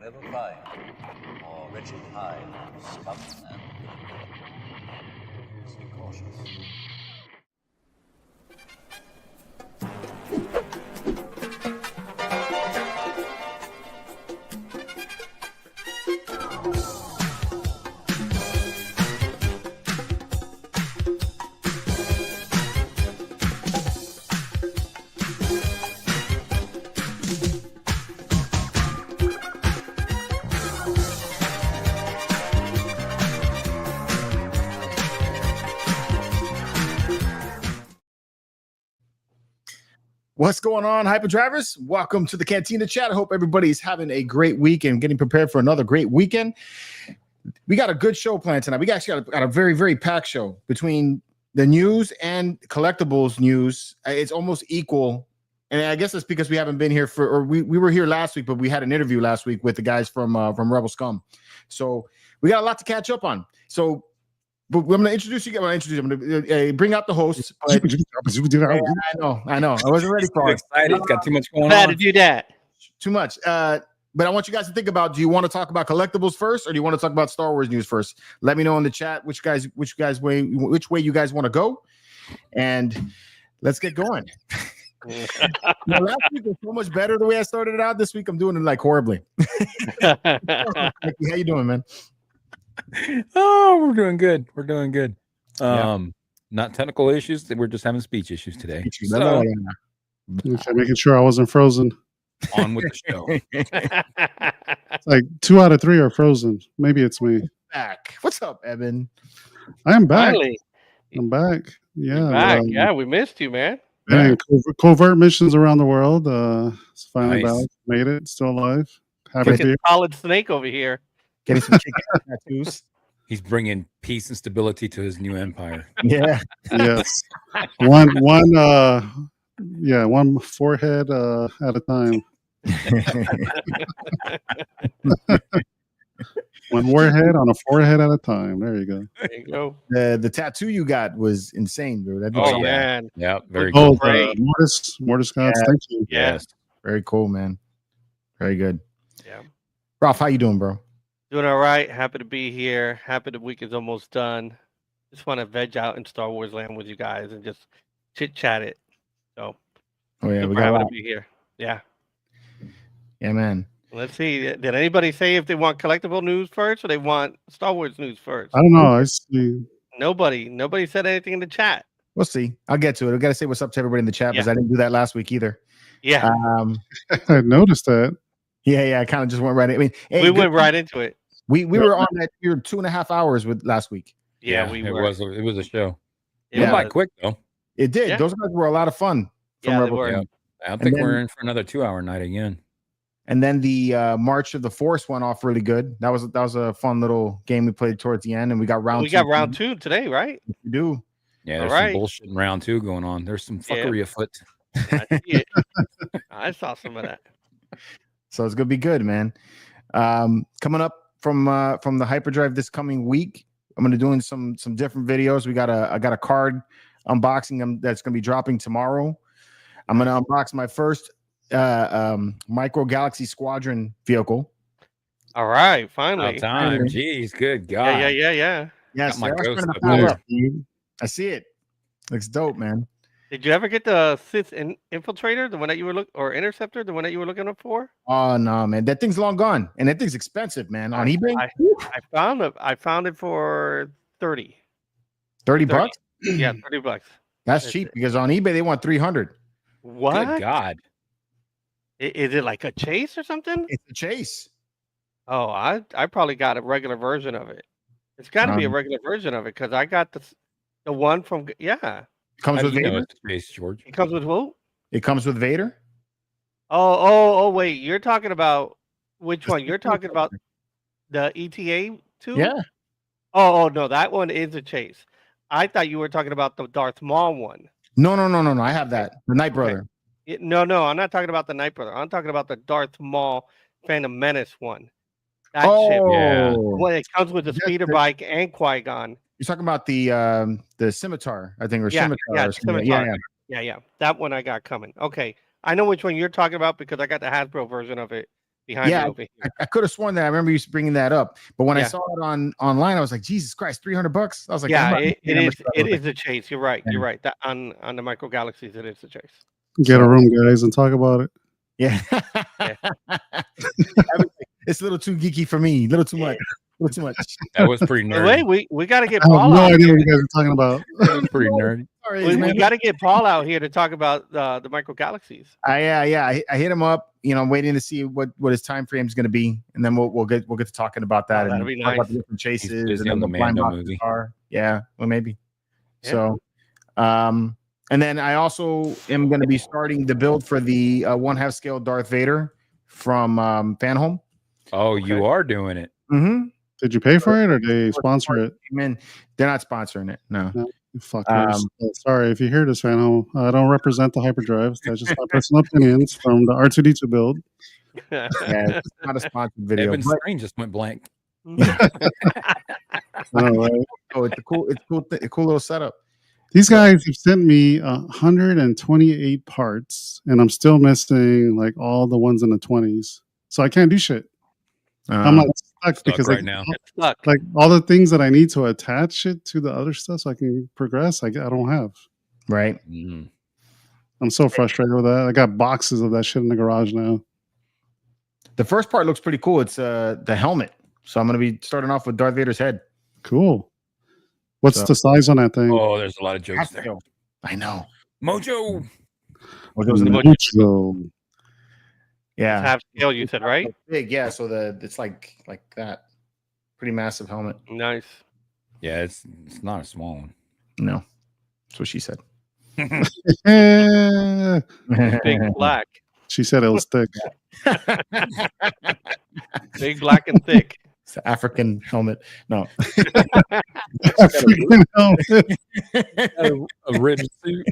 never find more wretched hive of scum and please be cautious. What's going on, Hyperdrivers? Welcome to the Cantina Chat. I hope everybody's having a great week and getting prepared for another great weekend. We got a good show planned tonight. We actually got a very, very packed show between the news and collectibles news. It's almost equal. And I guess it's because we haven't been here we were here last week, but we had an interview last week with the guys from Rebel Scum. So we got a lot to catch up on. So but I'm going to introduce you. I'm going to bring out the hosts. But, I know. I wasn't ready for it. Excited. It's got too much going on. How to do that? Too much. But I want you guys to think about: do you want to talk about collectibles first, or do you want to talk about Star Wars news first? Let me know in the chat which way you guys want to go, and let's get going. Last week was so much better the way I started it out. This week I'm doing it like horribly. How you doing, man? Oh, we're doing good. Not technical issues. We're just having speech issues today. So, making sure I wasn't frozen. On with the show. It's like 2 out of 3 are frozen. Maybe it's me. Back. What's up, Evan? I am back. Finally, I'm back. Yeah. you're back. Yeah, we missed you, man. Yeah. Covert missions around the world. It's finally Nice. back. Made it. Still alive. Happy to be Fucking here. solid snake over here. Getting some kick-ass tattoos. He's bringing peace and stability to his new empire. Yeah. Yes. One forehead at a time. One warhead on a forehead at a time. There you go. There you go. The tattoo you got was insane, dude. That Oh looks man. Yeah, very Oh, good. Great. Mortis Scott. Yeah. Thank you. Yes. very cool, man. Very good. Yeah. Ralph, how you doing, bro? Doing all right. Happy to be here. Happy the week is almost done. Just want to veg out in Star Wars land with you guys and just chit chat it. So Oh yeah, we super got a happy lot. to be here. Yeah. Yeah, man. Let's see. Did anybody say if they want collectible news first or they want Star Wars news first? I don't know. I see. Nobody said anything in the chat. We'll see. I'll get to it. I got to say what's up to everybody in the chat because Yeah. I didn't do that last week either. Yeah. I noticed that. Yeah. I kind of just went right in. I mean, hey, we good- went right into it. We were on that. We were 2.5 hours with last week. Yeah, we it were. was a show. It Yeah. went by quick though. It did. Yeah. Those guys were a lot of fun. From Yeah, they Rebel were. Scum. I think then- we're in for another 2-hour night again. And then the March of the Force went off really good. That was a fun little game we played towards the end, and we got round. We got round 2 today, right? We do. Yeah, there's Alright. some bullshit in round 2 going on. There's some Yeah. fuckery afoot. I see it. I saw some of that. So it's gonna be good, man. Coming up from the Hyperdrive this coming week, I'm gonna doing some different videos. I got a card unboxing that's gonna be dropping tomorrow. I'm gonna unbox my first Micro Galaxy Squadron vehicle. All right, About finally. time. Jeez, good God. Yeah. Yes, my they're ghost starting to up pile there. up. I see it. Looks dope, man. Did you ever get the Sith Infiltrator, the one that you were or Interceptor, the one that you were looking up for? Oh no, man, that thing's long gone, and that thing's expensive, man. On eBay, I found it for 30. 30 bucks. Yeah, $30. That's That's cheap it. because on eBay they want 300. What? Good God. Is it like a chase or something? It's a chase. Oh, I probably got a regular version of it. It's got to be a regular version of it because I got the one from Comes How with do you know Vader. it's space, George? It comes with who? It comes with Vader. Oh, wait, you're talking about which one? You're talking about the ETA 2? Yeah. Oh no, that one is a chase. I thought you were talking about the Darth Maul one. No. I have that. The Night Brother. No, I'm not talking about the Night Brother. I'm talking about the Darth Maul Phantom Menace one. That ship. Yeah. Well, it comes with the That's speeder the- bike and Qui-Gon. You're talking about the scimitar, I think, or Yeah, scimitar. yeah, or something. Yeah. Yeah. That one I got coming. Okay. I know which one you're talking about because I got the Hasbro version of it behind Yeah, me over here. I could have sworn that I remember you bringing that up, but when I Yeah. saw it online, I was like, Jesus Christ, $300. I was like, Yeah, I'm not it paying that much is. for that. It I was is a chase. You're right. Yeah. You're right. That on the Micro Galaxies, it is a chase. Get a room, guys, and talk about it. Yeah. It's a little too geeky for me. A little too much. A little too much. That was pretty By the way, nerdy. we got to get I have Paul no out idea here. what you guys are talking about. That was pretty nerdy. Sorry, We man. got to get Paul out here to talk about the Micro Galaxies. I hit him up. I'm waiting to see what his time frame is going to be, and then we'll get to talking about that. that'd And be talk about nice. the different chases He's busy and then on the blind Mando box movie. car. Yeah, well, maybe. Yeah. So, and then I also am going to be starting the build for the 1/2 scale Darth Vader from Fan Home. Oh, Okay. you are doing it. Mm-hmm. Did you pay for it or did they sponsor it? Man, they're not sponsoring it. No. You fuckers. Sorry, if you hear this, fan home, I don't represent the hyperdrives. That's just my personal opinions from the R2D2 build. Yeah, it's not a sponsored video. Evan's But, screen just went blank. I know, right? oh, it's a cool little setup. These guys have sent me 128 parts, and I'm still missing like all the ones in the 20s. So I can't do shit. I'm like stuck because right like, now. Stuck. like all the things that I need to attach it to the other stuff so I can progress, I don't have. Right. Mm. I'm so frustrated with that. I got boxes of that shit in the garage now. The first part looks pretty cool. It's the helmet. So I'm going to be starting off with Darth Vader's head. Cool. What's So- the size on that thing? Oh, there's a lot of jokes Half there. scale. I know. Mojo. What goes in the Mucho. Yeah. Half scale, you said, right? Big, yeah. So it's like that. Pretty massive helmet. Nice. Yeah, it's not a small one. No. That's what she said. Eh, Big black. she said it was thick. Big black and thick. It's an African helmet. No. Freaking hell. A ribbed suit.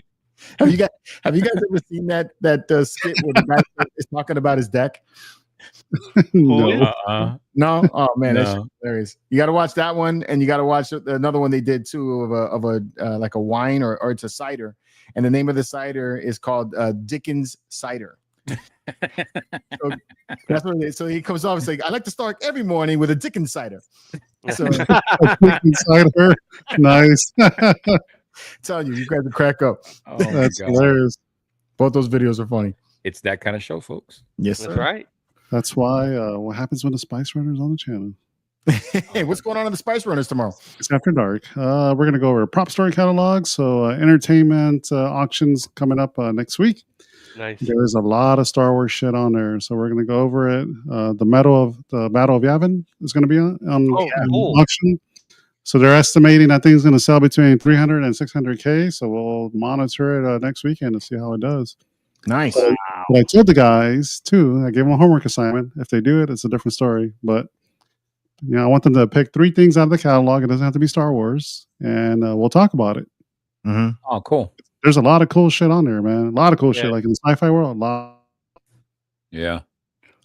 Have you guys ever seen that skit where the guy is talking about his deck? No. Uh-uh. No. Oh man, that's No. hilarious. You got to watch that one, and you got to watch another one they did too of a like a wine or it's a cider, and the name of the cider is called Dickens cider. So that's what so he comes off and like, I like to start every morning with a Dickens cider. So Inside her. Nice. telling you guys will crack up. Oh, my That's God. hilarious. Both those videos are funny. It's that kind of show, folks. Yes, That's sir. right. That's why what happens when the Spice Runner's on the channel. Hey, what's going on in the Spice Runners tomorrow? It's after dark. We're going to go over prop story catalog. So entertainment auctions coming up next week. Nice. There's a lot of Star Wars shit on there. So we're going to go over it. The Battle of Yavin is going to be on cool. auction. So they're estimating, I think it's going to sell between 300 and 600K. So we'll monitor it next weekend to see how it does. Nice. But I told the guys too, I gave them a homework assignment. If they do it, it's a different story. But I want them to pick 3 things out of the catalog. It doesn't have to be Star Wars, and we'll talk about it. Mm-hmm. Oh, cool. There's a lot of cool shit on there, man. A lot of cool Yeah. shit, like in the sci-fi world. A lot. Yeah.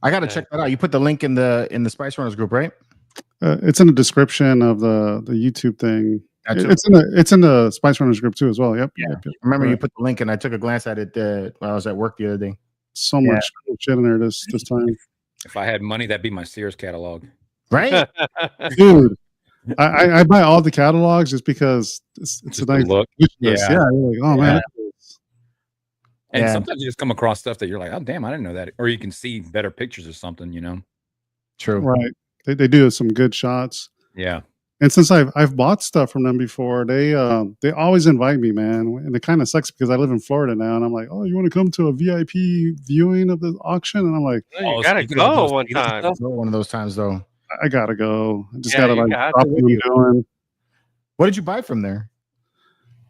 I got to Yeah. check that out. You put the link in the Spice Runners group, right? It's in the description of the YouTube thing. Gotcha. It's in the Spice Runners group too as well. Yep. Yeah. Yep, yep. Remember, you Right. put the link, and I took a glance at it when I was at work the other day. So much cool shit in there this time, If I had money, that'd be my Sears catalog. Right? dude. I buy all the catalogs just because it's Just a the nice look. wish list. Yeah. Yeah, you're like, oh man, And Yeah. sometimes you just come across stuff that you're like, oh, damn, I didn't know that. Or you can see better pictures or something, you know? True. right. They do some good shots. Yeah. And since I've bought stuff from them before, they always invite me, man. And it kind of sucks because I live in Florida now, and I'm like, oh, you want to come to a VIP viewing of the auction? And I'm like, You gotta speaking of go those one deals and time. stuff, One of those times, though. I gotta go. I just Yeah, gotta you like got drop to. what I'm doing. What did you buy from there?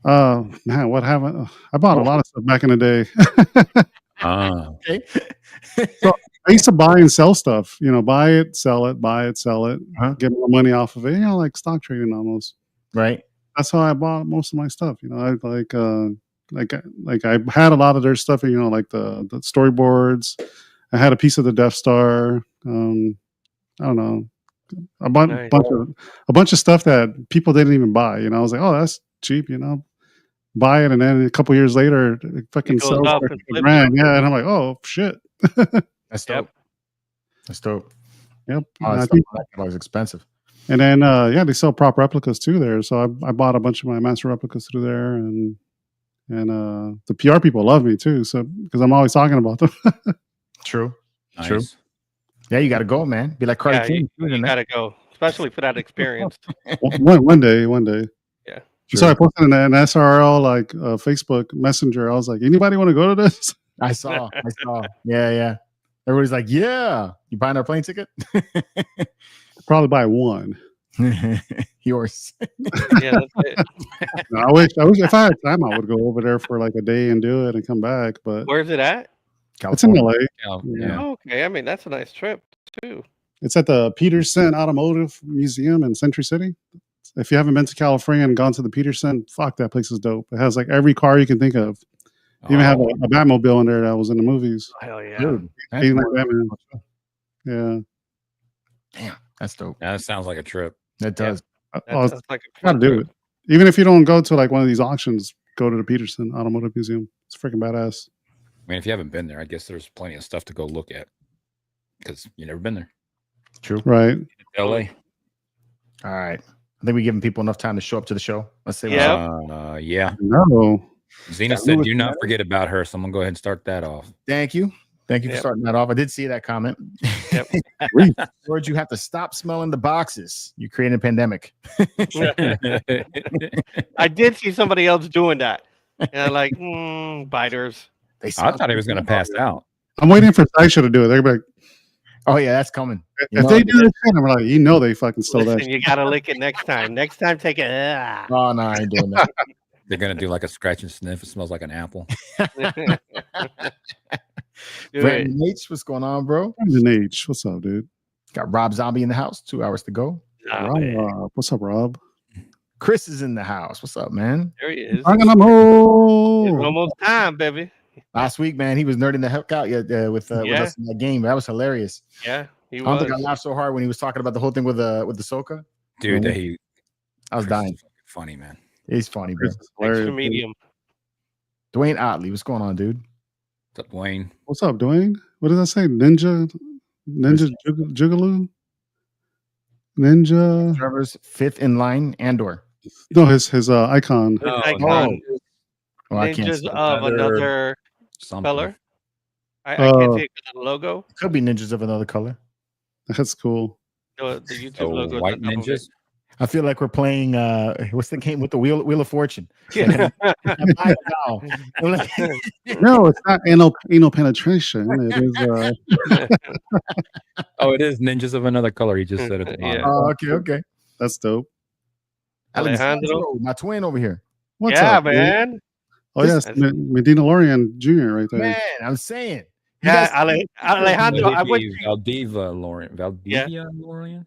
Man, what haven't I bought a lot of stuff back in the day. Okay. I used to buy and sell stuff. Buy it, sell it, buy it, sell it, Uh-huh. get more money off of it. Like stock trading almost. Right. That's how I bought most of my stuff. I I had a lot of their stuff. Like the storyboards. I had a piece of the Death Star. I don't know, a Nice. bunch of stuff that people didn't even buy. I was like, oh, that's cheap. Buy it, and then a couple years later, it fucking goes sells up for and $1 flips. grand. Yeah, and I'm like, oh shit. That's Yep. dope. That's dope. Yep. Oh, And I it's think, always expensive. and then they sell prop replicas too there. So I bought a bunch of my master replicas through there, and the PR people love me too. So because I'm always talking about them. True. Nice. True. Yeah, you got to go, man. Be like Cardi Yeah, King. you gotta go, especially for that experience. one day. Yeah. So I posted in an SRL like Facebook Messenger. I was like, anybody want to go to this? I saw. Yeah. Everybody's like, yeah. You buying our plane ticket? Probably buy one. Yours. Yeah, that's it. No, I wish if I had time, I would go over there for like a day and do it and come back. But Where's it at? it's in LA. Yeah. Oh, okay. I mean, that's a nice trip too. It's at the Peterson Automotive Museum in Century City. If you haven't been to California and gone to the Peterson, fuck, that place is dope. It has like every car you can think of. You even have a Batmobile in there that was in the movies. Hell yeah. Dude, Even like Batman. Yeah. damn, that's dope. That sounds like a trip. That does. Oh, That's like a gotta do it. Even if you don't go to like one of these auctions, go to the Peterson Automotive Museum. It's freaking badass. I mean, if you haven't been there, I guess there's plenty of stuff to go look at because you've never been there. True. LA. All right. I think we're giving people enough time to show up to the show. Let's say Yeah. Yeah. No. Zena said, do not forget about her. So I'm going to go ahead and start that off. Thank you. Thank you for starting that off. I did see that comment. Yep. George, you have to stop smelling the boxes. You created a pandemic. I did see somebody else doing that. And I'm like, biters. They I smell thought he was going to pass out. I'm waiting for Sideshow to do it. They're gonna be like, Oh, yeah, that's coming. if they do this shit, I'm like, they fucking stole that Listen, you gotta lick it next time. Next time, take it. Oh, no, I ain't doing that. They're going to do like a scratch and sniff. It smells like an apple. Brandon H, what's going on, bro? Brandon H. What's up, dude? Got Rob Zombie in the house. 2 hours to go. Rob, what's up, Rob? Chris is in the house. What's up, man? There he is. I'm It's home. almost time, baby. Last week, man, he was nerding the heck out with us in that game. That was hilarious. Yeah, he I don't was. think I laughed so hard when he was talking about the whole thing with the Soka. Dude, Mhm. I was Chris dying. is fucking funny, man. He's funny, bro. Chris is hilarious, Extra dude. medium. Dwayne Otley, what's going on, dude? What's up, Wayne? What's up, Dwayne? What did I say? Ninja Jugaloo? Ninja? Trevor's fifth in line, Andor. No, his icon. His Oh, icon. Oh, I can't Ninjas see. of another Something. color. I can't see it because of the logo. Could be ninjas of another color. That's cool. The YouTube Oh, logo. white ninjas. I feel like we're playing what's the game with the Wheel of Fortune? Yeah. Now. No, it's not anal penetration. It is. Oh, it is ninjas of another color. He just said it. Yeah. Oh, okay. That's dope. Alejandro. My twin over here. What's Yeah, up, dude? man. Oh yes, That's- Medina Lorian Jr. right there. Man, I'm saying. You Yeah, guys- Alejandro. I went. Valdiva Lauren. Valdivia Lauren.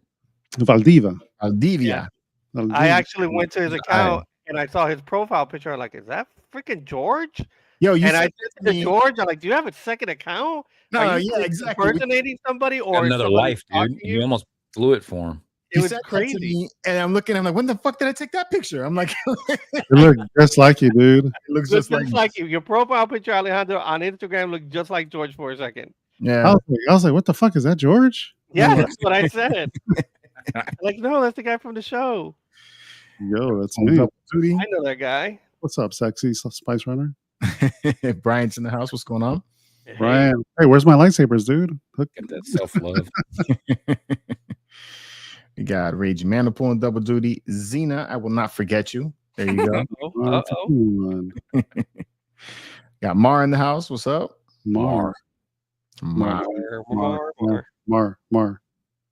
Valdiva. Aldivia. Valdiva. I actually went to his account and I saw his profile picture. I'm like, is that freaking George? Yo, you And I said said to George, I'm like, do you have a second account? no, Are you yeah, exactly. impersonating somebody or Got is another somebody life, talking dude. to You almost blew it for him. It He was said that to crazy. me, and I'm looking. I'm like, when the fuck did I take that picture? I'm like, it It looked just like you, dude. looks Looks just like you. Your profile picture, Alejandro, on Instagram looked just like George for a second. yeah. I was like, what the fuck is that, George? Yeah, that's what I said. Like, no, that's the guy from the show. Yo, that's On me. Double Duty. I know that guy. What's up, sexy Spice Runner? Brian's in the house. What's going on? Hey, Brian. Hey, where's my lightsabers, dude? Hook. Get that self love. We got Rage Mana pulling double duty. Xena, I will not forget you. There you go. Uh-oh. Got Mar in the house. What's up? Mar. Mar. Mar.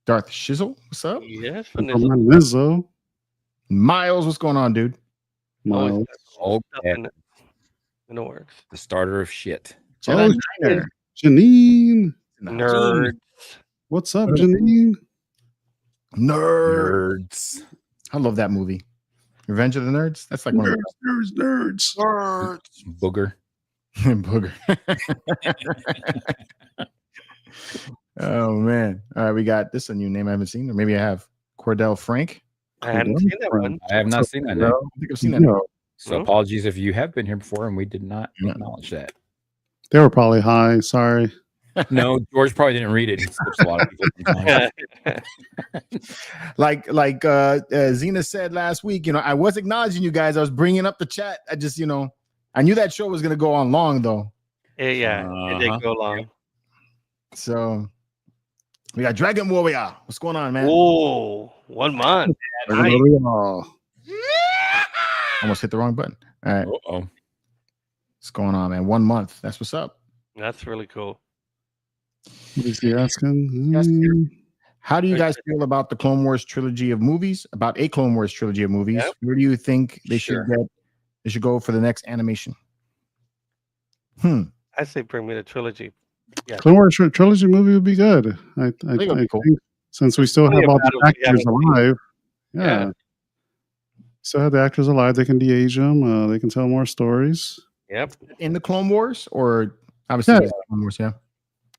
Darth Shizzle. What's up? Yes, From Vanessa. Nizzo. Miles, what's going on, dude? Miles. Oh, Stuff yeah. in the works. The starter of shit. Jedi Oh, Niner Janine. in the house. Nerd. What's up, Janine? Nerd. Nerds. I love that movie. Revenge of the Nerds. That's like one of Nerds. Booger. the booger. Oh man! All right, we got this a new name I haven't seen, or maybe I have. Cordell Frank. I hadn't seen that one. I have not seen that name. I think I've seen that. No, So apologies if you have been here before and we did not acknowledge that. they were probably high. Sorry. No, George probably didn't read it. He skips a lot of people sometimes. like Zena said last week, I was acknowledging you guys. I was bringing up the chat. I just, I knew that show was going to go on long though. Yeah, it did go long. So we got Dragon Warrior. What's going on, man? Whoa, 1 month. Nice. Almost hit the wrong button. All right. Uh-oh. What's going on, man? 1 month. That's what's up. That's really cool. What is he asking? How do you guys feel about the Clone Wars trilogy of movies? About a Clone Wars trilogy of movies? Yep. Where do you think they should go for the next animation? I say bring me the trilogy. Yeah. Clone Wars trilogy movie would be good. I think cool. Since we still have all the actors alive, still have the actors alive. They can de-age them. They can tell more stories. Yep. In the Clone Wars, or obviously Clone Wars,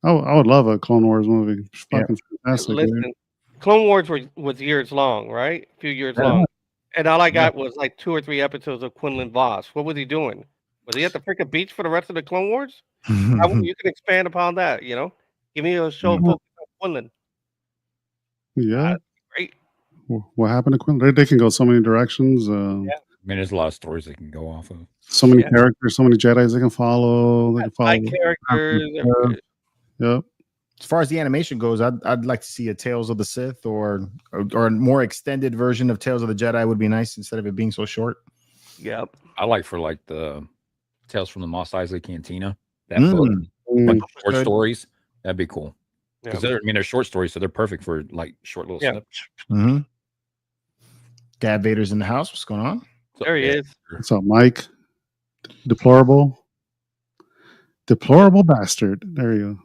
Oh, I would love a Clone Wars movie. It's fucking fantastic. Listen, dude. Clone Wars was years long, right? A few years long. And all I got was like 2 or 3 episodes of Quinlan Voss. What was he doing? Was he at the freaking beach for the rest of the Clone Wars? You can expand upon that, Give me a show focused on Quinlan. Yeah. Great. What happened to Quinlan? They can go so many directions. I mean, there's a lot of stories they can go off of. So many characters, so many Jedis they can follow. They can follow characters. Yep. As far as the animation goes, I'd like to see a Tales of the Sith or a more extended version of Tales of the Jedi would be nice instead of it being so short. Yep. I like the Tales from the Mos Eisley Cantina. That book, like short stories. That'd be cool. Because they're short stories, so they're perfect for like short little snips. Mm-hmm. Gab Vader's in the house. What's going on? There he is. What's up, Mike? Deplorable bastard. There you go.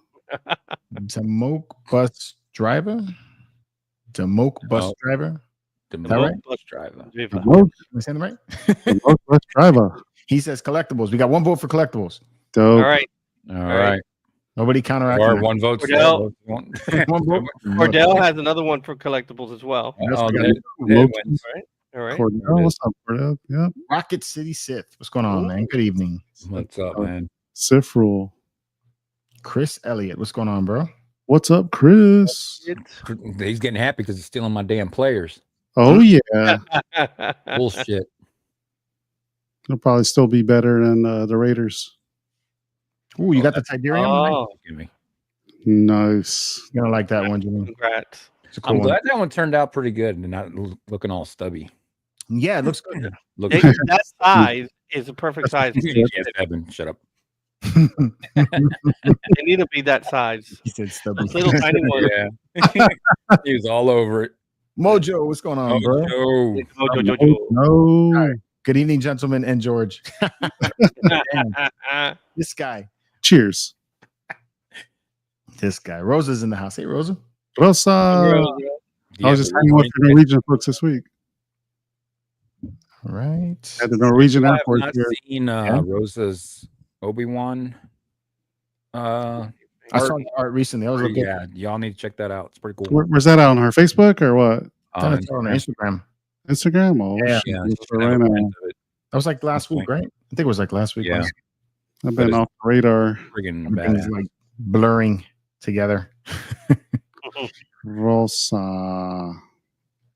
Demoke bus driver. Demoke bus driver. Demoke bus driver. Demoke. Am I saying that right? Demoke bus driver. He says collectibles. We got 1 vote for collectibles. Dope. All right. Nobody counteracting. Or 1 vote. Cordell. 1 vote. Cordell has another one for collectibles as well. All right. Cordell, what's up, Cordell? Yeah. Rocket City Sith. What's going on, man? Good evening. What's up, man? Sith rule. Chris Elliott. What's going on, bro? What's up, Chris? He's getting happy because he's stealing my damn players. Oh yeah. Bullshit. It'll probably still be better than the Raiders. Ooh, you got the Tiberium? Oh, Give me. Nice. You're gonna like that one, Jimmy. Congrats. I'm glad that one turned out pretty good and not looking all stubby. Yeah, it looks good. That size is a perfect size. Evan, shut up. They need to be that size. He said stubby. This little tiny one. Yeah. He was all over it. Mojo, what's going on, bro? No. Right. Good evening, gentlemen, and George. This guy. Cheers. This guy. Rosa's in the house. Hey, Rosa. Rosa. I was just hanging with the Norwegian folks this week. All right. At the Norwegian airport I've not here. seen Rosa's Obi-Wan. I saw the art recently. That was a Yeah, y'all need to check that out. It's pretty cool. Where's that on her Facebook or what? on Instagram. Instagram? Oh, Yeah. shit. Yeah, Right now. That was like last week, right? I think it was like last week. Yeah. I've been off the radar. Friggin' Everything's badass. like blurring together. Rosa.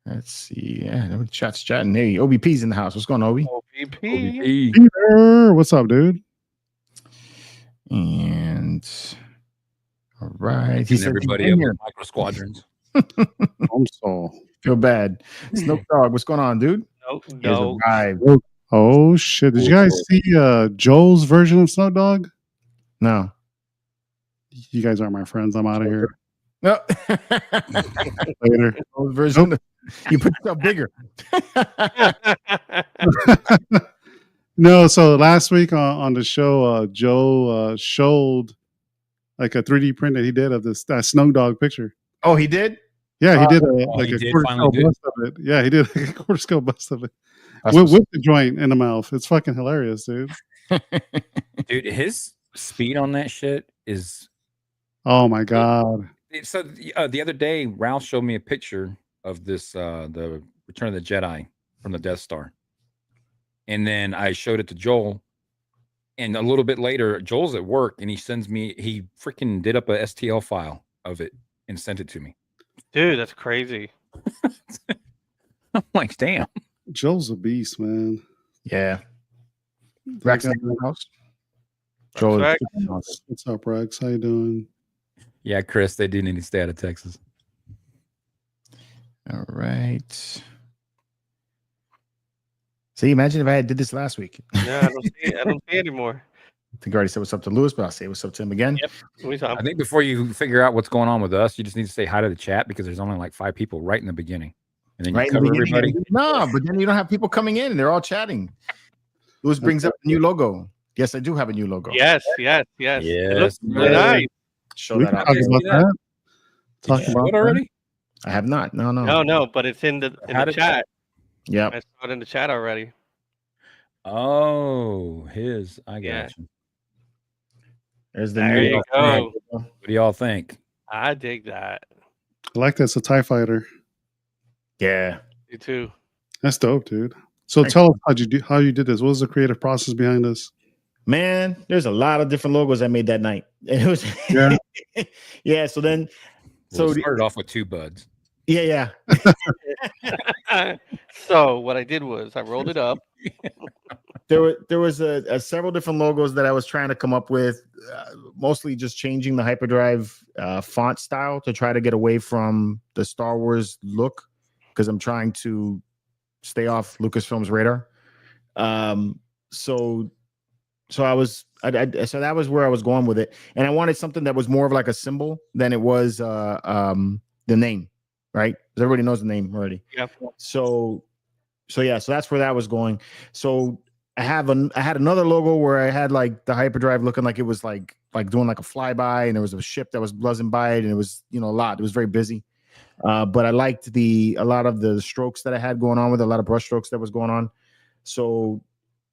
Let's see. Yeah, the chat's chatting. Hey, OBP's in the house. What's going on, Obi? OVP. Peter, what's up, dude? And all right. He And said, everybody up in Micro Squadrons. I'm so. feel bad. Snoop Dogg, what's going on, dude? He has No. arrived. Oh shit! Did you guys see Joel's version of Snoop Dogg? No. You guys aren't my friends. I'm out of here. No. Later. Old version. You put yourself bigger. No, so last week on the show, Joe showed like a 3D print that he did of that Snoop Dogg picture. Oh, he did? Yeah, he did he a did quarter finally scale do it? bust of it. Yeah, he did like a quarter scale bust of it That's with the joint in the mouth. It's fucking hilarious, dude. Dude, his speed on that shit is. Oh my god. So the other day, Ralph showed me a picture of this, the Return of the Jedi from the Death Star. And then I showed it to Joel. And a little bit later, Joel's at work and he freaking did up a STL file of it and sent it to me. Dude, that's crazy. I'm like, damn. Joel's a beast, man. Yeah. Rex in the house. Joel, Rex. What's up, Rex? How you doing? Yeah, Chris, they do need to stay out of Texas. All right. See, imagine if I did this last week. Yeah, I don't see it anymore. I think I already said what's up to Lewis, but I'll say what's up to him again. Yep. I think before you figure out what's going on with us, you just need to say hi to the chat because there's only like 5 people right in the beginning. And then you cover everybody. No, but then you don't have people coming in and they're all chatting. Lewis brings up a new logo. Yes, I do have a new logo. Yes. It looks really nice. Show We that can out. talk about that. Talk about it already? I have not. No. No, but it's in the chat. Yeah. I saw it in the chat already. Oh, I got you. There's the There new you go. What do y'all think? I dig that. I like that. It's a TIE fighter. Yeah. You too. That's dope, dude. So tell us how you did this. What was the creative process behind this? Man, there's a lot of different logos I made that night. It was yeah. So then, We started off with 2 buds. Yeah. So what I did was I rolled it up. There was several different logos that I was trying to come up with, mostly just changing the hyperdrive font style to try to get away from the Star Wars look because I'm trying to stay off Lucasfilm's radar. So that was where I was going with it, and I wanted something that was more of like a symbol than it was the name, right? Because everybody knows the name already. Yeah. So that's where that was going. So I had another logo where I had like the hyperdrive looking like it was like doing like a flyby, and there was a ship that was buzzing by it, and it was a lot. It was very busy, but I liked a lot of the strokes that I had going on with it, a lot of brush strokes that was going on. So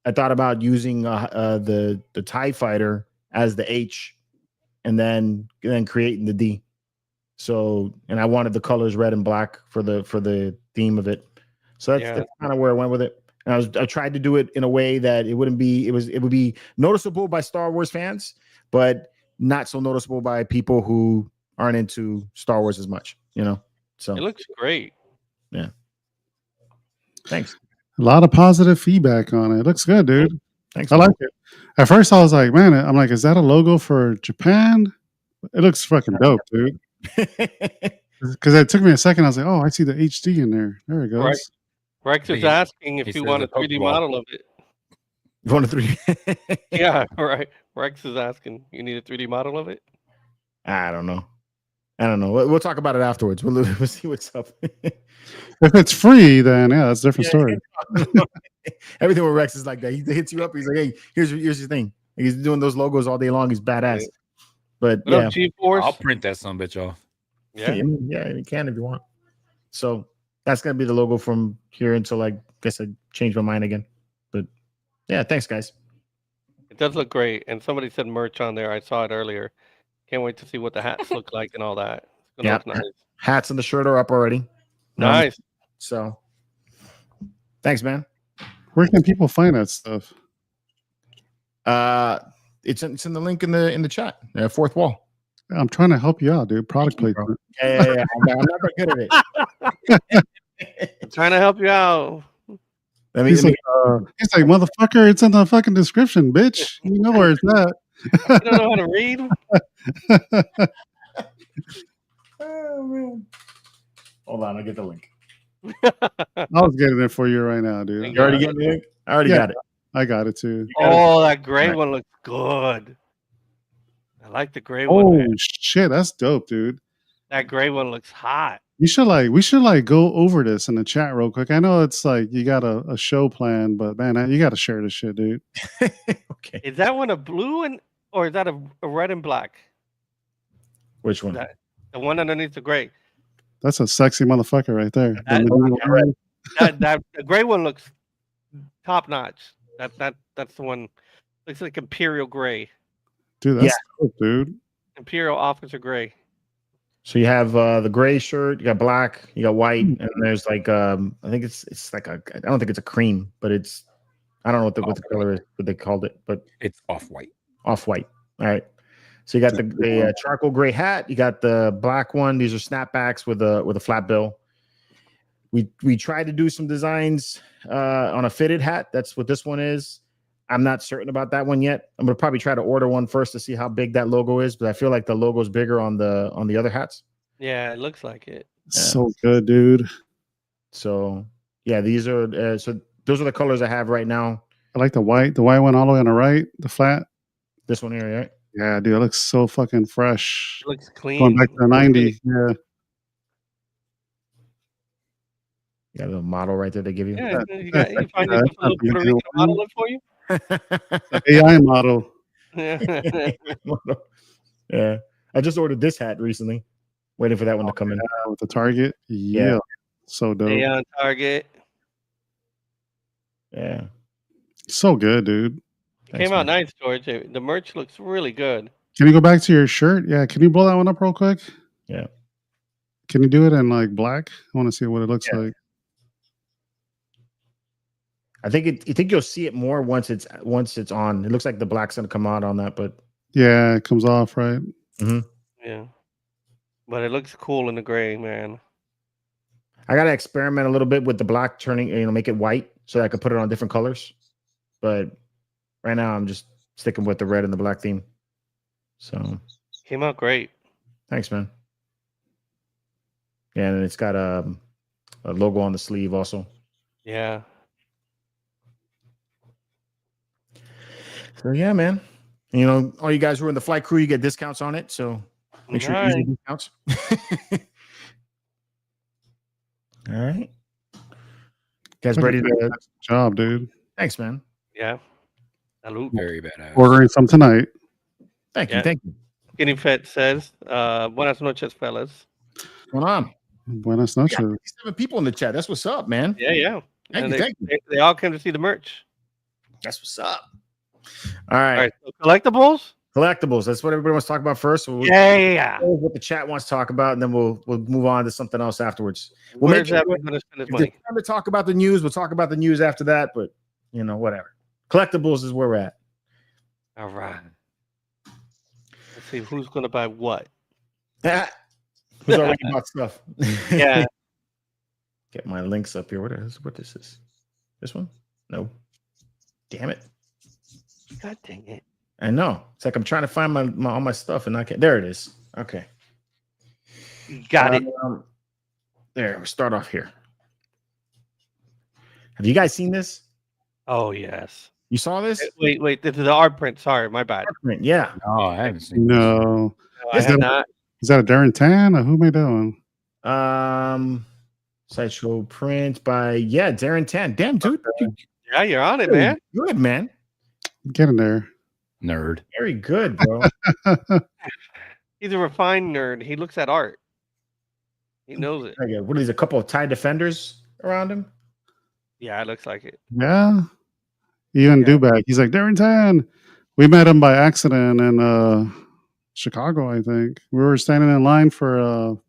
I thought about using the TIE fighter as the H, and then creating the D. So, and I wanted the colors red and black for the theme of it. So that's kind of where I went with it. And I tried to do it in a way that it would be noticeable by Star Wars fans, but not so noticeable by people who aren't into Star Wars as much, So it looks great. Yeah. Thanks. A lot of positive feedback on it. It looks good, dude. Thanks. I like it. At first, I was like, man, I'm like, is that a logo for Japan? It looks fucking dope, dude. Because it took me a second. I was like, oh, I see the HD in there. There it goes. Right. Rex is asking if you want a 3D model of it. You want a 3D? Yeah, right. Rex is asking, you need a 3D model of it? I don't know. We'll talk about it afterwards. We'll see what's up. If it's free, then that's a different story. Everything with Rex is like that. He hits you up. He's like, hey, here's your thing. He's doing those logos all day long. He's badass. But yeah, I'll print that son bitch off. Yeah, you can if you want. So that's gonna be the logo from here until I guess I change my mind again. But yeah, thanks guys. It does look great. And somebody said merch on there. I saw it earlier. Can't wait to see what the hats look like and all that. It's gonna look nice. Hats and the shirt are up already. Nice. So thanks, man. Where can people find that stuff? It's in the link in the chat. Fourth wall. I'm trying to help you out, dude. Product placement. Yeah. I'm not very good at it. I'm trying to help you out. He's like, motherfucker, it's in the fucking description, bitch. You know where it's at. You don't know how to read? Oh, man. Hold on, I'll get the link. I was getting it for you right now, dude. You already getting the link? I already got it. I got it too. Oh, that gray one looks good. I like the gray one. Oh shit, that's dope, dude. That gray one looks hot. We should go over this in the chat real quick. I know it's like you got a show plan, but man, you got to share this shit, dude. Okay. Is that one a blue or is that a red and black? Which one? The one underneath the gray. That's a sexy motherfucker right there. The gray one looks top notch. That's the one. Looks like Imperial gray. Dude, that's dope, dude. Imperial officer gray. So you have the gray shirt, you got black, you got white, and there's like I think it's like I don't think it's a cream, but it's I don't know what the color is, what they called it, but it's off-white. Off-white. All right. So you got the charcoal gray hat. You got the black one. These are snapbacks with a flat bill. We tried to do some designs on a fitted hat. That's what this one is. I'm not certain about that one yet. I'm gonna probably try to order one first to see how big that logo is, but I feel like the logo is bigger on the other hats. Yeah, it looks like it. Yeah. So good, dude. So yeah, these are so those are the colors I have right now. I like the white one all the way on the right, the flat. This one here, right? Yeah, dude, it looks so fucking fresh. It looks clean. Going back to the 90. Yeah. Yeah, the model right there they give you. Yeah, you find yourself a little Puerto Rican model up for you. AI model. Yeah, I just ordered this hat recently. Waiting for that one to come in with the Target. Yeah, so dope. AI on Target. Yeah, so good, dude. Came out nice, George. The merch looks really good. Can you go back to your shirt? Yeah, can you blow that one up real quick? Yeah. Can you do it in like black? I want to see what it looks like. I think you'll see it more once it's on. It looks like the black's gonna come out on that, but yeah, it comes off right. Mm-hmm. Yeah, but it looks cool in the gray, man. I gotta experiment a little bit with the black, turning make it white so that I can put it on different colors. But right now, I'm just sticking with the red and the black theme. So came out great. Thanks, man. Yeah, and it's got a logo on the sleeve also. Yeah. So yeah, man. All you guys who are in the flight crew, you get discounts on it. So make sure you use the discounts. All right. You guys ready to job, dude? Thanks, man. Yeah. Salute. Very badass. Ordering some tonight. Thank you. Skinny Fett says, buenas noches, fellas. What's going on? Buenas noches. 7 people in the chat. That's what's up, man. Yeah. Thank you. They all came to see the merch. That's what's up. All right. So collectibles? Collectibles. That's what everybody wants to talk about first. So yeah. What the chat wants to talk about, and then we'll move on to something else afterwards. Where's everyone going to spend his money? If it's time to talk about the news, we'll talk about the news after that. But whatever. Collectibles is where we're at. All right. Let's see who's going to buy what. Who's already bought stuff? Yeah. Get my links up here. What is this? This one? No. Damn it. God dang it. I know. It's like I'm trying to find all my stuff and I can't. There it is. Okay. Got it. There. We'll start off here. Have you guys seen this? Oh, yes. You saw this? Wait. This is the art print. Sorry, my bad. Art print, yeah. No, I haven't seen No. I have not. Is that a Darren Tan or who made that one? Sideshow print by Darren Tan. Damn, dude. Yeah, you're on it, man. Good, man. Get in there. Nerd. Very good, bro. He's a refined nerd. He looks at art. He knows it. Okay, what is a couple of TIE defenders around him? Yeah, it looks like it. Yeah. Even Dubak. He's like, Darren Tan. We met him by accident in Chicago, I think. We were standing in line for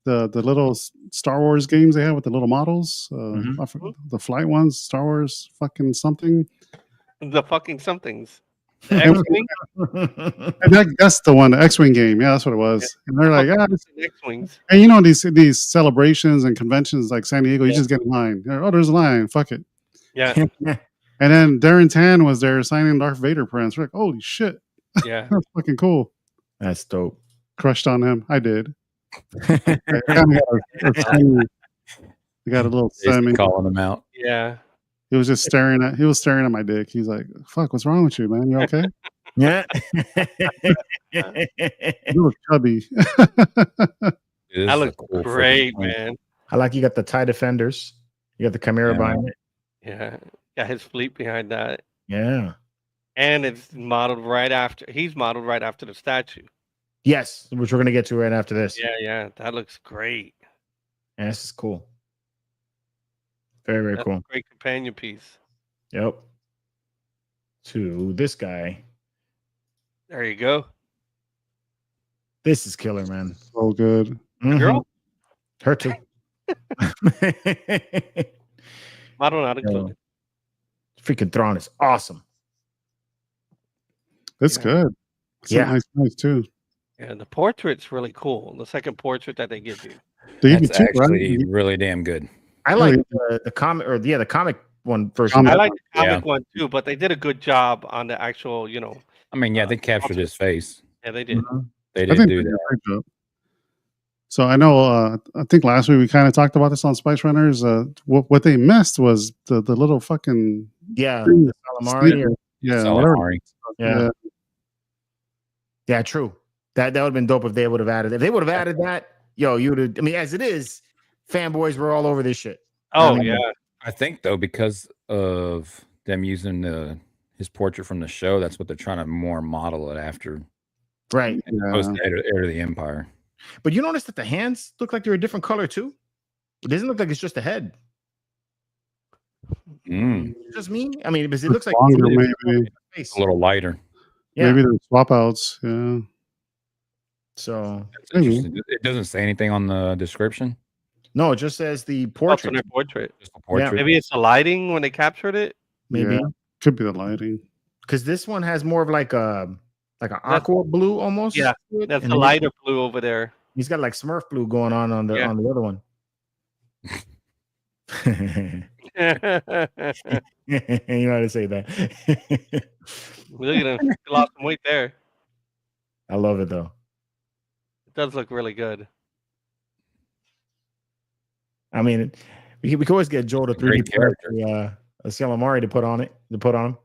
the little Star Wars games they have with the little models. The flight ones, Star Wars fucking something. The fucking somethings. The X-Wing? And that's the one, the X-Wing game. Yeah, that's what it was. And they're like, X-Wings. And these celebrations and conventions like San Diego, you just get in line. Oh, there's a line. Fuck it. Yeah. And then Darren Tan was there signing Darth Vader prints. We're like, holy shit. Yeah. That's fucking cool. That's dope. Crushed on him. I did. I got a little semi. Calling him out. Yeah. He was staring at my dick. He's like, fuck, what's wrong with you, man? You okay? Yeah. You look chubby. That looks great, man. I like you got the TIE defenders. You got the Chimera behind it. Yeah. Got his fleet behind that. Yeah. And it's modeled right after. He's modeled right after the statue. Yes, which we're gonna get to right after this. Yeah. That looks great. Yeah, this is cool. Very That's cool. A great companion piece. Yep. To this guy. There you go. This is killer, man. So good. Mm-hmm. Girl? Her too. Model not included. Freaking Thrawn is awesome. It's good. It's nice too. Yeah, the portrait's really cool. The second portrait that they give you. That's actually really damn good. I like the comic, or the comic one version. I like the comic one too, but they did a good job on the actual, I mean, they captured his face. Yeah, they did. They did do that. So I know. I think last week we kind of talked about this on Spice Runners. What they missed was the little fucking the calamari. Yeah, true. That would have been dope if they would have added. If they would have added that, you would have. I mean, as it is, fanboys were all over this shit. Oh yeah. I think though, because of them using his portrait from the show, that's what they're trying to more model it after. Right. Post Heir of the Empire. But you notice that the hands look like they're a different color too? It doesn't look like it's just a head. Just me? I mean, because it looks like longer, maybe a little lighter. Yeah. Maybe they're swap outs. Yeah. So it doesn't say anything on the description. No, it just says the portrait. Just a portrait. Yeah. Maybe it's the lighting when they captured it. Maybe could be the lighting. Because this one has more of like an aqua blue almost. Yeah, that's the lighter blue over there. He's got like Smurf blue going on the other one. You know how to say that. Look at him. He lost some weight there. I love it though. It does look really good. I mean, we could always get Joel to 3D character, a calamari to put on him.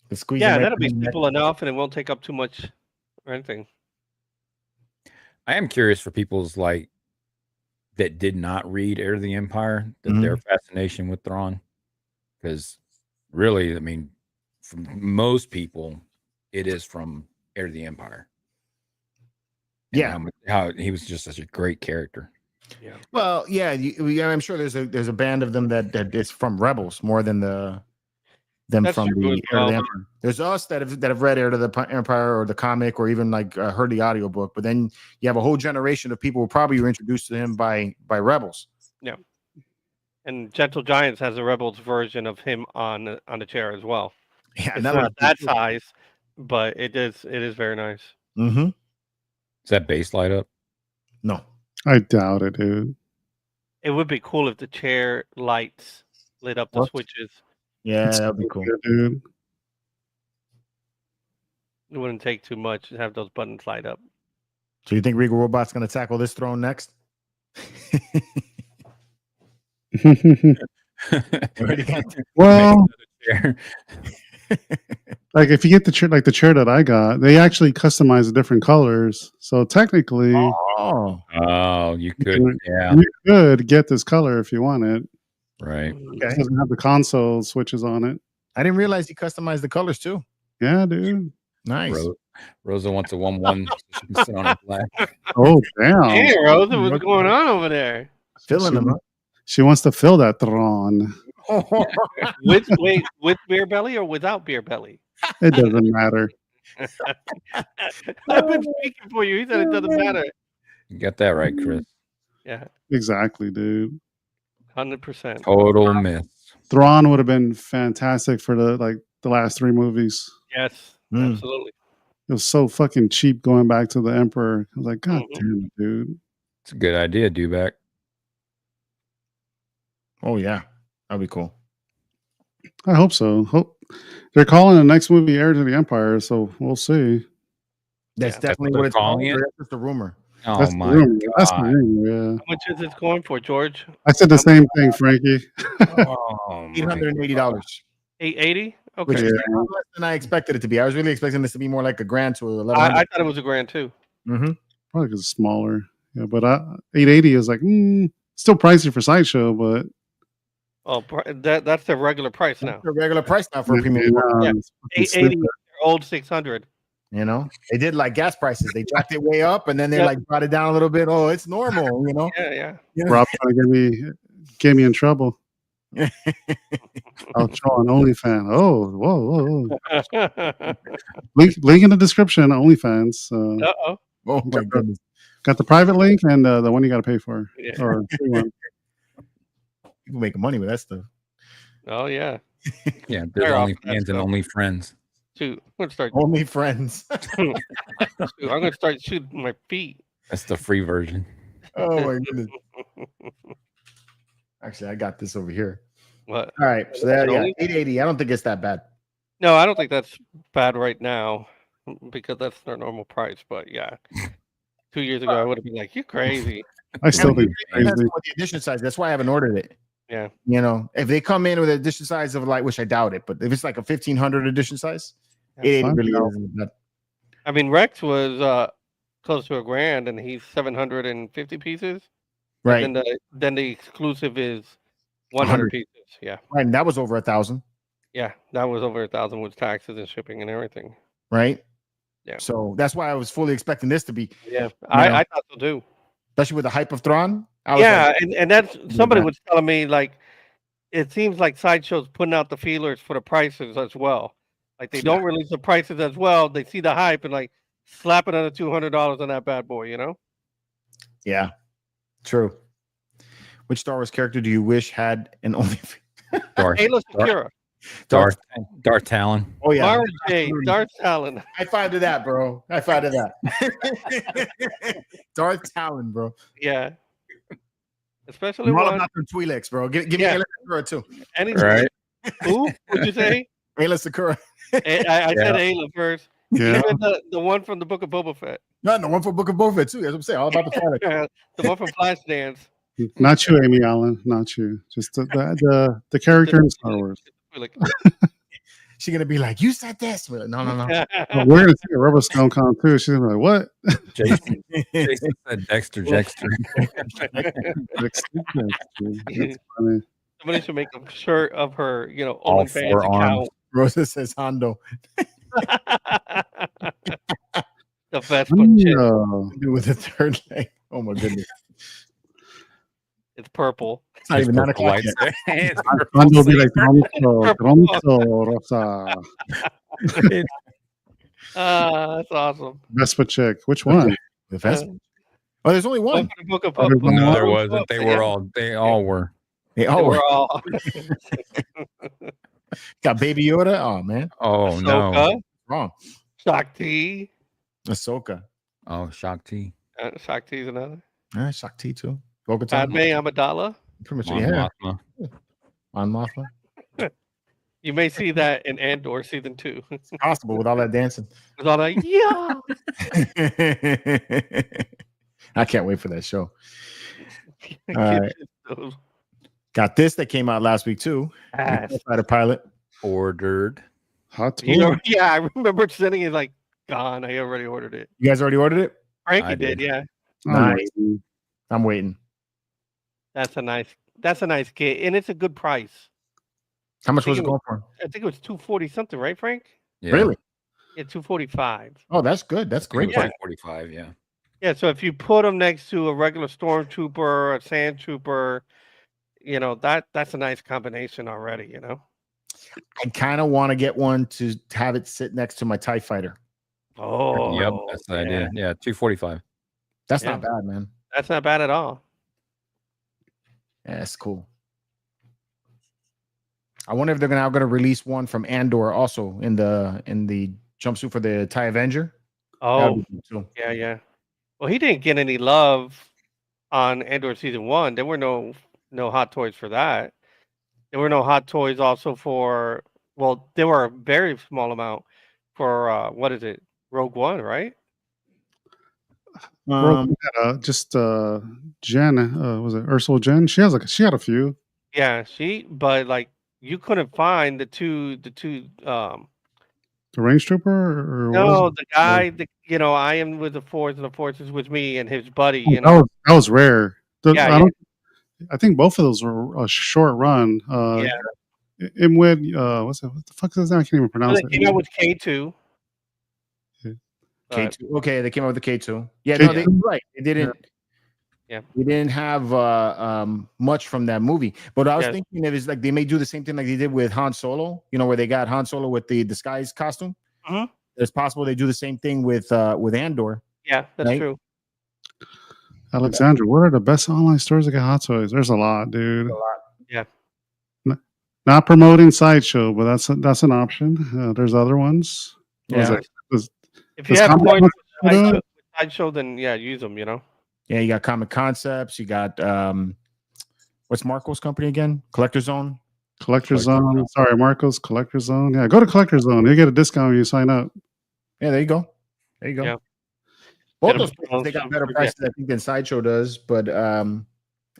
That'll be simple enough, and it won't take up too much or anything. I am curious for people's that did not read Heir of the Empire, their fascination with Thrawn, because really, I mean, for most people, it is from Heir of the Empire. And how he was just such a great character. Yeah. Well, I'm sure there's a band of them that is from Rebels more than them from the Heir of the Empire. There's us that have read Heir to the Empire or the comic or even heard the audiobook, but then you have a whole generation of people who probably were introduced to him by Rebels. Yeah. And Gentle Giants has a Rebels version of him on the chair as well. Yeah, it's not that size, but it is very nice. Mm-hmm. Is that base light up? No. I doubt it, dude. It would be cool if the chair lights lit up the switches. Yeah, that'd be cool, dude. It wouldn't take too much to have those buttons light up. So you think Regal Robot's going to tackle this throne next? Well, like if you get the chair, like the chair that I got, they actually customize the different colors. So technically, you could, you could get this color if you want it. Right. Okay. It doesn't have the console switches on it. I didn't realize you customized the colors too. Yeah, dude. Nice. Rosa wants a 1-1 so she can sit on her flag. Oh, damn. Hey, Rosa, what's going on over there? Filling them up. She wants to fill that Thrawn. with beer belly or without beer belly? It doesn't matter. I've been speaking for you. He said it doesn't matter. You got that right, Chris. Yeah. Exactly, dude. 100%. Total miss. Thrawn would have been fantastic for the last 3 movies. Yes, absolutely. It was so fucking cheap going back to the Emperor. I was like, God damn it, dude. It's a good idea, Dewback. Oh yeah, that'd be cool. I hope so. They're calling the next movie Heir to the Empire, so we'll see. That's definitely what it's calling. That's just a rumor. Oh that's my God. That's the rumor, yeah. How much is it going for, George? I said the same thing, Frankie. $880. $880? Okay. Which is less than I expected it to be. I was really expecting this to be more like a grand to $1,100. I thought it was a grand too. Mm-hmm. Probably because it's smaller. Yeah, but 880 is like still pricey for Sideshow, but that's the regular price now. The regular price now for a premium. Yeah. 880 old 600. You know, they did like gas prices. They jacked it way up, and then they like brought it down a little bit. Oh, it's normal. You know. Yeah. Rob trying to get me in trouble. I'll show on OnlyFans. Oh, whoa. Link in the description. OnlyFans. Uh-oh. Oh my goodness. Got the private link and the one you got to pay for. Yeah. Or people making money with that stuff. Oh yeah. Yeah, there's They're off only that fans and stuff. only friends. Shoot, I'm gonna start. Only friends. Shoot, I'm gonna start shooting my feet. That's the free version. Oh my goodness. Actually, I got this over here. What? All right, so that, yeah, Only- 880. I don't think it's that bad. No, I don't think that's bad right now because that's their normal price. But yeah, 2 years ago I would have been like, "You're crazy." I still think it's Depends crazy. on the edition size. That's why I haven't ordered it. Yeah. You know, if they come in with an edition size of like, which I doubt it, but if it's like a 1500 edition size, it fine. really isn't that. I mean, Rex was close to $1,000, and he's 750 pieces. Right. And then the exclusive is 100 pieces. Yeah. Right. And that was over 1,000. Yeah, that was over 1,000 with taxes and shipping and everything. Right. Yeah. So that's why I was fully expecting this to be, Yeah, know. I thought so too. especially with the hype of Thrawn. I was Yeah, like, and that's somebody that. was telling me like it seems like Sideshow's putting out the feelers for the prices as well. Like they don't release the prices as well. They see the hype and like slap another $200 on that bad boy, you know? yeah, true. Which Star Wars character do you wish had an only? Darth, Ayla Secura, Darth Talon. Oh yeah, Mara Jade, Darth Talon. high five to that, bro. High five to that. Darth Talon, bro. Yeah. Especially I'm all one. about them Twi'leks, bro. Give me Yeah. Ayla Secura too. Any Right. Who would you say? Ayla Secura. I said Ayla first. Yeah. Even the one from the Book of Boba Fett. No, the one for Book of Boba Fett too. That's what I'm saying. All about the Twi'leks. The one from Flashdance. Not you, Amy Allen. Not you. Just the character in Star Wars. Like, She's gonna be like, "You said this." We're like, no, no, no. But we're gonna see a Rubber Stone Con too. She's gonna be like, "What?" Jason said Dexter. That's funny. Somebody should make a shirt of her, All OnlyFans 4 account. arms. Rosa says Hondo. The Vespa chick. Do with the third leg. Oh my goodness. It's purple. It's not even 9 Purple o'clock yet. lights. It's purple. Hondo will be like, "Tromso, Rosa." That's awesome. Vespa chick. Which one? The Vespa. Oh, there's only One one. for the Book of Oh, Boba. No, there wasn't. They all were. They They all were all. got Baby Yoda. Oh man, Oh no. Ahsoka, wrong. Shakti. Ahsoka. Oh, Shakti. Shakti's another. Shakti too. Bo-Katan. Padme Amidala. Pretty much. Mon Yeah. Mothma. On Mothma. You may see that in Andor season 2. It's possible with all that dancing. It's all like, yeah. I can't wait for that show. All right. Got this that came out last week too. Ass. Fighter pilot. Ordered. Hot You know, tool. yeah, I remember sending it like, gone. I already ordered it. You guys already ordered it? Frankie I did, did. yeah. Nice. I'm waiting. That's a nice kit, and it's a good price. How much I was it think going for? I think it was 240 something, right, Frank? Yeah. Really? Yeah, 245. Oh, that's good. That's great. It was price. like 45. Yeah. Yeah, so if you put them next to a regular stormtrooper, a sand trooper, that's a nice combination already. I kind of want to get one to have it sit next to my TIE fighter. Oh, Yep. That's the idea. Yeah. 245. That's Yeah. not bad, man. That's not bad at all. Yeah, that's cool. I wonder if they're now going to release one from Andor also in the jumpsuit for the TIE Avenger. That Oh, would be cool, too. yeah. Well, he didn't get any love on Andor season 1. There were no hot toys for that. There were no hot toys also for. Well, there were a very small amount for what is it? Rogue One, right? Just Jen. Was it Ursula Jen? She had a few. Yeah, but like you couldn't find the two The range trooper or what was no, it? the guy, I am with the Force and the Force is with me and his buddy, That was rare. Yeah, I think both of those were a short run. Yeah. Imwid, what the fuck is his name? I can't even So pronounce they it. came out with K2. K2. Okay, they came out with the K2. Yeah, K2. no, you're right. They didn't. Yeah. We didn't have much from that movie. But I was Yes. thinking it is like they may do the same thing like they did with Han Solo, where they got Han Solo with the disguise costume. Mhm. It's possible they do the same thing with Andor. Yeah, that's Right? true. Alexandra, what are the best online stores that got hot toys? There's a lot, dude. Not promoting Sideshow, but that's an option. There's other ones. Yeah. If you Does have Combat points Muscle do it? with Sideshow, then yeah, use them. You know. Yeah, you got Comic Concepts. You got what's Marco's company again? Collector Zone. Collector Zone. Sorry, Marcos. Collector Zone. Yeah, go to Collector Zone. You get a discount when you sign up. Yeah, there you go. There you go. Yeah. Both Get 'em those places, they got better yeah. prices, I think, than Sideshow does. But and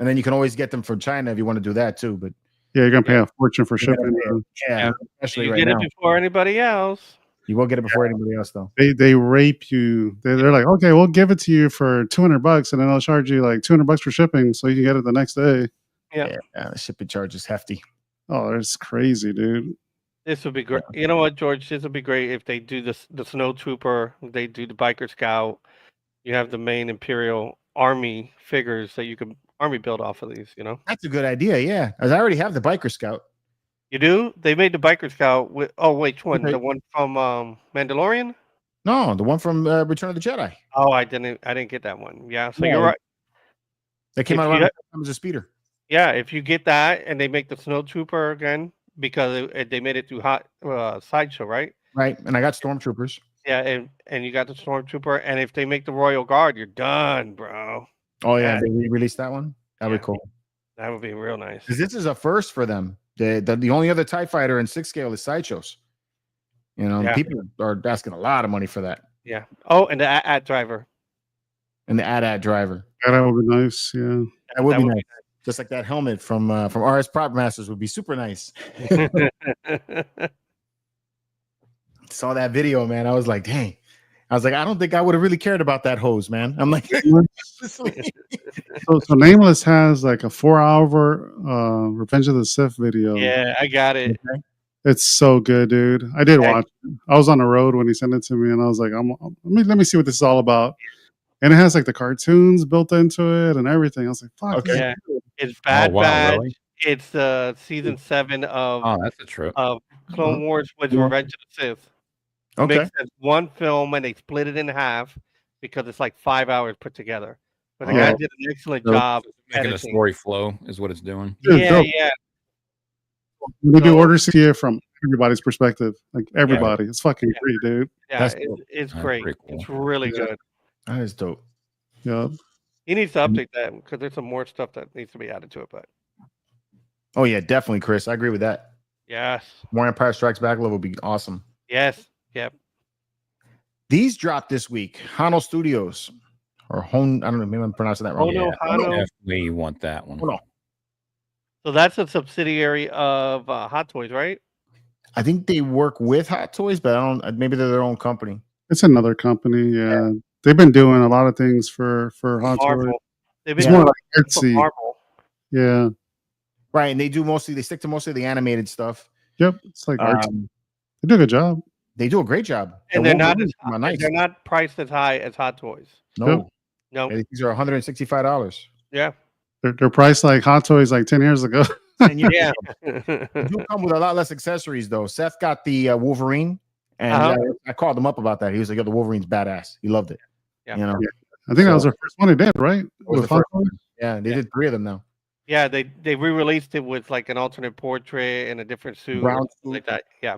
then you can always get them from China if you want to do that too. But Yeah, you're gonna pay a fortune for you're gonna shipping. yeah, Yeah. especially You right get now. it before anybody else. You will get it before anybody else, though. They rape you. They're like, okay, we'll give it to you for $200, and then they'll charge you like $200 for shipping, so you can get it the next day. Yeah. The shipping charge is hefty. Oh, it's crazy, dude. This would be great. You know what, George? This would be great if they do this. The Snow Trooper. They do the Biker Scout. You have the main Imperial Army figures that you can army build off of these. You know. That's a good idea. Yeah, as I already have the Biker Scout. You do? They made the Biker Scout with. Oh, which one? Okay. The one from Mandalorian? No, the one from Return of the Jedi. Oh, I didn't get that one. Yeah. So Yeah. you're right. That came If out you around ha- the time as a speeder. Yeah, if you get that and they make the Snow Trooper again because they made it through Sideshow, right? Right, and I got Stormtroopers. Yeah, and you got the Stormtrooper, and if they make the Royal Guard, you're done, bro. Oh yeah, Yeah. they re-released that one. That'd be cool. That would be real nice. Because this is a first for them. The only other TIE fighter in 6 scale is Sideshows. You know, Yeah. people are asking a lot of money for that. Yeah. Oh, and the AT driver. And the AT-AT driver. Yeah, that would be nice. Yeah. That would be nice. Just like that helmet from RS Prop Masters would be super nice. Saw that video, man. I was like, dang. I was like, I don't think I would have really cared about that hose, man. I'm like, So Nameless has like a 4-hour Revenge of the Sith video. Yeah, I got it. It's so good, dude. I did watch it. I was on the road when he sent it to me, and I was like, let me see what this is all about. And it has like the cartoons built into it and everything. I was like, fuck. Okay. Yeah. It's Bad wow, Batch. really? It's season 7 Oh, that's a trip. of Clone Wars with Revenge of the Sith. Okay. Mixed as one film, and they split it in half because it's like 5 hours put together. But the Yeah. guy did an excellent job Making editing. a story flow is what it's doing. Dude, Yeah, dope. yeah. When they do So- Order 68 from everybody's perspective, like everybody. It's fucking great, dude. Yeah, That's it's That's great. pretty cool. It's really Yeah. good. That is dope. Yeah. He needs to update that because there's some more stuff that needs to be added to it. But Oh yeah, definitely, Chris. I agree with that. yes, More Empire Strikes Back level would be awesome. yes, yep. These dropped this week. Hono Studios. Or Hon, I don't know, maybe I'm pronouncing that wrong. Hono, Hono. Definitely want that one. Hono. So that's a subsidiary of Hot Toys, right? I think they work with Hot Toys, but I don't. Maybe they're their own company. It's another company. Yeah. They've been doing a lot of things for Hot Toys. Marvel. They've It's been more doing like for Etsy. Marvel. Yeah. Right, and they stick to mostly the animated stuff. Yep. It's like art. Um, They do a good job. they do a great job. And The they're not Wolverines are nice. they're not priced as high as Hot Toys. No, No. these are $165. Yeah. They're priced like Hot Toys like 10 years ago. And you, Yeah. they do come with a lot less accessories, though. Seth got the Wolverine, and Uh-huh. I called him up about that. He was like, "Yo, the Wolverine's badass. He loved it." Yeah. You know, I think that was So- their first one they did, right? was With the Hot first Toys? yeah, they did 3 of them now. Yeah, they re-released it with like an alternate portrait and a different suit, or Brown something like that. Yeah.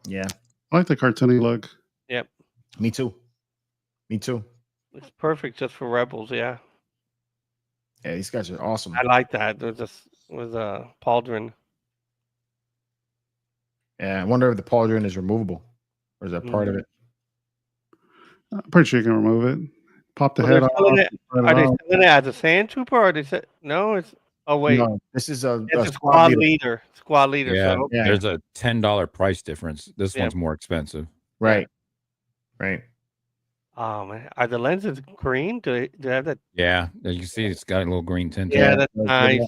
Yeah, I like the cartoony look. me too. Me too. It's perfect just for Rebels. Yeah. Yeah, these guys are awesome. I like that. There's just with Pauldron. Yeah, I wonder if the pauldron is removable, or is that part of it? I'm pretty sure you can remove it. Pop the Well, head they're off. selling it- spread it Are they out. selling it as a sand trooper, or they said no? It's wait, No, this is a it's a squad squad leader. leader. Squad leader. Yeah, So Yeah. there's a $10 price difference. This Yeah. one's more expensive. Right, right. oh man, are the lenses green? Do they have that? Yeah, you can see it's got a little green tint. to Yeah, it. that's that's nice. good.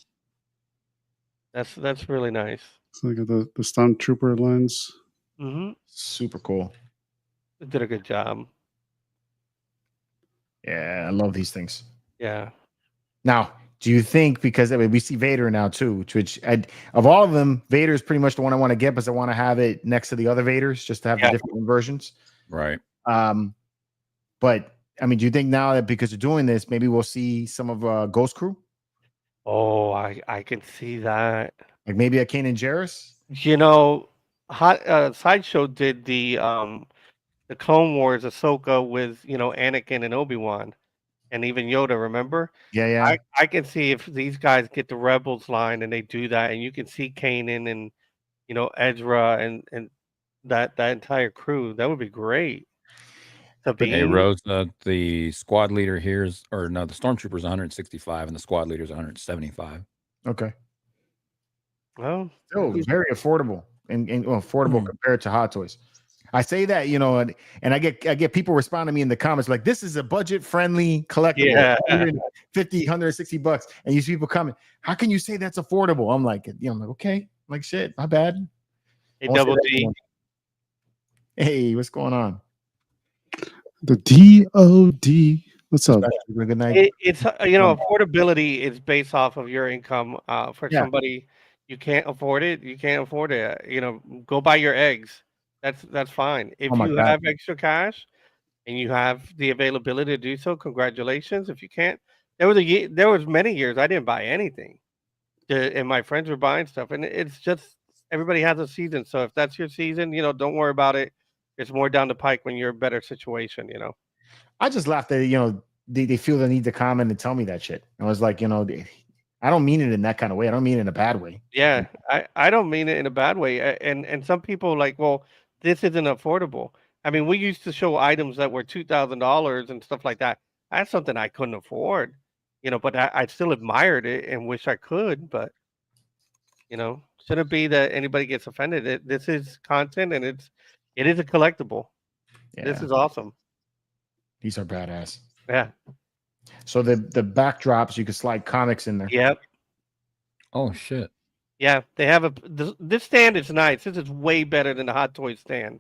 That's really nice. So look at the stunt trooper lens. Mm-hmm. Super cool. They did a good job. Yeah, I love these things. Yeah. Now, do you think, because I mean, we see Vader now too, which of all of them, Vader is pretty much the one I want to get because I want to have it next to the other Vaders just to have Yeah. the different versions. Right. But I mean, do you think now that because you're doing this, maybe we'll see some of Ghost Crew? Oh, I can see that. Like maybe a Kanan Jarrus? You know, Sideshow did the Clone Wars Ahsoka with Anakin and Obi-Wan and even Yoda. Remember? Yeah, yeah. I can see if these guys get the Rebels line and they do that, and you can see Kanan and Ezra and that entire crew. That would be great. Hey, Sabine. Rose, the squad leader here is, or no, the stormtrooper is 165 and the squad leader is 175. Okay. Well, Still very affordable and affordable compared to Hot Toys. I say that, and I get people responding to me in the comments like, this is a budget friendly collectible. Yeah. 150, 160 bucks. And you see people coming, how can you say that's affordable? I'm like, okay. I'm like, shit, my bad. A double D. Hey, what's going on? The DOD. What's up? Good night. It's affordability is based off of your income. For somebody you can't afford it, you can't afford it. Go buy your eggs. That's fine. If you have extra cash and you have the availability to do so, congratulations. If you can't, there was many years I didn't buy anything, and my friends were buying stuff, and it's just everybody has a season. So if that's your season, don't worry about it. It's more down the pike when you're in a better situation. I just laughed that they feel the need to comment and tell me that shit. I was like, I don't mean it in that kind of way. I don't mean it in a bad way. Yeah, I don't mean it in a bad way. And some people like, well, this isn't affordable. I mean, we used to show items that were $2,000 and stuff like that. That's something I couldn't afford, but I still admired it and wish I could. But, shouldn't be that anybody gets offended. This is content and it is a collectible. Yeah. This is awesome. These are badass. Yeah. So the backdrops, you can slide comics in there. Yep. Oh shit. Yeah, they have this stand is nice. This is way better than the Hot Toys stand.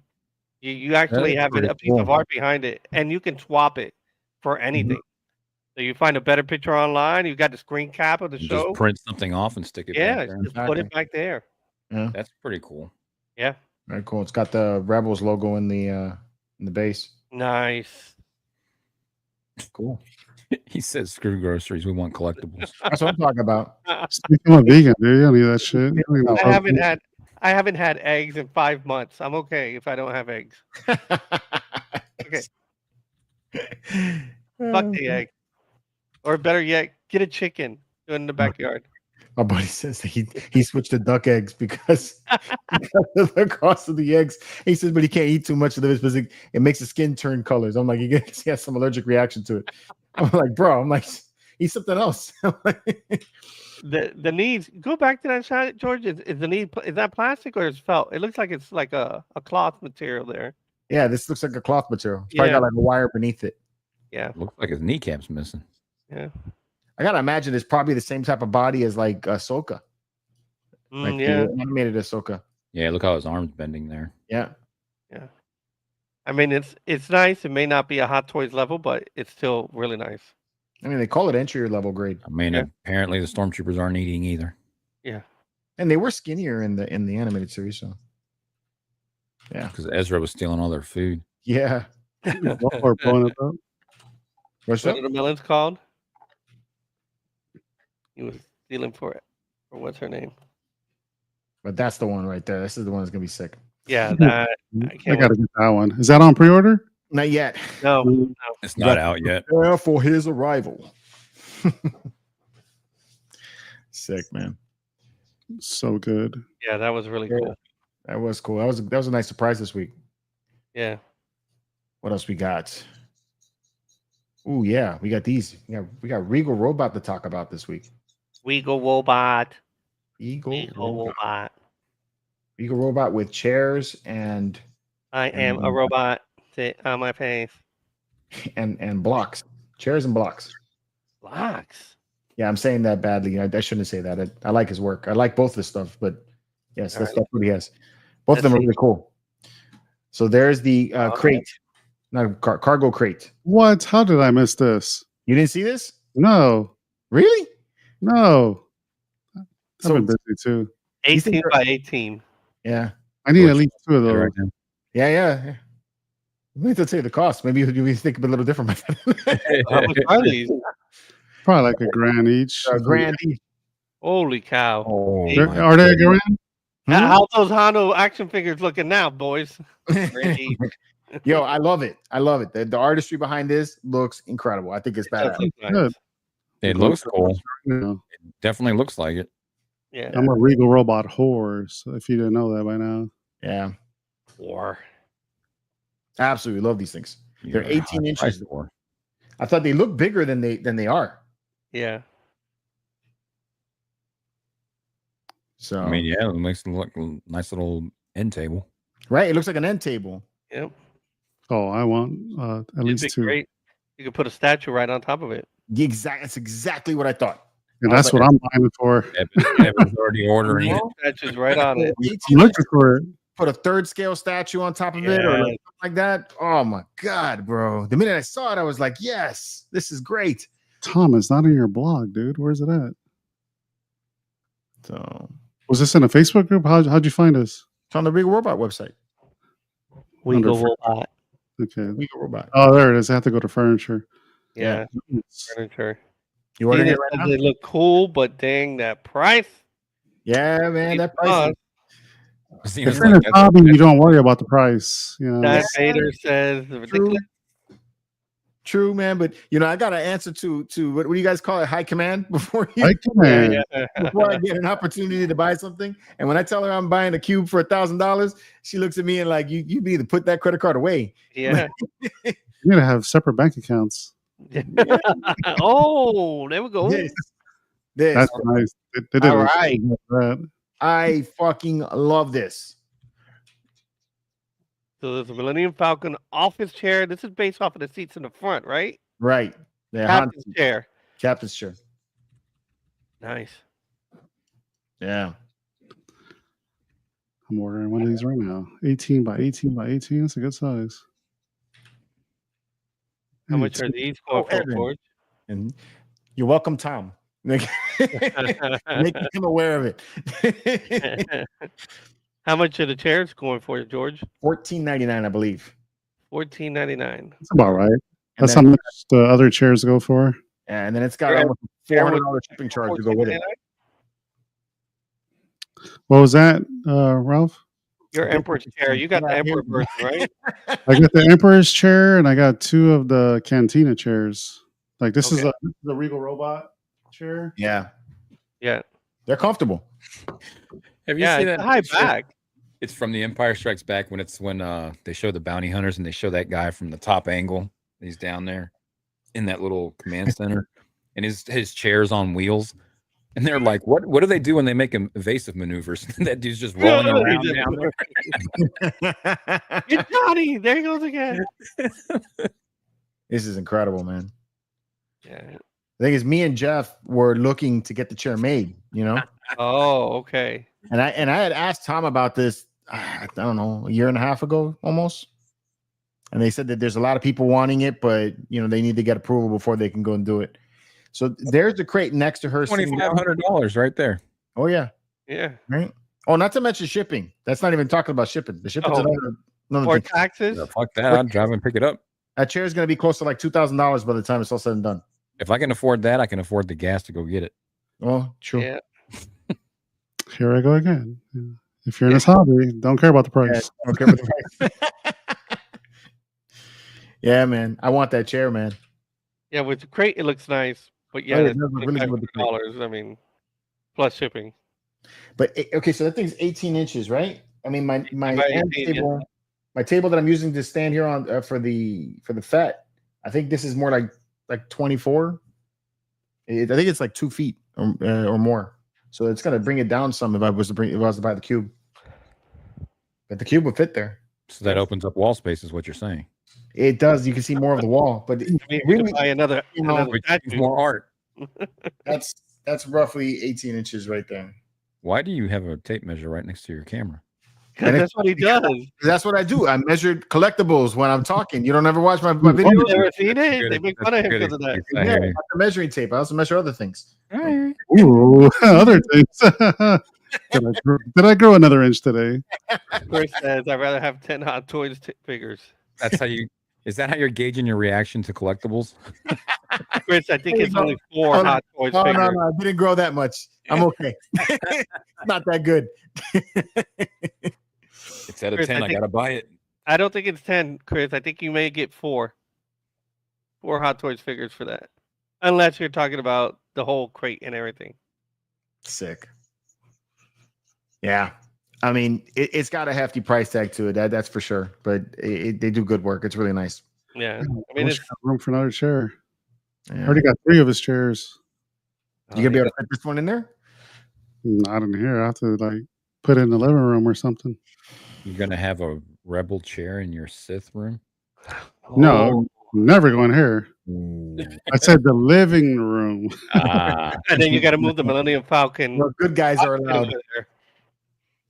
You actually have a piece of art behind it, and you can swap it for anything. Mm-hmm. So you find a better picture online. You got the screen cap of the show. Just print something off and stick it. back there. Just put it back there. Yeah, that's pretty cool. Yeah, very cool. It's got the Rebels logo in the base. Nice. Cool. He says, "Screw groceries. We want collectibles." That's what I'm talking about. Speaking of vegan, dude, you don't need that shit. I haven't had eggs in 5 months. I'm okay if I don't have eggs. Okay. Fuck the egg. Or better yet, get a chicken in the backyard. My buddy says that he switched to duck eggs because of the cost of the eggs. He says, but he can't eat too much of this because it makes the skin turn colors. I'm like, he has some allergic reaction to it. I'm like, bro, eat something else. The knees, go back to that shot, George. Is the knee, is that plastic or is felt? It looks like it's like a cloth material there. Yeah, this looks like a cloth material. It's probably got like a wire beneath it. Yeah. Looks like his kneecap's missing. Yeah. I gotta imagine it's probably the same type of body as like Ahsoka. Like the animated Ahsoka. Yeah, look how his arm's bending there. Yeah. Yeah. I mean, it's nice. It may not be a Hot Toys level, but it's still really nice. I mean, they call it entry level grade. I mean, apparently the stormtroopers aren't eating either. Yeah. And they were skinnier in the animated series, so yeah. Because Ezra was stealing all their food. Yeah. Or blowing it up. What's what are the melons called? He was stealing for it. Or what's her name? But that's the one right there. This is the one that's gonna be sick. Yeah, that I gotta get that one. Is that on pre-order? Not yet. No. It's not out yet. Prepare for his arrival. Sick, man. So good. Yeah, that was really cool. That was cool. That was a nice surprise this week. Yeah. What else we got? Oh yeah, we got these. We got Regal Robot to talk about this week. Regal Robot. Regal Robot with chairs and I am a robot. Sit on my face. And blocks. Chairs and blocks. Blocks. Yeah, I'm saying that badly. I shouldn't say that. I like his work. I like both the stuff, but yes, that's stuff that he has. Both of them are really cool. So there's the crate, not cargo crate. What? How did I miss this? You didn't see this? No. Really? No. I've been busy too. 18 by 18. Yeah. I need at least 2 of those. Right now. Yeah. We have to say the cost. Maybe you think a little different. How much are these? Probably like $1,000 each. $1,000 each. Holy cow! Oh, Are they going? How's those Hono action figures looking now, boys? Great. Yo, I love it. I love it. The artistry behind this looks incredible. I think it's It does badass. look nice. Good. it looks cool. Yeah. Definitely looks like it. Yeah. I'm a Regal Robot whore, so if you didn't know that by now. Yeah, War. absolutely love these things. They're You're 18 high inches. price for. I thought they looked bigger than they are. Yeah. So I mean, yeah, it makes it look nice little end table. right, it looks like an end table. Yep. Oh, I want at It'd least be 2. great. You could put a statue right on top of it. That's exactly what I thought. And that's what I'm buying it for. Evan's already ordering it. Statues right on it. 18 I'm looking for it. put a third scale statue on top of it or like, something like that. Oh my god, bro! The minute I saw it, I was like, "Yes, this is great." Tom, it's not in your blog, dude. Where's it at? So Was this in a Facebook group? How'd you find us? it's on the Regal Robot website. Under Regal Robot. Okay. Regal Robot. Oh, there it is. I have to go to furniture. Yeah. It's- Furniture. You ordering it right now? They look cool, but dang, that price. Yeah, man, that price. See, If it's you're in like a hobby, you don't worry about the price. You know, That Vader says ridiculous. True, man. But I got to answer to what do you guys call it? High command before you man. before I get an opportunity to buy something. And when I tell her I'm buying a cube for $1,000, she looks at me and like, you need to put that credit card away. Yeah. You need to have separate bank accounts. Oh, there we go. This. That's nice. They did All right. that. I fucking love this. So there's a Millennium Falcon office chair. This is based off of the seats in the front, right? Right. Yeah, Captain's chair. Captain's chair. Nice. Yeah. I'm ordering one of these right now. 18 by 18 by 18. That's a good size. How much are these going for, Evan. George? And you're welcome, Tom. Make him aware of it. How much are the chairs going for, George? $14.99, I believe. $14.99. That's about right. And That's then, how much the other chairs go for. and then it's got Yeah. almost a $400 shipping charge to go with it. What was that, Ralph? Your Emperor's chair. You got the Emperor version, right? I got the Emperor's chair and I got 2 of the Cantina chairs. Like this is Okay. the Regal Robot chair. Yeah. Yeah. They're comfortable. Have you Yeah, seen it's that? a high picture? back. It's from The Empire Strikes Back when they show the bounty hunters and they show that guy from the top angle. He's down there in that little command center, and his chair's on wheels. And they're like, "What do they do when they make evasive maneuvers?" That dude's just rolling around down there. It's Johnny. There he goes again. This is incredible, man. Yeah. The thing is, me and Jeff were looking to get the chair made, Oh, okay. and I had asked Tom about this, I don't know, a year and a half ago almost. And they said that there's a lot of people wanting it, but they need to get approval before they can go and do it. So there's the crate next to her. $2,500 right there. Oh yeah. Yeah. Right. Oh, not to mention shipping. That's not even talking about shipping. The shipping's another Or thing. taxes. Yeah, fuck that! I'd drive and pick it up. That chair is going to be close to like $2,000 by the time it's all said and done. If I can afford that, I can afford the gas to go get it. Oh, true. Yeah. Here I go again. Yeah. If you're in this hobby, don't care about the price. Yeah, okay with the price. Yeah, man. I want that chair, man. Yeah, with the crate, it looks nice. But yeah, Oh, it it's does look really good with the crate. $2,500. I mean, plus shipping. But okay, so that thing's 18 inches, right? I mean, my by end 18, table, my table that I'm using to stand here on for the FET, I think this is more like 24. I think it's like 2 feet or more. So it's gonna bring it down some if I was to buy the cube. But the cube would fit there. So that opens up wall space, is what you're saying. It does. You can see more of the wall, but I mean, really, you could buy another Which statue. is more art. that's roughly 18 inches right there. Why do you have a tape measure right next to your camera? 'Cause that's what he does. That's what I do. I measured collectibles when I'm talking. You don't ever watch my You've videos? never seen it? Good- They make fun of him good because of that. excuse. I Yeah, hear I you. got the measuring tape. I also measure other things. Ooh, other things. Did I grow another inch today? Chris says, I'd rather have 10 Hot Toys figures. That's how you Is that how you're gauging your reaction to collectibles? Chris, I think There it's you go. only 4 Hot Toys Oh, figures. no, I didn't grow that much. I'm okay. Not that good. It's out of Chris, 10. I gotta buy it. I don't think it's 10, Chris. I think you may get 4. 4 Hot Toys figures for that. Unless you're talking about the whole crate and everything. Sick. Yeah. I mean, it's got a hefty price tag to it. That's for sure. But they do good work. It's really nice. Yeah. I I mean, wish it's I got room for another chair. I Yeah. already got 3 of his chairs. You gonna be able to fit this one in there? Not in here. I have to like put it in the living room or something. You're gonna have a rebel chair in your Sith room? No, never going here. I said the living room. and then you got to move the Millennium Falcon. Well, good guys are outfit allowed. over there.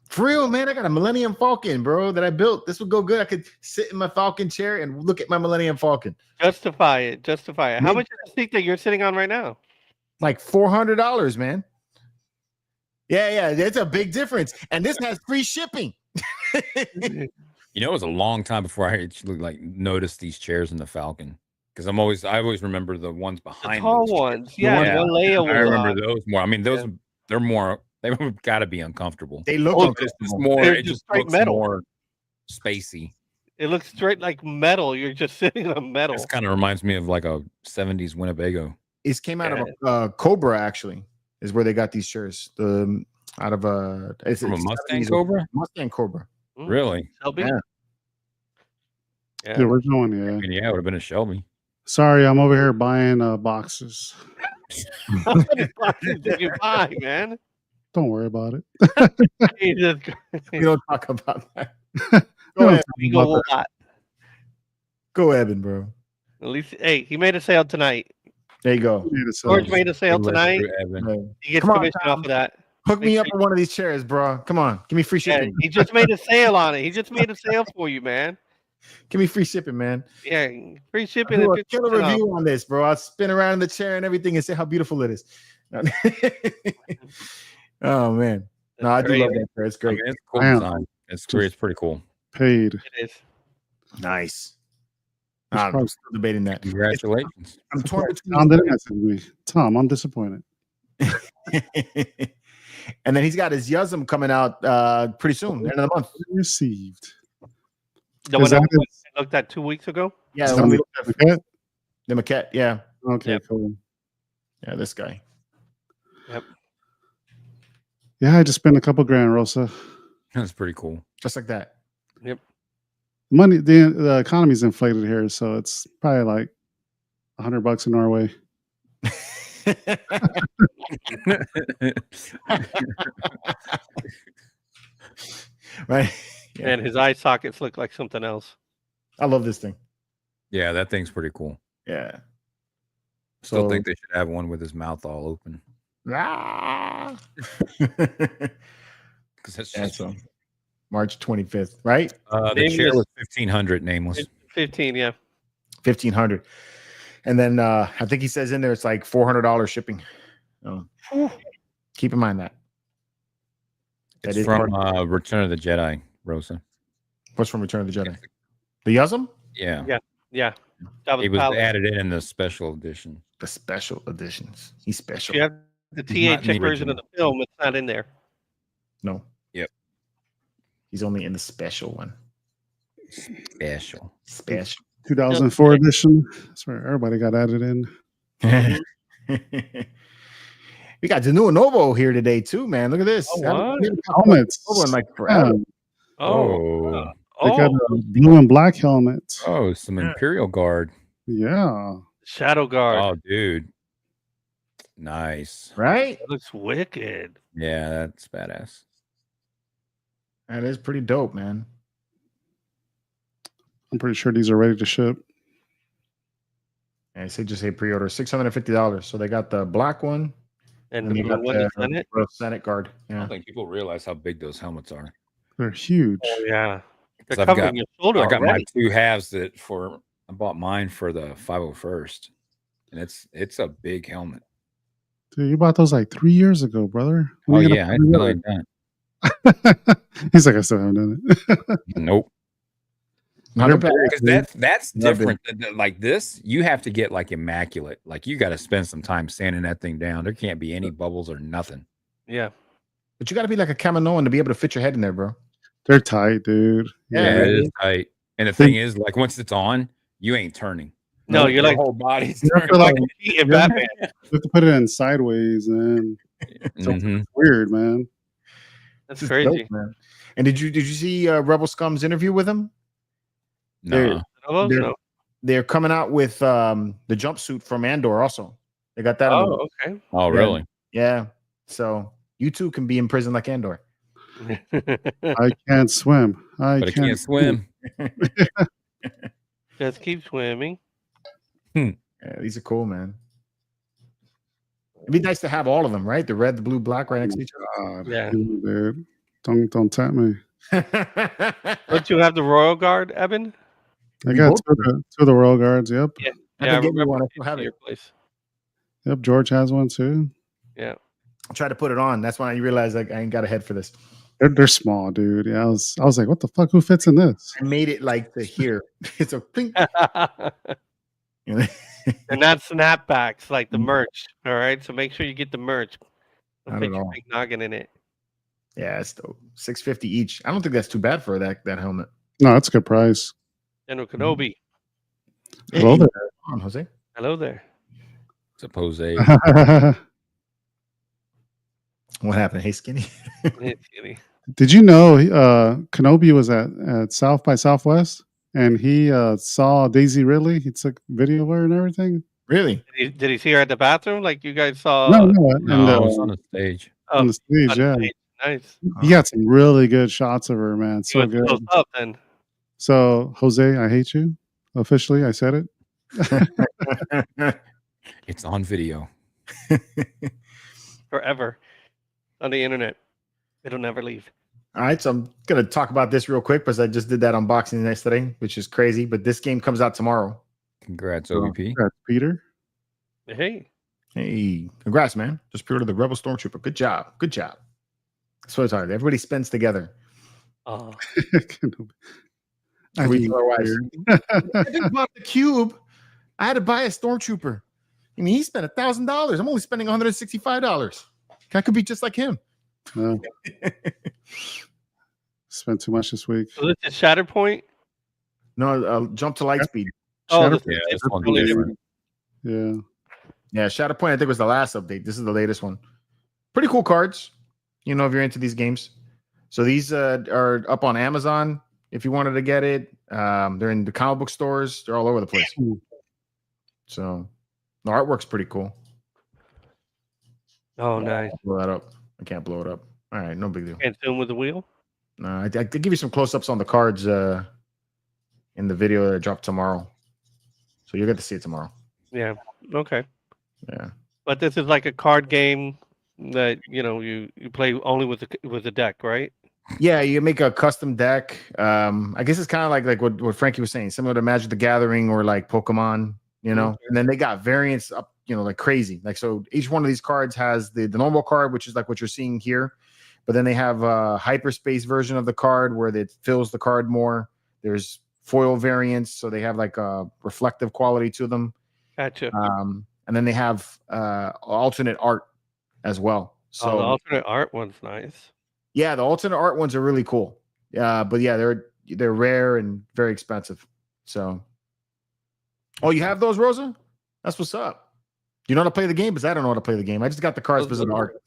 For real, man. I got a Millennium Falcon, bro, that I built. This would go good. I could sit in my Falcon chair and look at my Millennium Falcon. Justify it. Justify it. How much is the seat that you're sitting on right now? Like $400, man. Yeah, it's a big difference. And this has free shipping. You know, it was a long time before I actually like noticed these chairs in the Falcon. Because I always remember the ones The behind tall those ones. chairs. Yeah, Yeah. one Leia was I remember on. those more. I mean, they've got to be uncomfortable. They look It's just uncomfortable. more. They're It just just straight looks metal. more spacey. It looks straight like metal. You're just sitting on metal. This kind of reminds me of like a '70s Winnebago. It came out of a Cobra, actually, is where they got these chairs. Out of it's From a it's Mustang 70s Cobra? Mustang Cobra. Mm, Really? Shelby? Yeah. The original one, I yeah. mean, yeah, it would have been a Shelby. Sorry, I'm over here buying boxes. How many boxes did you buy, man? Don't worry about it. Jesus We don't talk about that. We Go don't ahead. talk Regal about that. Robot. Go Evan, bro. At least, hey, he made a sale tonight. There you go. We need to sell George this. made a sale tonight. Hey, He gets Come on, commission Tom. off of that. hook me Make up sure- with one of these chairs, bro. Come on. Give me free Yeah, shipping. he just made a sale on it. He just made a sale for you, man. Give me free shipping, man. Yeah, free I'll shipping. do And a killer 50% off. review on this, bro. I'll spin around in the chair and everything and say how beautiful it is. Oh man. No, I do Great. love that chair. It's I great. mean, it's cool Damn. design. It's pretty cool. Paid. It is. Nice. It's I'm probably- still debating that. Congratulations. I'm torn Tom didn't between. message me. Tom, I'm disappointed. And then he's got his Yuzum coming out pretty soon, end of the month. Received. The Is one that that we his- looked at 2 weeks ago. Yeah, Is the one that we looked at- Okay. the maquette. Yeah, Okay, Yep. cool. yeah, this guy. Yeah, I just spent a couple grand, Rosa. That's pretty cool. Just like that. Money, the economy's inflated here, so it's probably like $100 in Norway. Right. Yeah. And his eye sockets look like something else. I love this thing. Yeah, that thing's pretty cool. Yeah. Still So- think they should have one with his mouth all open. Ah. Because that's Yeah, just so March 25th, right? the Nameless. chair was 1,500 nameless. 15, yeah. 1,500. And then I think he says in there it's like $400 shipping. So keep in mind that. That It's is from part- Return of the Jedi, Rosa. What's from Return of the Jedi? The Yuzum? Yeah. Yeah. That was, It was Palace. added in the special edition. The special editions. He's special. You have the He's not in the THX version of the film. It's not in there. No. Yep. He's only in the special one. Special. Special. 2004 edition. That's where everybody got added in. We got Denuo Novo here today too, man. Look at this. Oh, I haven't what? seen Denuo Helmets. Novo in like forever. Yeah, Oh. they got Oh, a blue and black helmet. Oh, some Imperial Guard. Yeah. Shadow Guard. Oh, dude. Nice. Right? That looks wicked. Yeah, that's badass. That is pretty dope, man. I'm pretty sure these are ready to ship. And I say just say pre-order $650. So they got the black one And and the they got blue one, the the Senate. Senate guard. I Yeah. don't think people realize how big those helmets are. They're huge. Oh, yeah. 'Cause They're I've covering got- your shoulder I got my already. 2 halves I bought mine for the 501st. And it's a big helmet. Dude, you bought those like 3 years ago, brother. Oh When are you yeah, I gonna still put ain't done it? He's like, I still haven't done it. it. Nope. Not a bad. Because that's Not different. Like this, you have to get like immaculate. Like you got to spend some time sanding that thing down. There can't be any bubbles or nothing. Yeah. But you got to be like a Kaminoan to be able to fit your head in there, bro. They're tight, dude. Yeah, it is tight. And the thing is, like once it's on, you ain't turning. No, you're your like whole body's You have turning. to, like, in Batman. you have to put it in sideways, and so Mhm. it's weird, man. That's This is crazy. dope, man. And did you see Rebel Scum's interview with him? No. No. They're coming out with the jumpsuit from Andor also. They got that. Oh, okay. Oh, really? Yeah. So you too can be in prison like Andor. I can't swim. But I can't swim. Just keep swimming. Yeah, these are cool, man. It'd be nice to have all of them, right? The red, the blue, black, right next to each God, Yeah. dude. Don't tap me. other. Don't you have the Royal Guard, Evan? I got two of the Royal Guards. Yep. Yeah. I Yeah, can get you remember one. I still have to it. your place. Yep. George has one too. Yeah. I tried to put it on. That's when I realized like I ain't got a head for this. They're small, dude. Yeah, I was like, what the fuck? Who fits in this? I made it like the here. It's a pink. And not snapbacks like the merch. All right. So make sure you get the merch. Not Put at your all. big noggin in it. Yeah, it's dope. $650 each. I don't think that's too bad for that helmet. No, that's a good price. General Kenobi. Hello Hey, there. come on, Jose. Hello there. Suppose they. What happened? Hey, Skinny. It's kitty. Did you know Kenobi was at South by Southwest and he saw Daisy Ridley? He took video of her and everything. Really? Did he see her at the bathroom like you guys saw? No, No, it's on the stage. Oh, on the stage, on yeah. stage. Nice. He got some really good shots of her, man. He So was good. close up then. So, Jose, I hate you. Officially, I said it. It's on video. Forever. On the internet. It'll never leave. All right, so I'm gonna talk about this real quick because I just did that unboxing yesterday, which is crazy. But this game comes out tomorrow. Congrats, OVP. Congrats, Peter. Hey. Hey, congrats, man! Just pre-ordered the Rebel Stormtrooper. Good job, good job. That's what it's hard. Everybody spends together. Oh. I We mean, throw our wives. I didn't buy the cube. I had to buy a Stormtrooper. I mean, he spent $1,000. I'm only spending $165. I could be just like him. spent too much this week. So this is Shatterpoint? No, jump to lightspeed. Oh, Shatter- this Yeah, is this one's totally different. Yeah. Yeah, Shatterpoint, I think was the last update. This is the latest one. Pretty cool cards, you know, if you're into these games. So these are up on Amazon if you wanted to get it. They're in the comic book stores. They're all over the place. So the artwork's pretty cool. Oh, nice. Blow that up. I can't blow it up. All right, no big deal. Can't zoom with the wheel? No, I give you some close-ups on the cards in the video that I dropped tomorrow. So you'll get to see it tomorrow. Yeah. Okay. Yeah. But this is like a card game that you play only with the deck, right? Yeah, you make a custom deck. I guess it's kind of like what Frankie was saying, similar to Magic the Gathering or like Pokemon, you know. Okay. And then they got variants up, like crazy. Like so, each one of these cards has the normal card, which is like what you're seeing here, but then they have a hyperspace version of the card where it fills the card more. There's foil variants, so they have like a reflective quality to them. Gotcha. And then they have alternate art as well. So the alternate art one's nice. yeah, the alternate art ones are really cool. But yeah, they're rare and very expensive. So, oh, you have those, Rosa? That's what's up. You know how to play the game, because I don't know how to play the game. I just got the cards because of the art.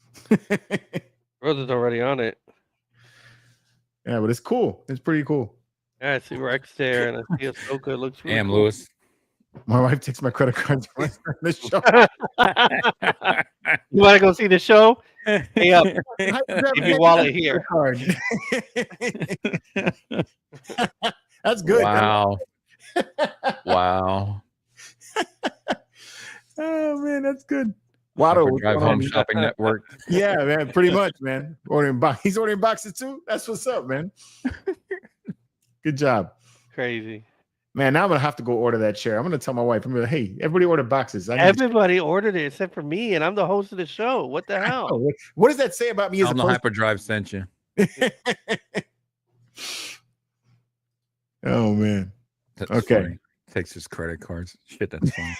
Rosa's already on it. Yeah, but it's cool. It's pretty cool. Yeah, I see Rex there, and I see Ahsoka. It looks really Damn, cool. Lewis. My wife takes my credit cards for this show. You want to go see the show? Hey, keep your wallet here. Card. That's good. Wow. Wow. Oh man, that's good. Hyper Watto, Drive Home Shopping Network. yeah, man, pretty much, man. He's ordering boxes too. That's what's up, man. Good job, Crazy. man. Now I'm gonna have to go order that chair. I'm gonna tell my wife. I'm gonna, hey, everybody order boxes. I need Everybody ordered it except for me, and I'm the host of the show. What the Oh, hell? what does that say about me as Tell a them the person? Hyperdrive sent you. Oh man, That's Okay. funny. Takes his credit cards. Shit, that's funny.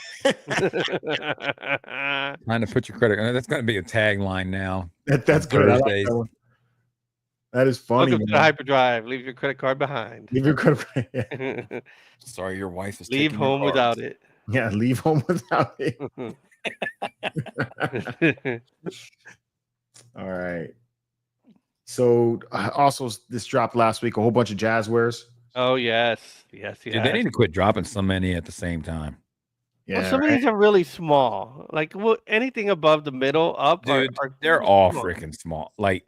Trying to put your credit. That's going to be a tagline now. That's good. I like Thursdays. that one. That is funny. Welcome to the hyperdrive. Leave your credit card behind. Leave your credit. Yeah. Sorry, your wife is Leave taking your home without cards. it. Yeah, leave home without it. All right. So also this dropped last week, a whole bunch of Jazwares. Oh yes. Dude, they need to quit dropping so many at the same time. Yeah, Well, some of these are really small. Like anything above the middle up, Dude, are they're all small. freaking small. Like,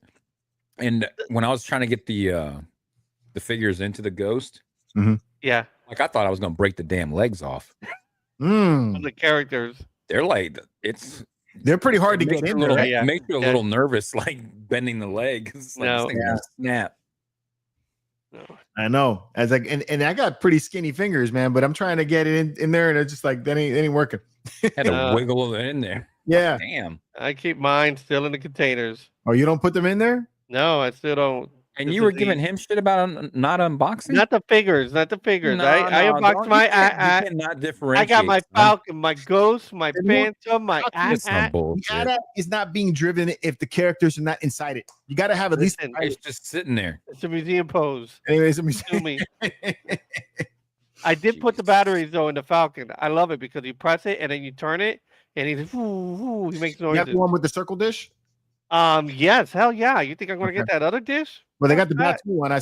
and when I was trying to get the figures into the ghost, Yeah, like I thought I was gonna break the damn legs off. the characters. They're like they're pretty hard to it get makes in you a there. little- Right? Yeah. It makes you a Yeah. little nervous, like bending the leg. It's like, No. this thing's gonna snap. No. I know. As like, and I got pretty skinny fingers, man. But I'm trying to get it in there, and it's just like that ain't working. Had to wiggle it in there. Yeah. Damn. I keep mine still in the containers. Oh, you don't put them in there? No, I still don't. And This you were is giving easy. him shit about not unboxing? Not the figures. Not the figures. No, I no, unboxed don't- my. you cannot I differentiate. got my son. Falcon, my Ghost, my And more- Phantom, my. It's some The bullshit. AT-AT is not being driven if the characters are not inside it. You got to have at least. Listen, It's just sitting there. It's a museum pose. Anyways, Sue me. I did put the batteries though in the Falcon. I love it because you press it and then you turn it and he makes you have noises. the one with the circle dish. Yes, hell yeah. You think I'm gonna get that other dish? Well, they got the Fuck that. Batu one. I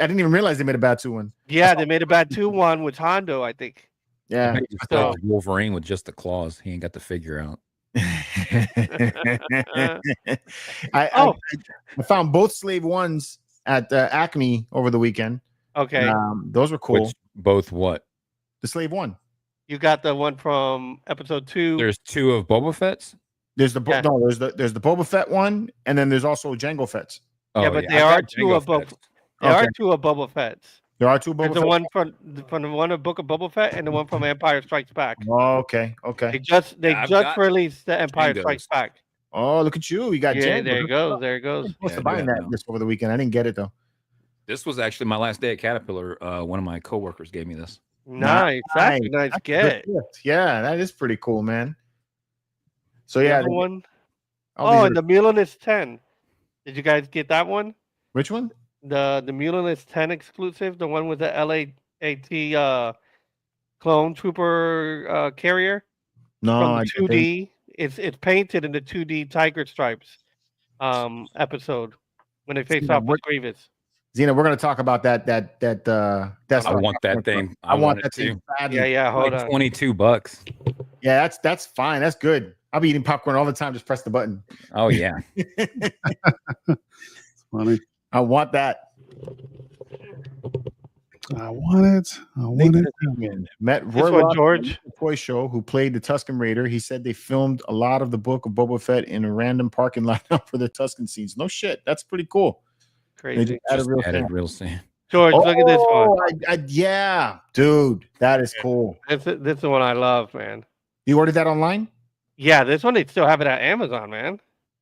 didn't even realize they made a Batu one. Yeah, they made a bad 2-1 with Hondo, I think. Yeah. Maybe just So- like Wolverine with just the claws. He ain't got the figure out. I found both Slave ones at Acme over the weekend. Okay. Those were cool. Which both what? The Slave one. You got the one from episode 2. There's two of Boba Fett's. There's the Yeah. no. There's the Boba Fett one, and then there's also Jango Fett's. Yeah, but there I are got two Jango of Boba. Fett's. There Okay. are two of Boba Fett's. There are two There's Boba the Fett. one from the one of Book of Boba Fett and the one from Empire Strikes Back. Oh, okay. They just I've got released the Empire Jangos. Strikes Back. Oh, look at you. You got Yeah, Jango. there it goes. There it I goes. was supposed Yeah, to buy yeah, that no. this over the weekend. I didn't get it though. This was actually my last day at Caterpillar. One of my coworkers gave me this. Nice. That's a nice That's a get. good gift. Yeah, that is pretty cool, man. So The yeah, other one. all these Oh, are- and the Mulinist 10. Did you guys get that one? which one? The Mulinist 10 exclusive, the one with the LAAT clone trooper carrier No, from I the 2D. It's painted in the 2D Tiger Stripes episode when they face Yeah, off with Grievous. Zena, we're gonna talk about that. That's I want that thing. I want it that thing too. badly. Yeah, hold Like on. $22. Yeah, that's fine. That's good. I'll be eating popcorn all the time. Just press the button. Oh yeah. It's funny. I want that. I want it. I want it. Met This Roy one, Rock George. at the Toy Show, who played the Tusken Raider. He said they filmed a lot of the Book of Boba Fett in a random parking lot for the Tusken scenes. No shit, that's pretty cool. They Crazy. just added Just real added sound. real soon. George, look at this one. Yeah, dude, that is cool. This is the one I love, man. You ordered that online? Yeah, this one they still have it at Amazon, man.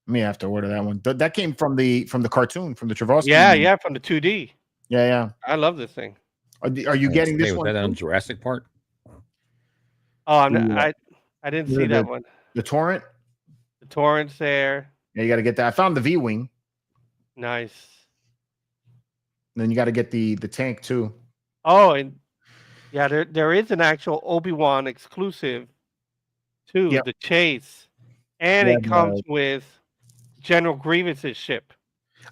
Me have to order that one. That came from the cartoon, from the Travasky. Yeah, movie. yeah, from the 2D. yeah. I love this thing. Are you getting this Hey, was one? that on too? Jurassic Park? Oh, I'm Ooh. not, I didn't Yeah, see that the- one. The torrent? The torrents there. Yeah, you got to get that. I found the V-wing. Nice. Then you got to get the tank too. Oh, and yeah, there is an actual Obi-Wan exclusive too, Yep. the Chase. And Yeah, it comes with General Grievous's ship.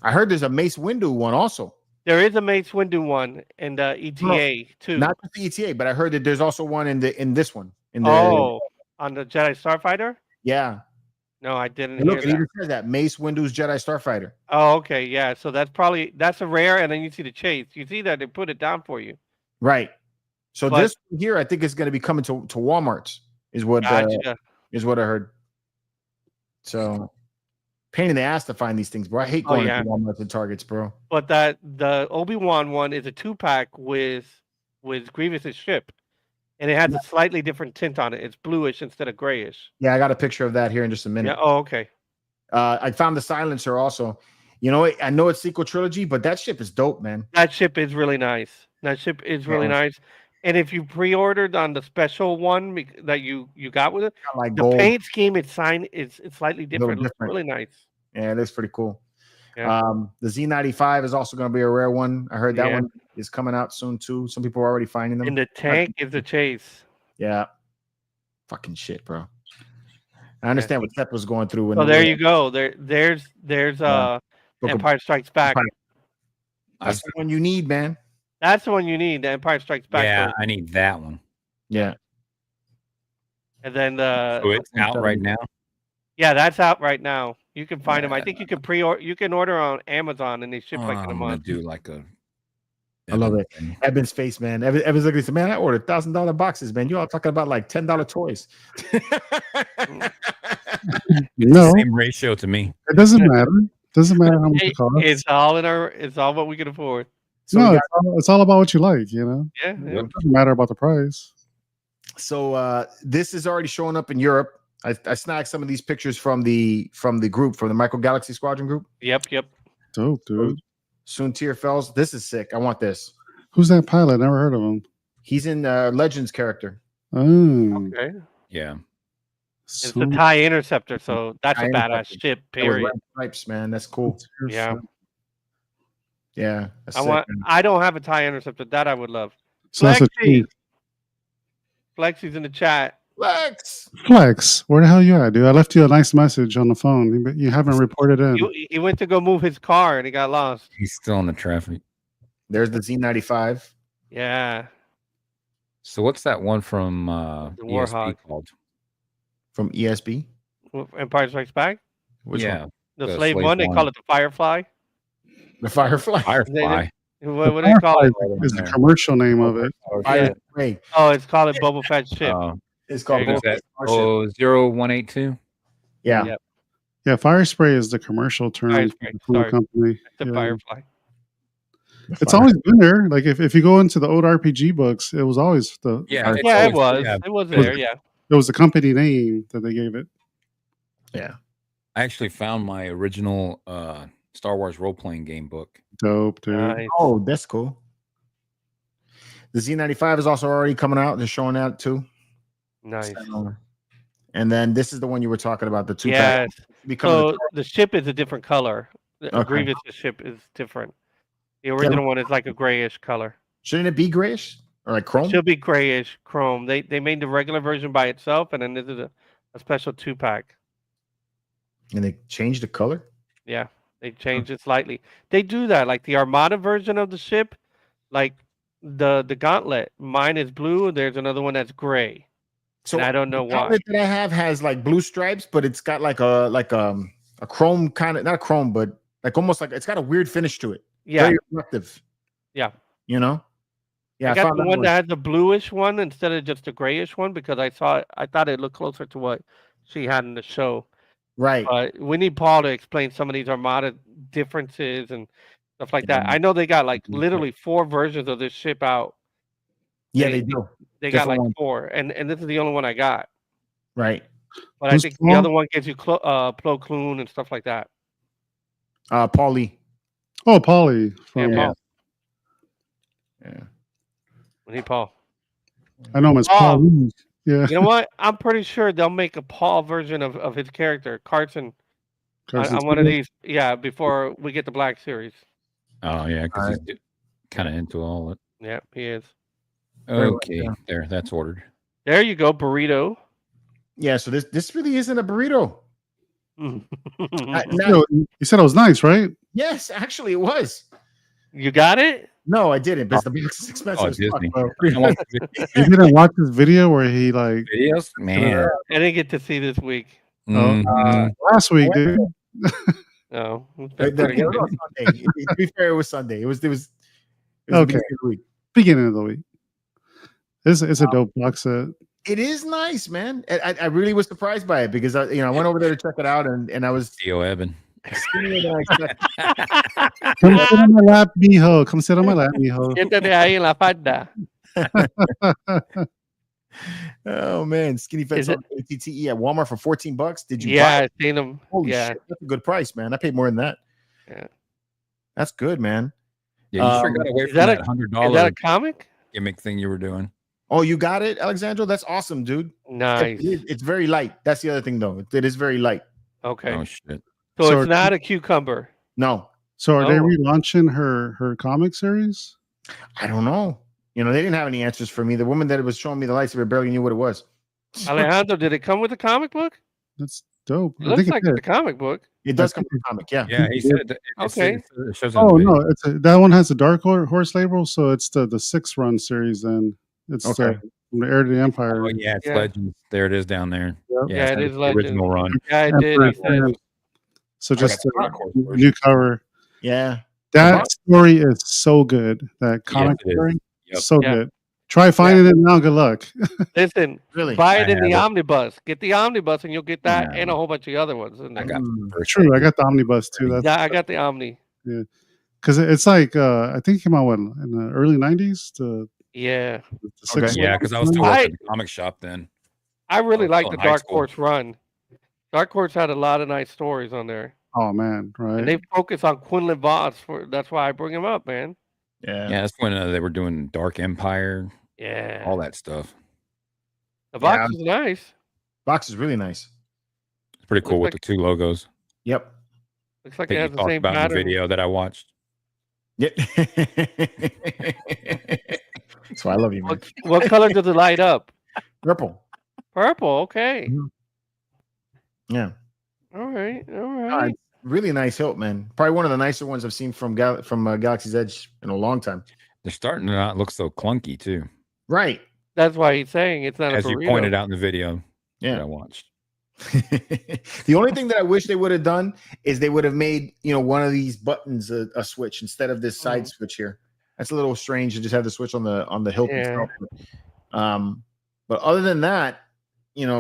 I heard there's a Mace Windu one also. There is a Mace Windu one in the ETA too. Not just the ETA, but I heard that there's also one in this one. In the On the Jedi Starfighter? yeah. No, I didn't And look, hear it that. even says that Mace Windu's Jedi Starfighter. Oh, okay, yeah. So that's a rare, and then you see the Chase. You see that they put it down for you. Right. So But- this one here, I think is going to be coming to Walmart's. Is what I heard. So pain in the ass to find these things, bro. I hate going yeah. to Walmart's and Targets, bro. But the Obi-Wan one is a 2-pack with Grievous's ship. And it has a slightly different tint on it. It's bluish instead of grayish. Yeah, I got a picture of that here in just a minute. Yeah. Oh, okay. I found the silencer also. You know, I know it's sequel trilogy, but that ship is dope, man. That ship is really nice. That ship is really Yeah. nice. And if you pre-ordered on the special one that you got with it, Kinda like the gold, paint scheme it's slightly little different. It looks different. really nice. Yeah, it is pretty cool. Yeah. The Z95 is also going to be a rare one. I heard that Yeah. one is coming out soon too. Some people are already finding them. And the tank is a chase. Yeah, fucking shit, bro. I understand what Seth was going through. When So there you go. There's Empire Strikes Back. That's the one you need, man. That's the one you need. The Empire Strikes Back. Yeah, version. I need that one. Yeah. And then So it's out right now. Yeah, that's out right now. You can find them. I think you can pre-order. You can order on Amazon, and they ship like in a I'm month. gonna do like a. I love it. Evan's face, man. Evan's looking at me, man, I ordered $1,000 boxes, man. You all talking about like $10 toys. No, Same ratio to me. it doesn't matter. Doesn't matter how much it costs. It's all in our. It's all what we can afford. So No, we it's all about what you like, you know. Yeah. It doesn't matter about the price. So this is already showing up in Europe. I snagged some of these pictures from the group, from the Micro Galaxy Squadron group. Yep. Dope, dude. Soon Tier Fells. This is sick. I want this. Who's that pilot? Never heard of him. He's in Legends character. Oh, Okay. Yeah. It's the TIE Interceptor, so that's a TIE badass Interceptor. ship. That was Period. red stripes, man. That's cool. Yeah. Yeah. That's I sick, want. man. I don't have a TIE Interceptor. That I would love. So that's a Flexi. Flexi's in the chat. Flex. Where the hell you at, dude? I left you a nice message on the phone. You haven't reported in. He went to go move his car and he got lost. He's still in the traffic. There's the Z95 Yeah. So what's that one from The ESP Warhawk. called? from ESB. Empire Strikes Back. Which yeah, one? The Slave one. They call it the Firefly. The Firefly. Firefly. What do they call it? Is the commercial name of it. Firefly. Oh, it's called Boba Fett's ship. It's called There you What is Boba that? Fett's Starship. 0182? Yeah. Yep. Yeah, Fire Spray is the commercial term Fire for Spray, the sorry. company. The Yeah. Firefly. It's always been there. Like if you go into the old RPG books, it was always the Yeah, it's Yeah, it always- was. yeah. It was there. Yeah. it was the company name that they gave it. Yeah. I actually found my original Star Wars role-playing game book. Dope, dude. Nice. Oh, that's cool. The Z95 is also already coming out. They're showing that too. Nice. And then this is the one you were talking about, the two Yes. pack. So the ship is a different color. The Okay. Grievous ship is different. The original one is like a grayish color. Shouldn't it be grayish or like chrome? Should be grayish chrome. They made the regular version by itself, and then this is a special 2-pack. And they changed the color. Yeah, they changed it slightly. They do that, like the Armada version of the ship, like the Gauntlet. Mine is blue. There's another one that's gray. So And I don't know the why. outlet that I have has like blue stripes, but it's got like a chrome kind of, not a chrome, but like almost like it's got a weird finish to it. Yeah, Very reflective. yeah. You know? Yeah, I got found the one one. that has the bluish one instead of just the grayish one because I thought it looked closer to what she had in the show. Right. But we need Paul to explain some of these Armada differences and stuff like that. Yeah. I know they got like Mhm. literally 4 versions of this ship out. Yeah, they- they do. They got Different like ones. 4, and this is the only one I got. Right. But Who's I think Paul? the other one gives you Plo Koon and stuff like that. Paul Lee. Oh, Polly. Yeah, From, Paul. Yeah. We need Paul. I know him as Oh. Paul. Lee. Yeah. You know what? I'm pretty sure they'll make a Paul version of his character, Carson, Carson on one of Steele. these. Yeah, before we get the Black Series. Oh, yeah, because Alright. he's kind of into all it. Yeah, he is. Very well Okay, done. there, that's ordered. There you go, burrito. Yeah, so this really isn't a burrito. You said it was nice, right? Yes, actually it was. You got it? No, I didn't, but the box is expensive Oh, as fuck, Disney. bro. I want the You didn't watch this video where he like videos, man. I didn't get to see this week. Mhm. last week, dude. No. It's It been pretty good. was Sunday. To be fair, it was Sunday. It was Okay. the beginning of the week. Beginning of the week. It's a dope box set. It is nice, man. I really was surprised by it because I went over there to check it out and I was Theo Evan. skinnier than I expected. Come sit on my lap, mijo. Come sit on my lap, mijo. Siéntate ahí en la falda. Oh man, skinny fits Is it- on ATTE at Walmart for $14. Did you buy Yeah, it? I seen him. Holy Yeah. shit, that's a good price, man. I paid more than that. Yeah. That's good, man. Yeah, you sure got away Is from that that a- Is that $100. a comic? gimmick thing you were doing. Oh, you got it, Alexandro? That's awesome, dude. Nice. It's very light. That's the other thing, though. It is very light. Okay. Oh shit. So it's not a cucumber. No. So are they Oh. relaunching her comic series? I don't know. You know, they didn't have any answers for me. The woman that was showing me the lightsaber barely knew what it was. Alejandro, did it come with a comic book? That's dope. It I looks think like it it's a did. comic book. It does come with a comic, yeah. Yeah, he said it. Okay. It shows in the Oh video. no, that one has a dark horse label, so it's the 6-run series. Then it's Okay. from the Heir to the Empire. Oh yeah, it's Yeah. Legends. There it is down there. Yep. Yeah, it it's is the Legends. original run. Yeah, I did. He said. So just got the Dark Horse a version. new cover. Yeah. That story is so good. That comic it is. story, Yep. so Yeah. good. Try finding it now. Good luck. Listen, Really? buy it I in the have it. omnibus. Get the omnibus, and you'll get that Yeah. and a whole bunch of other ones. In I there. got Mm. the first True, I got the omnibus too. That's Yeah, I got the Omni. because it's like I think it came out in the early '90s. The Yeah, six. Yeah, because I was still working at the comic shop then. I really was like still the in high Dark school. Horse run. Dark Horse had a lot of nice stories on there, Oh man, right? and they focus on Quinlan Voss. That's why I bring him up, man. Yeah. Yeah, that's when they were doing Dark Empire, Yeah, all that stuff. the box Yeah. is nice. Box is really nice. It's pretty cool Looks with the two logos Yep. Looks like that it you has the talked same about in the pattern. video that I watched. Yeah. That's why I love you, man. What color does it light up? Purple. Purple. Okay. Yeah. All right. All Ah, right. it's really nice hilt, man. Probably one of the nicer ones I've seen from Galaxy's Edge in a long time. They're starting to not look so clunky too, Right. That's why he's saying it's not as a you burrito. pointed out in the video that I Yeah. watched. The only thing that I wish they would have done is they would have made, one of these buttons a switch instead of this side switch here. That's a little strange to just have the switch on the hilt Yeah. itself. But other than that,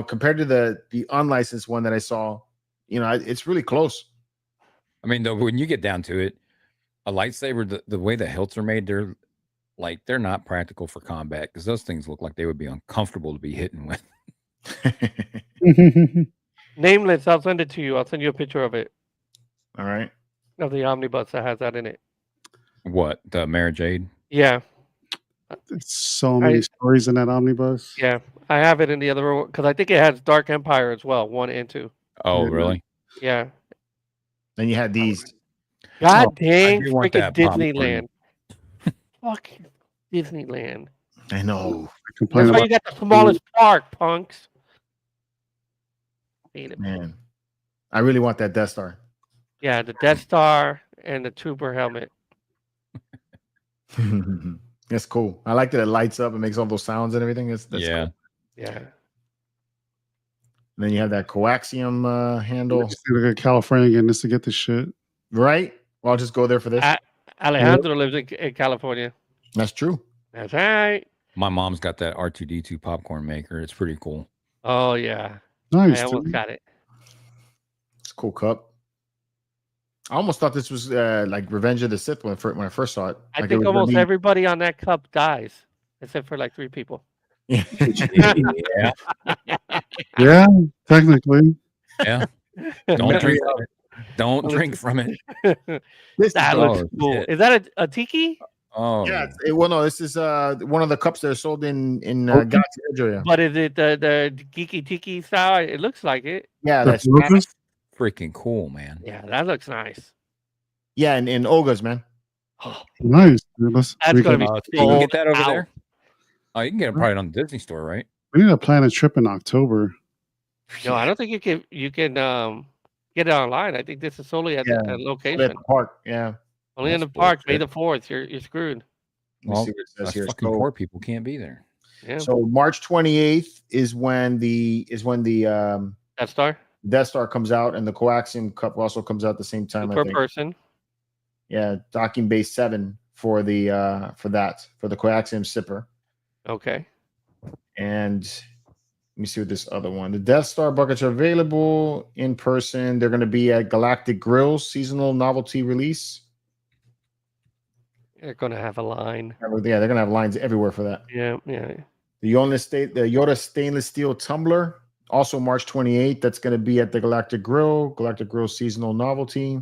compared to the unlicensed one that I saw, it's really close. I mean, though, when you get down to it, a lightsaber, the way the hilts are made, they're not practical for combat because those things look like they would be uncomfortable to be hitting with. Nameless. I'll send it to you. I'll send you a picture of it, All right. of the omnibus that has that in it. What, the Mara Jade? Yeah. There's so many stories in that omnibus. Yeah. I have it in the other room because I think it has Dark Empire as well, 1 and 2. Oh, Yeah. really? Yeah. Then you had these. God Oh, dang, I do want freaking that popcorn. Disneyland. Fucking Disneyland. I know. I complain That's why about you got the smallest park, punks. Hate it. Man. I really want that Death Star. Yeah, the Death Star and the Trooper helmet. That's cool. I like that it lights up and makes all those sounds and everything. That's Yeah. cool. Yeah. And then you have that coaxium handle, just need to go to California again just to get this shit. right? Well, I'll just go there for this. Alejandro lives in California. That's true. That's right. My mom's got that R2D2 popcorn maker. It's pretty cool. Oh, yeah. Nice. I almost dude. got it. It's a cool cup. I almost thought this was like Revenge of the Sith when I first saw it. I Like it think was gonna almost be- everybody on that cup dies, except for like 3 people. Yeah. Yeah. Yeah, technically. Yeah. Don't drink from it. Don't drink from it. This That is- looks Oh, cool. shit. Is that a tiki? Oh, yeah. Well, no, this is one of the cups that are sold in Galaxy Edge area. But is it the geeky tiki style? It looks like it. Yeah, The that's Lucas? freaking cool, man. Yeah, that looks nice. yeah, and Olga's, man. Nice. Dude. That's gonna be You can sold get that over out. there. Oh, you can get it probably on the Disney store, right? We need to plan a trip in October. No, I don't think you can get it online. I think this is solely at the At location. the park. Yeah. Only in the That's park, May bullshit. the 4th. You're screwed. Let me Well, see what it says Us here. fucking poor people can't be there. Yeah. So March 28th is when the That star Death Star comes out, and the Coaxium Cup also comes out at the same time. I per think. person. Yeah, docking base 7 for the Coaxium Sipper. Okay. And let me see what this other one. The Death Star buckets are available in person. They're going to be at Galactic Grill's seasonal novelty release. You're gonna have a line. Yeah, they're going to have lines everywhere for that. Yeah, yeah. The Yoda stainless steel tumbler, also March 28th. That's going to be at the Galactic Grill seasonal novelty.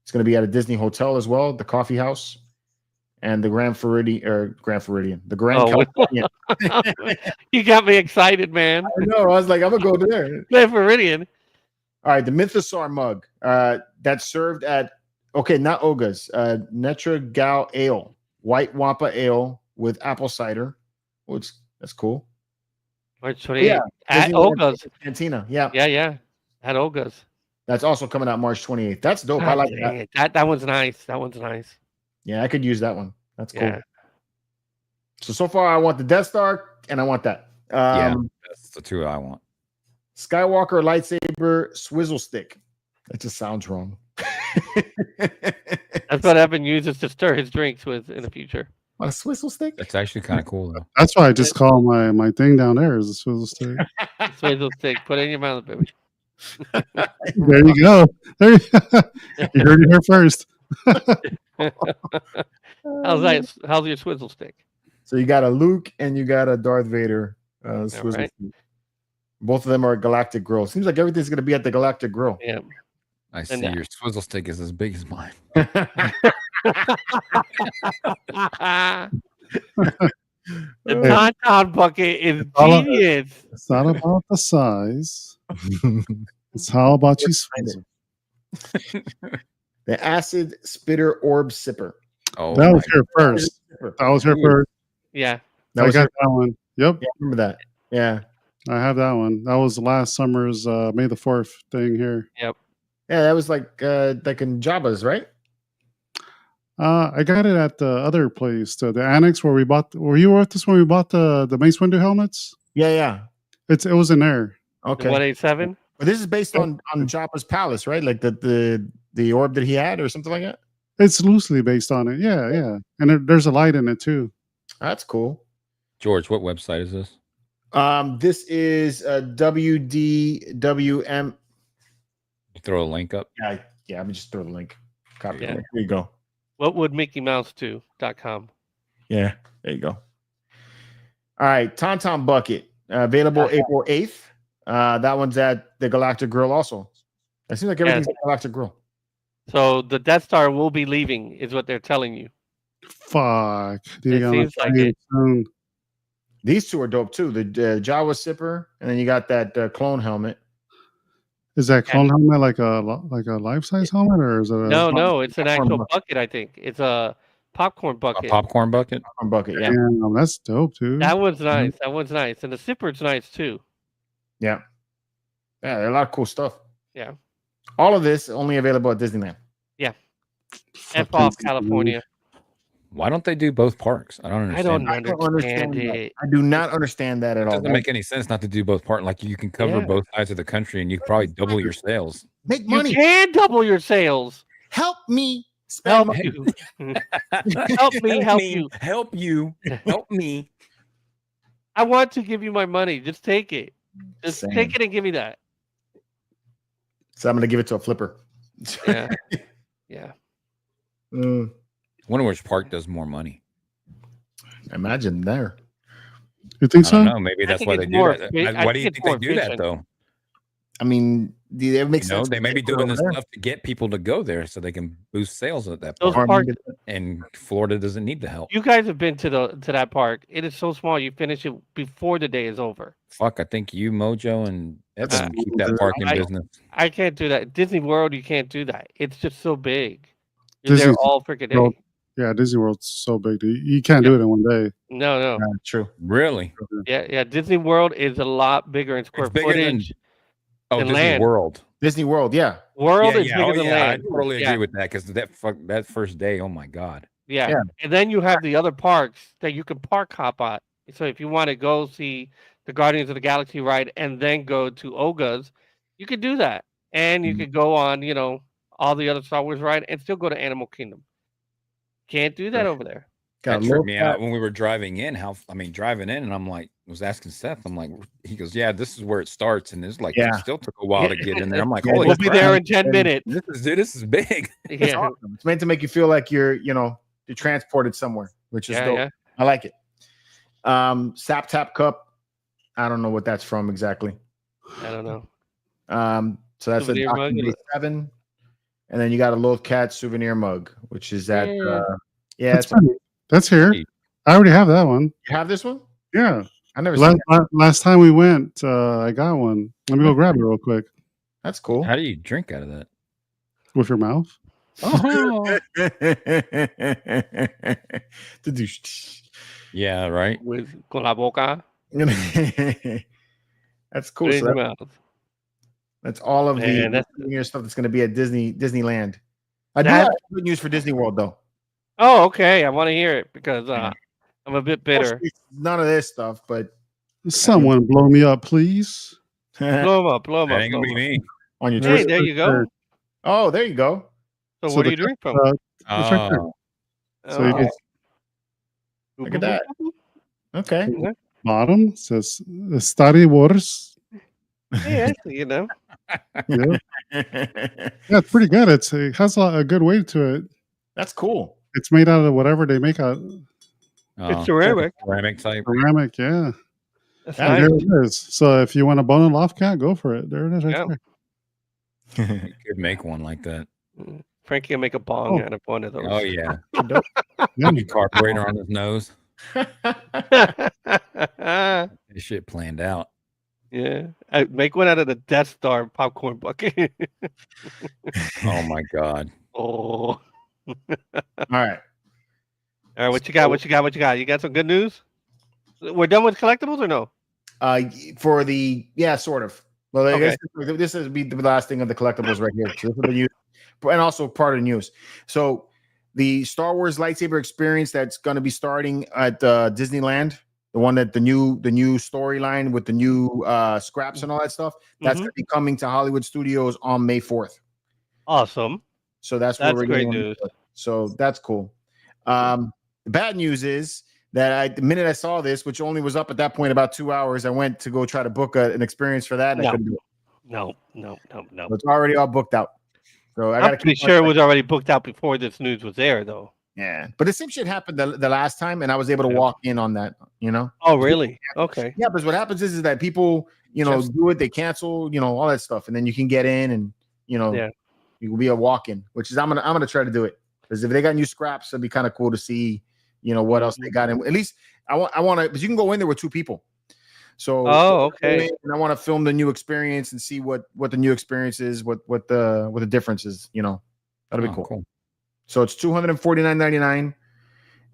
It's going to be at a Disney hotel as well, the coffee house. and the Grand Floridian, the Grand Oh, Californian. you got me excited, man. I know. I was like, I'm gonna go there. Grand Floridian. All right, the Mythosaur mug that's served at not Oga's, Netra Gal Ale, white Wampa Ale with apple cider. Which that's cool. March 28th at Disneyland Olga's. Cantina. Yeah. Yeah. At Olga's. That's also coming out March 28th. That's dope. God, I like dang it. That one's nice. That one's nice. Yeah, I could use that one. That's cool. Yeah. So far, I want the Death Star and I want that. Yeah, that's the two I want. Skywalker lightsaber swizzle stick. That just sounds wrong. That's what Evan uses to stir his drinks with in the future. A swizzle stick? That's actually kind of cool though. That's why I just call my thing down there is a swizzle stick. Swizzle stick. Put it in your mouth, baby. There you go. There you heard it here first. How's your swizzle stick? So you got a Luke and you got a Darth Vader swizzle right. stick. Both of them are at Galactic Grill. Seems like everything's going to be at the Galactic Grill. Yeah. I see your swizzle stick is as big as mine. The tauntaun bucket is genius. It's not about the size. It's how about you swizzle. The acid spitter orb sipper. Oh, That was here first. I was here first. Yeah. That I was got that one. Yep. Yeah, I remember that. Yeah. I have that one. That was last summer's May the 4th thing here. Yeah, that was like in Jabba's, right? I got it at the other place, the annex where we bought. Were you with us when we bought the Mace Windu helmets? Yeah. It was in there. Okay. The 187? But this is based on Jabba's palace, right? Like the orb that he had or something like that? It's loosely based on it. Yeah. And there's a light in it too. That's cool. George, what website is this? This is WDWM. You throw a link up. Yeah. Let me just throw the link. Copy. Yeah. There you go. What would Mickey Mouse do.com? Yeah, there you go. All right, Tauntaun Bucket, available April 8th. That one's at the Galactic Grill also. It seems like everything's at Galactic Grill. So the Death Star will be leaving, is what they're telling you. Fuck. It seems like it. Soon. These two are dope too. The Jawa Sipper, and then you got that clone helmet. Is that clone helmet like a life size helmet, or is it? No, it's an actual bucket. I think it's a popcorn bucket. A popcorn bucket. Popcorn bucket. Yeah, Damn, that's dope too. That one's nice. That one's nice, and the zipper's nice too. Yeah. There are a lot of cool stuff. Yeah. All of this only available at Disneyland. Yeah. F off California. Why don't they do both parks? I don't understand. I don't understand it. I do not understand that at It all. doesn't make any sense not to do both parts. Like you can cover both sides of the country and you could probably double your sales. Make money. You can double your sales. Help me. Help you. Help me. Help you. Help you. Help me. I want to give you my money. Just take it. Just take it and give me that. So I'm going to give it to a flipper. Yeah. Yeah. I wonder which park does more money. Imagine there. You think I so? don't know. Maybe that's why they do that. Why do you think they do that efficient. though? I mean, it makes sense. They may be doing this stuff to get people to go there so they can boost sales at that Those park. parks, And Florida doesn't need the help. you guys have been to that park. It is so small. You finish it before the day is over. Fuck, I think you, Mojo, and Evan keep that park in business. I can't do that. Disney World, you can't do that. It's just so big. You're Disney there all freaking day. World. Yeah, Disney World's so big, dude. You can't do it in one day. No. True. Really? Yeah. Disney World is a lot bigger in square footage. Disney land. World. Disney World, yeah. World is bigger than I land. totally agree with that because that first day, oh my god. Yeah. And then you have the other parks that you can park hop at. So if you want to go see the Guardians of the Galaxy ride and then go to Oga's, you could do that. And you could go on, all the other Star Wars ride and still go to Animal Kingdom. Can't do that over there. That tripped me out when we were driving in. Driving in, and I'm like, was asking Seth. I'm like, he goes, yeah, this is where it starts, and it's like, it still took a while to get in there. I'm like, holy we'll be there in 10 minutes. This is big. It's awesome. It's meant to make you feel like you're transported somewhere, which is dope. Yeah. I like it. Sap Tap Cup. I don't know what that's from exactly. I don't know. So that's a Dr. 7. And then you got a Loth Cat souvenir mug, which is at it's That's here. Hey. I already have that one. You have this one? Yeah. I never seen Last time we went, I got one. Let me go grab it real quick. That's cool. How do you drink out of that? With your mouth? Oh. Yeah, right. With con la boca. That's cool. Put it in So your mouth. that's all of Man, the that's- stuff that's going to be at Disneyland. I do That- have good news for Disney World, though. Oh, okay. I want to hear it because I'm a bit bitter. None of this stuff, but Someone blow me up, please. Blow them up. Blow them That up. ain't gonna be me. on your Hey, Twitter. there you go. Oh, there you go. So, So what do the- you drink from? It's right there. Oh, So you Oh. can Look at that. Okay. bottom says Study Wars. Yeah, you know. Yeah. Yeah, it's pretty good. It has a good weight to it. That's cool. It's made out of whatever they make out It's ceramic. ceramic type. ceramic. Yeah. That's Yeah, And nice. there it is. So if you want a bone and loft cat, go for it. There it is right Yeah. there. You could make one like that. Frankie will make a bong Oh. out of one of those. Oh yeah, Yeah. Put carburetor on his nose. yeah. This shit planned out. Make one out of the Death Star popcorn bucket. Oh my god. Oh. All right. All right, what you got? What you got? What you got? You got some good news? We're done with collectibles or no? For the sort of. Well, I Okay. guess this is be the last thing of the collectibles right here. So this is the news, and also part of the news. So the Star Wars lightsaber experience that's going to be starting at Disneyland, the one that the new storyline with the new scraps and all that stuff, that's Mhm. going to be coming to Hollywood Studios on May 4th. Awesome. So that's That's we're great getting on news. the- So that's cool. The bad news is that the minute I saw this, which only was up at that point about 2 hours, I went to go try to book an experience for that. And I No. couldn't do it. No. So it's already all booked out. So I got I'm to pretty sure it was already booked out before this news was there, though. Yeah, but the same shit happened the last time, and I was able to Yeah. walk in on that. Oh, really? Okay. Yeah, because what happens is that people, do it, they cancel, all that stuff, and then you can get in, and Yeah. you will be a walk-in, which is I'm gonna try to do it because if they got new scraps, it'd be kind of cool to see, what else they got. And at least I want to, because you can go in there with 2 people. So Oh, okay. and I want to film the new experience and see what the new experience is, what the difference is. That'll be Oh, cool. So it's $249.99,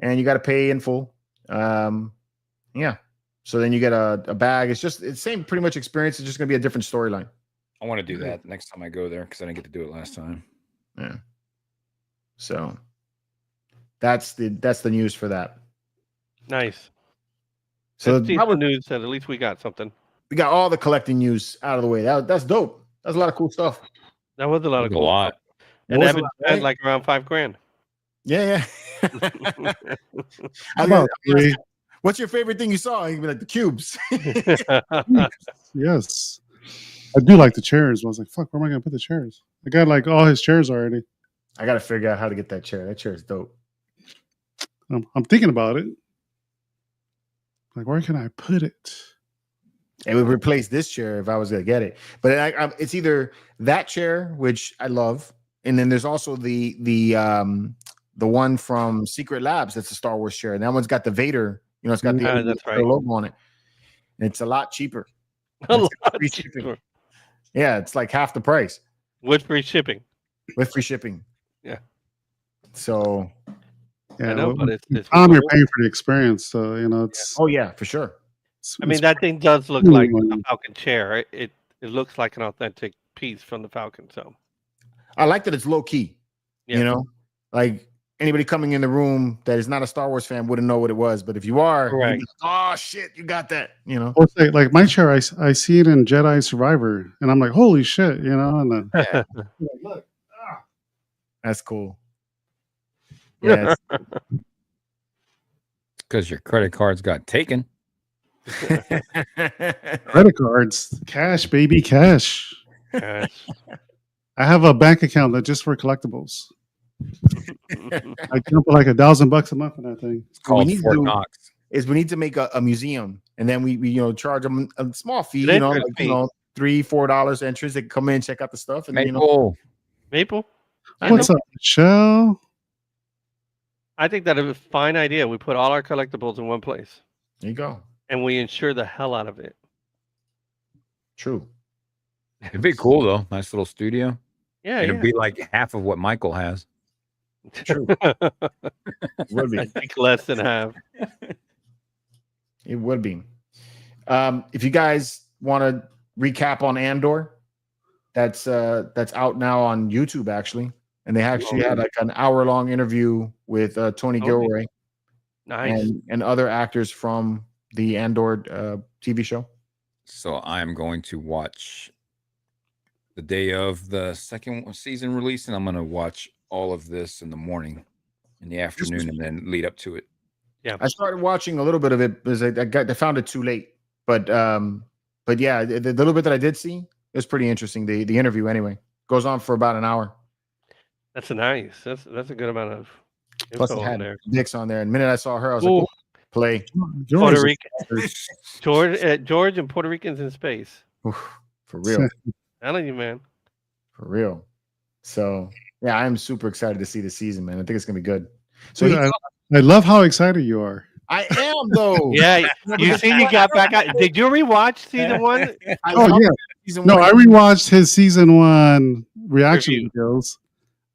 and you got to pay in full. Yeah. So then you get a bag. It's the same pretty much experience. It's just gonna be a different storyline. I want to do that next time I go there because I didn't get to do it last time. Yeah. So that's the news for that. Nice. So That's the news said at least we got something. we got all the collecting news out of the way. That's dope. That's a lot of cool stuff. That was a lot of That's a cool. lot. And That was that a lot, spent right? like around $5,000. Yeah. How about three? What's your favorite thing you saw? You'd be like the cubes. Yes. I do like the chairs. I was like, fuck, where am I going to put the chairs? I got like all his chairs already. I got to figure out how to get that chair. That chair is dope. I'm thinking about it. Like, where can I put it? It would replace this chair if I was gonna get it. But it's either that chair, which I love, and then there's also the one from Secret Labs that's a Star Wars chair. And that one's got the Vader. It's got the That's right. logo on it. And it's a lot cheaper. A It's lot free cheaper. shipping. Yeah, it's like half the price With free shipping. with free shipping. Yeah. So, Yeah, I know, well, but it's you're paying for the experience. So, it's. oh yeah, for sure. I mean, it's- that thing does look Ooh, like a man. Falcon chair. It looks like an authentic piece from the Falcon. So I like that it's low key. Yeah. Like anybody coming in the room that is not a Star Wars fan wouldn't know what it was. But if you are, you'd be Correct. like, oh shit, you got that. Well, say, like my chair, I see it in Jedi Survivor, and I'm like, holy shit, and then Yeah, look, that's cool. Yeah, Because your credit cards got taken. credit cards, cash, baby, cash. Gosh. I have a bank account that's just for collectibles. I can put like $1,000 a month on that thing. It's called need to Fort do- Knox. is we need to make a museum, and then we charge them a small fee, An like, entrance fee. $3-4 entrance. They can come in, check out the stuff, and Maple. Maple? I What's up, Michelle? I think that is a fine idea. We put all our collectibles in one place, There you go. and we insure the hell out of it. True. It'd be cool though. Nice little studio. Yeah, It'd be like half of what Michael has. True. Would be. I think less than half. It would be. If you guys want to recap on Andor, that's out now on YouTube actually, and they actually had like an hour-long interview with Tony Gilroy, Nice. and other actors from the Andor TV show. So I am going to watch the day of the second season release, and I'm going to watch all of this in the morning, in the afternoon, and then lead up to it. Yeah, I started watching a little bit of it because I found it too late, but yeah, the little bit that I did see, it was pretty interesting. The interview anyway goes on for about an hour. that's nice. That's a good amount of Plus, info it on had there. Nick's on there, and the minute I saw her, I was Ooh. like, oh, play. Puerto Rican, George, and Puerto Ricans in space. Oof, for real. Telling you, man. For real. So yeah, I'm super excited to see the season, man. I think it's gonna be good. So Dude, I love how excited you are. I am though. Yeah, you see, you got back out. Did you rewatch season 1? I Oh love yeah. season No, one. I rewatched his season 1 reaction Review. videos.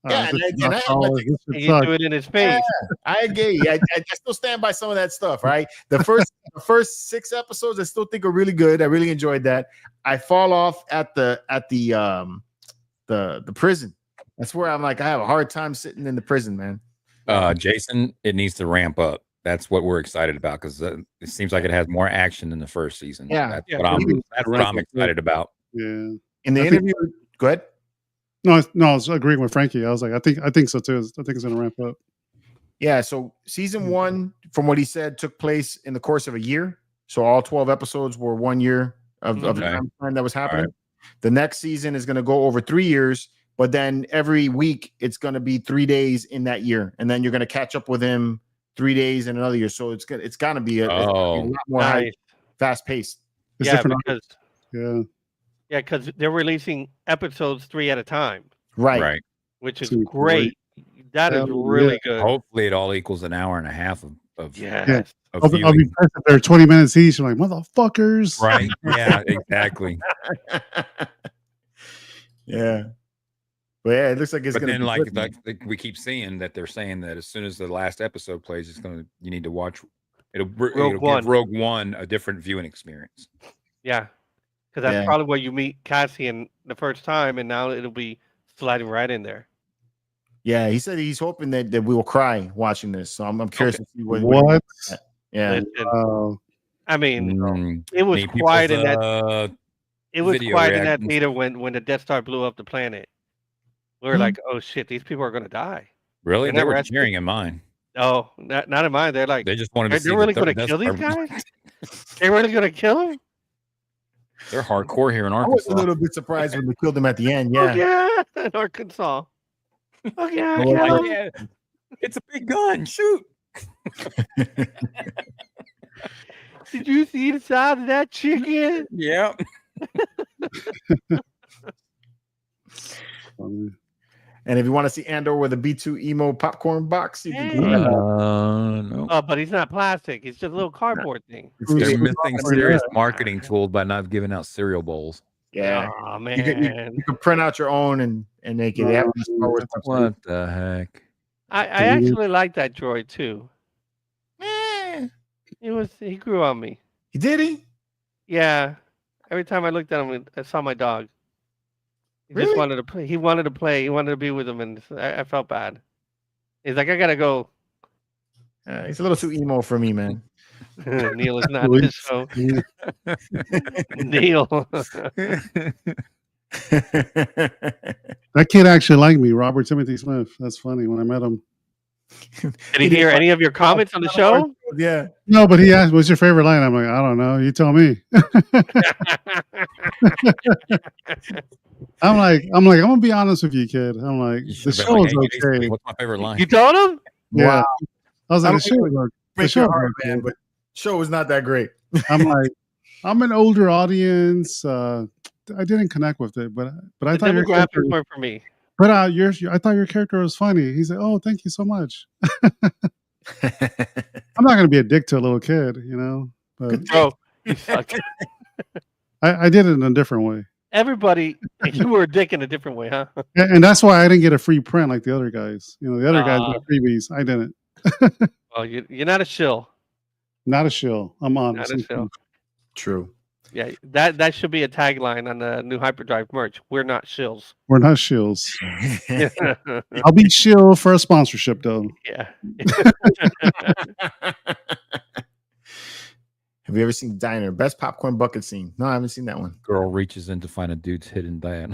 Yeah, this and is I not had solid. like- This shit And you sucks. do it in his face. I get you. I still stand by some of that stuff, right? The first 6 episodes I still think are really good. I really enjoyed that. I fall off at the prison. That's where I'm like, I have a hard time sitting in the prison, man. Jason, it needs to ramp up. That's what we're excited about because it seems like it has more action than the first season. Yeah. That's Yeah. what I'm excited about. Yeah. In the I think- interview, go ahead. No, I was agreeing with Frankie. I was like, I think so too. I think it's gonna ramp up. Yeah, so season 1, from what he said, took place in the course of a year. So all 12 episodes were 1 year of the Okay. time that was happening. The next season is going to go over 3 years, but then every week it's going to be 3 days in that year, and then you're going to catch up with him 3 days in another year. So it's going to be a lot more Nice. fast paced. It's Yeah, different. because Yeah. they're releasing episodes 3 at a time, Right. which is Seems great. That is Hell really good. Hopefully, it all equals an hour and a half of Yes. of I'll be viewing. pissed if they're 20 minutes each. I'm like, motherfuckers. Right? Yeah, exactly. Yeah. But yeah, it looks like it's But going then, to be like we keep seeing that they're saying that as soon as the last episode plays, you need to watch. It'll Rogue One. give Rogue One a different viewing experience. Yeah. Because that's Yeah. probably where you meet Cassian the first time, and now it'll be sliding right in there. Yeah, he said he's hoping that we will cry watching this. So I'm curious to see what. What? Yeah. Listen, I mean, Mm, it was need quiet in people's, that. It was video quiet in that reactions. theater when the Death Star blew up the planet. We were like, "Oh shit, these people are gonna die." Really, They they never were asked- cheering in mine. Oh, not in mine. They're like, They just wanted to see. they're really the gonna Death kill these Star- guys. They're really gonna kill him. They're hardcore here in I was a Arkansas. little bit surprised when they killed him at the end. Oh Yeah. yeah, in Arkansas. Oh yeah, Well, kill Like, him. yeah, it's a big gun. Shoot. Did you see the size of that chicken? Yeah. And if you want to see Andor with a B2 emo popcorn box, you can do Hey. that. No. Oh, but he's not plastic. It's just a little cardboard thing. They're missing Yeah. serious marketing tools by not giving out cereal bowls. Yeah. Oh You can, man. you can print out your own and make it. They have the Star Wars stuff. What the heck? I actually like that droid too. Eh. He grew on me. Did he? Yeah. Every time I looked at him, I saw my dog. He Really? just wanted to play. He wanted to play. He wanted to be with him, and I felt bad. He's like, I gotta go. He's a little too emo for me, man. Neil is not this show. Neil. That kid actually liked me, Robert Timothy Smith. That's funny. When I met him, Did he hear any of your comments on the show? Yeah. no, but he asked, "What's your favorite line?" I'm like, "I don't know. You tell me." I'm gonna be honest with you, kid. I'm like, You the should've been show like, is "Hey, Jason, okay. what's my favorite line?" You told him? Yeah. Wow. I was I like, don't the show, the Break show your is heart, okay. man, but show was not that great. I'm like, I'm an older audience. I didn't connect with it, but I The thought your demographics character, weren't for me. But I thought your character was funny. He said, "Oh, thank you so much." I'm not gonna be a dick to a little kid, you know. But Bro, you sucked. I did it in a different way, Everybody, you were a dick in a different way, huh? and that's why I didn't get a free print like the other guys. You know, the other guys got freebies. I didn't. Well, you're not a shill. Not a shill. I'm honest. Not a shill. True. Yeah, that should be a tagline on the new Hyperdrive merch. We're not shills. We're not shills. I'll be shill for a sponsorship, though. Yeah. Have you ever seen Diner? Best popcorn bucket scene? No, I haven't seen that one. Girl reaches in to find a dude's hidden diet.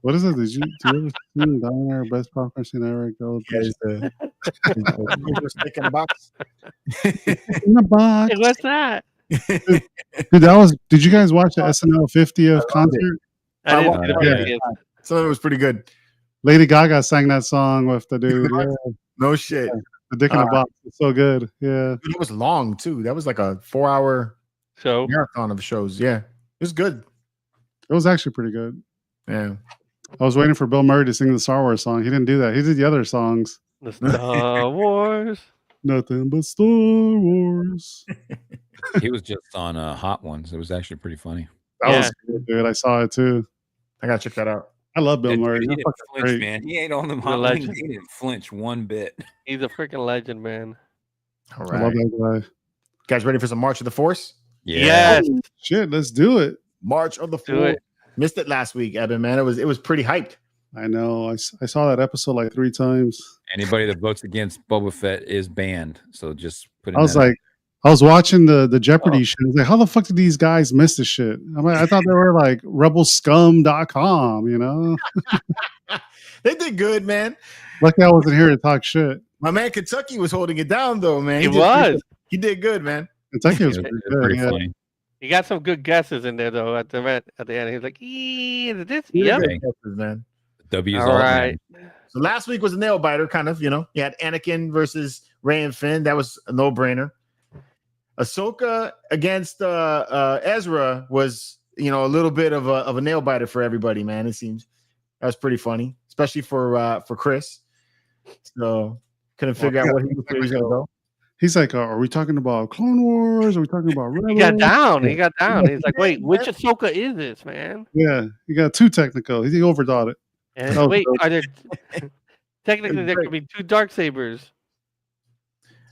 What is it? Do you ever see Diner best popcorn scene ever? Go Stick in the box. in the box. Hey, what's that? Dude, did you guys watch the SNL 50th concert? I didn't see the Yeah. video. Some of it was pretty good. Lady Gaga sang that song with the dude. Yeah, No shit. the dick in the box. It's so good. Yeah. It was long too. That was like a 4-hour So marathon of shows. Yeah, it was good. It was actually pretty good. Yeah. I was waiting for Bill Murray to sing the Star Wars song. He didn't do that. He did the other songs. the Star Wars. Nothing but Star Wars. He was just on Hot Ones. It was actually pretty funny. That was good, dude. I saw it too. I gotta check that out. I love Bill Dude, Murray. he He's didn't fucking flinch, great. man. He ain't on them He's a hot wings. legend. He didn't flinch one bit. He's a freaking legend, man. All I love right, that guy. guys, ready for some March of the Force? Yes. Shit, let's do it. March of the Do Force. it. Missed it last week, Evan. Man, it was pretty hyped. I know. I saw that episode like 3 times. Anybody that votes against Boba Fett is banned. So just put it I was like, I was watching the Jeopardy shit. I was like, how the fuck did these guys miss this shit? I'm like, I thought they were like rebelscum.com, you know? They did good, man. Lucky I wasn't here to talk shit. My man Kentucky was holding it down, though, man. He did was. He did good, man. Kentucky was it pretty was good. pretty Yeah. funny. He got some good guesses in there though. At the end, he was like, "Is this?" He did Yep. good guesses, man. W's All all right. man. So last week was a nail biter, kind of. You know, you had Anakin versus Rey and Finn. That was a no brainer. Ahsoka against Ezra was, you know, a little bit of a nail biter for everybody, man. It seems that was pretty funny, especially for Chris. So couldn't figure out what he was going to go. He's like, are we talking about Clone Wars? Are we talking about Rebels? He got down. He got down. He's like, "Wait, which Ahsoka is this, man?" Yeah, he got too technical. He overdought it. And Oh, wait, so- are there technically there could be 2 dark sabers?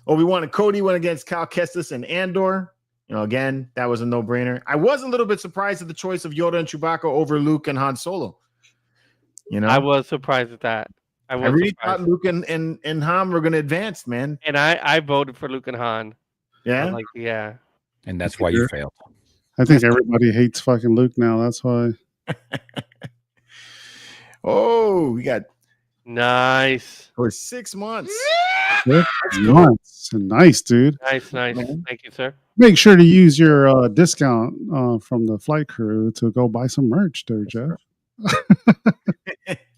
Obi-Wan and Cody went against Cal Kestis and Andor. You know, again, that was a no-brainer. I was a little bit surprised at the choice of Yoda and Chewbacca over Luke and Han Solo. You know, I was surprised at that. I I was really surprised. thought Luke and Han were going to advance, man. And I voted for Luke and Han. Yeah. I'm like, yeah. And that's why you failed. I think everybody hates fucking Luke now. That's why. Oh, we got Nice. for 6 months. Nice. Nice, dude. Nice. Man. Thank you, sir. Make sure to use your discount from the flight crew to go buy some merch there, Jeff.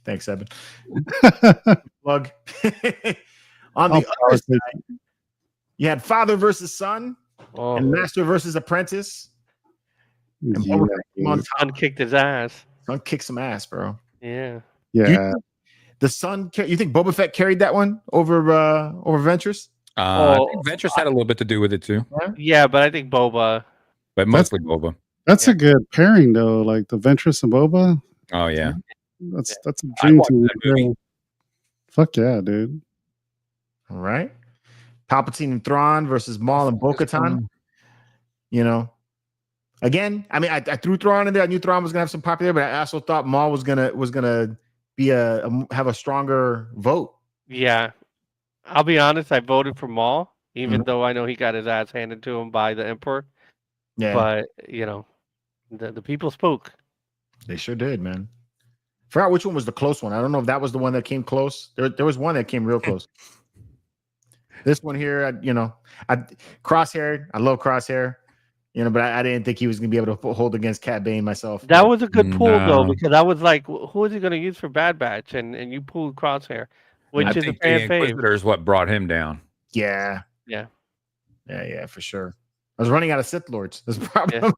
Thanks, Evan. Plug. On the other side, you had father versus son Oh, and master versus apprentice. And Yeah. Boba Fett came on top. son kicked his ass. Son kicked some ass, bro. Yeah. Yeah. The son, you think Boba Fett carried that one over Ventress? I Oh, think Ventress had a little bit to do with it too, Yeah, but I think Boba. but mostly Boba. That's a good pairing though. Like the Ventress and Boba. Oh yeah, That's a I dream watched team. that movie. Fuck yeah, dude. All right. Palpatine and Thrawn versus Maul and Bo-Katan. You know, again, I mean, I threw Thrawn in there. I knew Thrawn was gonna have some popularity, but I also thought Maul was gonna be have a stronger vote. Yeah. I'll be honest, I voted for Maul, even Mhm. though I know he got his ass handed to him by the Emperor. Yeah, But, you know, the people spoke. they sure did, man. Forgot which one was the close one. I don't know if that was the one that came close. There was one that came real close. This one here, I Crosshair. I love Crosshair, but I didn't think he was gonna be able to hold against Cat Bane myself. That was a good pull, though, No. because I was like, who is he going to use for Bad Batch? And you pulled Crosshair, which I is a think fan the fave. Inquisitor is what brought him down. yeah, Yeah. for sure. I was running out of Sith Lords. That's the problem.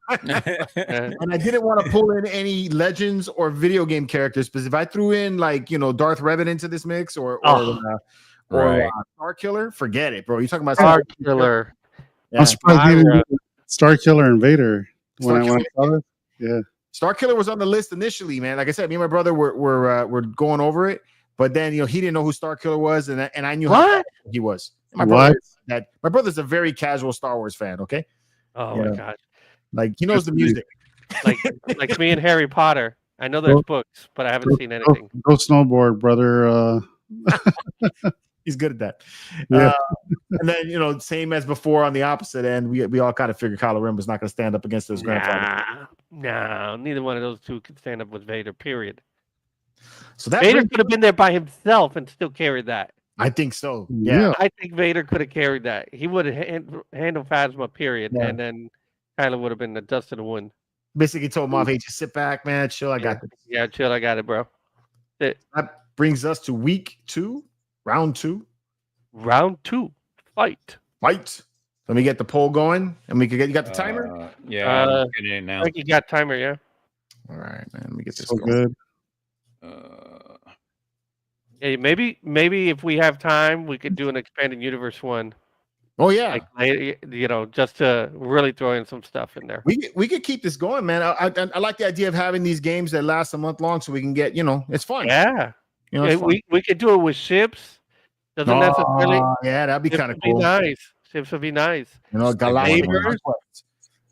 And I didn't want to pull in any legends or video game characters, because if I threw in like Darth Revan into this mix or Right. Star Killer, forget it, bro. You're talking about Star Killer. Yeah. I'm surprised they didn't do Star Killer and Vader when I went saw it. Yeah. Star Killer was on the list initially, man. Like I said, me and my brother were going over it, but then he didn't know who Star Killer was, and I knew how he was. My brother's a very casual Star Wars fan. Okay. Oh my god! Like he knows the music. like me and Harry Potter. I know there's books, but I haven't seen anything. Go snowboard, brother. He's good at that. Yeah. And then same as before on the opposite end, we all kind of figured Kylo Ren was not going to stand up against his grandfather. No, neither one of those two could stand up with Vader. Period. So that Vader could have been there by himself and still carried that. I think so. Yeah. I think Vader could have carried that. He would have handled Phasma. Period. Yeah. And then Kylo would have been the dust of the wind. Basically told him off, hey, just sit back, man. Chill. I got this. Yeah, chill. I got it, bro. That brings us to week 2, round 2. Round 2. Fight. Let me get the poll going, and we could get. You got the timer? Yeah, I'm getting it now. I think you got timer. Yeah. All right, man. Let me get this So going. good. Yeah, maybe if we have time, we could do an expanded universe one. Oh yeah, just to really throw in some stuff in there. We could keep this going, man. I like the idea of having these games that last a month long, so we can get it's fun. Yeah, it's fun. we could do it with ships. Doesn't necessarily. Yeah, that'd be kind of cool. Nice. Ships would be nice. Galactic sabers.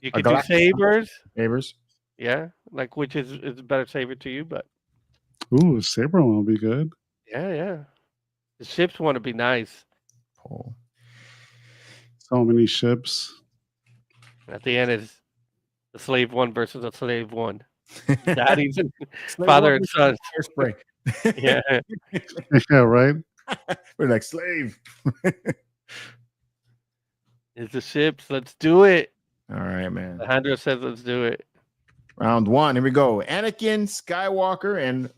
You could do sabers. Sabers. Yeah, like which is a better saber to you, but. Ooh, saber one will be good. Yeah. The ships want to be nice. Poll. So many ships. At the end is the slave one versus the slave one. Daddies and father and son. Yeah. Yeah, right. We're like slave. It's the ships. Let's do it. All right, man. Alejandro says let's do it. Round 1. Here we go. Anakin Skywalker and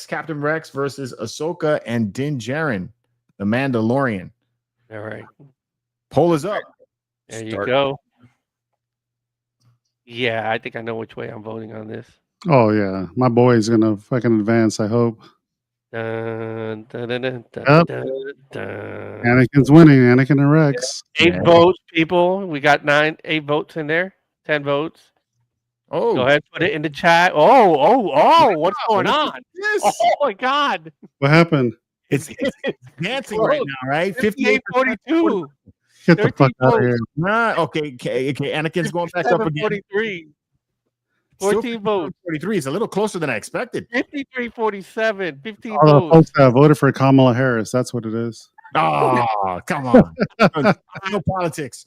Captain Rex versus Ahsoka and Din Djarin, the Mandalorian. All right. Poll is up. There you go. Yeah, I think I know which way I'm voting on this. Oh yeah, my boy's gonna fucking advance. I hope. Dun, dun, dun, dun, dun, Yep. dun, dun. Anakin's winning. Anakin and Rex. 8 votes, people. We got 8 votes in there. 10 votes. Oh, Go ahead, put it in the chat. Oh! What's going on? Oh my God! What happened? It's dancing right now, right? 58-42. Get the fuck out of here. Nah, okay. Anakin's going back up again. 43. 14 votes. 43 is a little closer than I expected. 53-47. 15 All the votes. folks that voted for Kamala Harris. That's what it is. Oh, come on. No politics.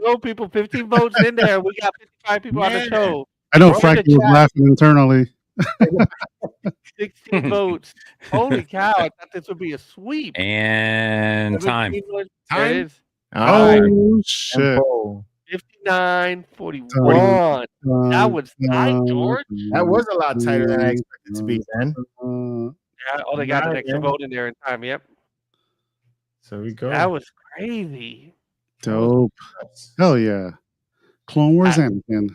Go, people. 15 votes in there. We got 55 people on the show. I know Frankie was laughing internally. 16 votes. Holy cow. I thought this would be a sweep. And time. There it is. Oh, shit. 59-41. That was tight, George. That was a lot tighter than I expected to be, man. Yeah, they got an extra vote in there in time. Yep. So we go. That was crazy. Dope. Hell yeah. Clone Wars Anakin.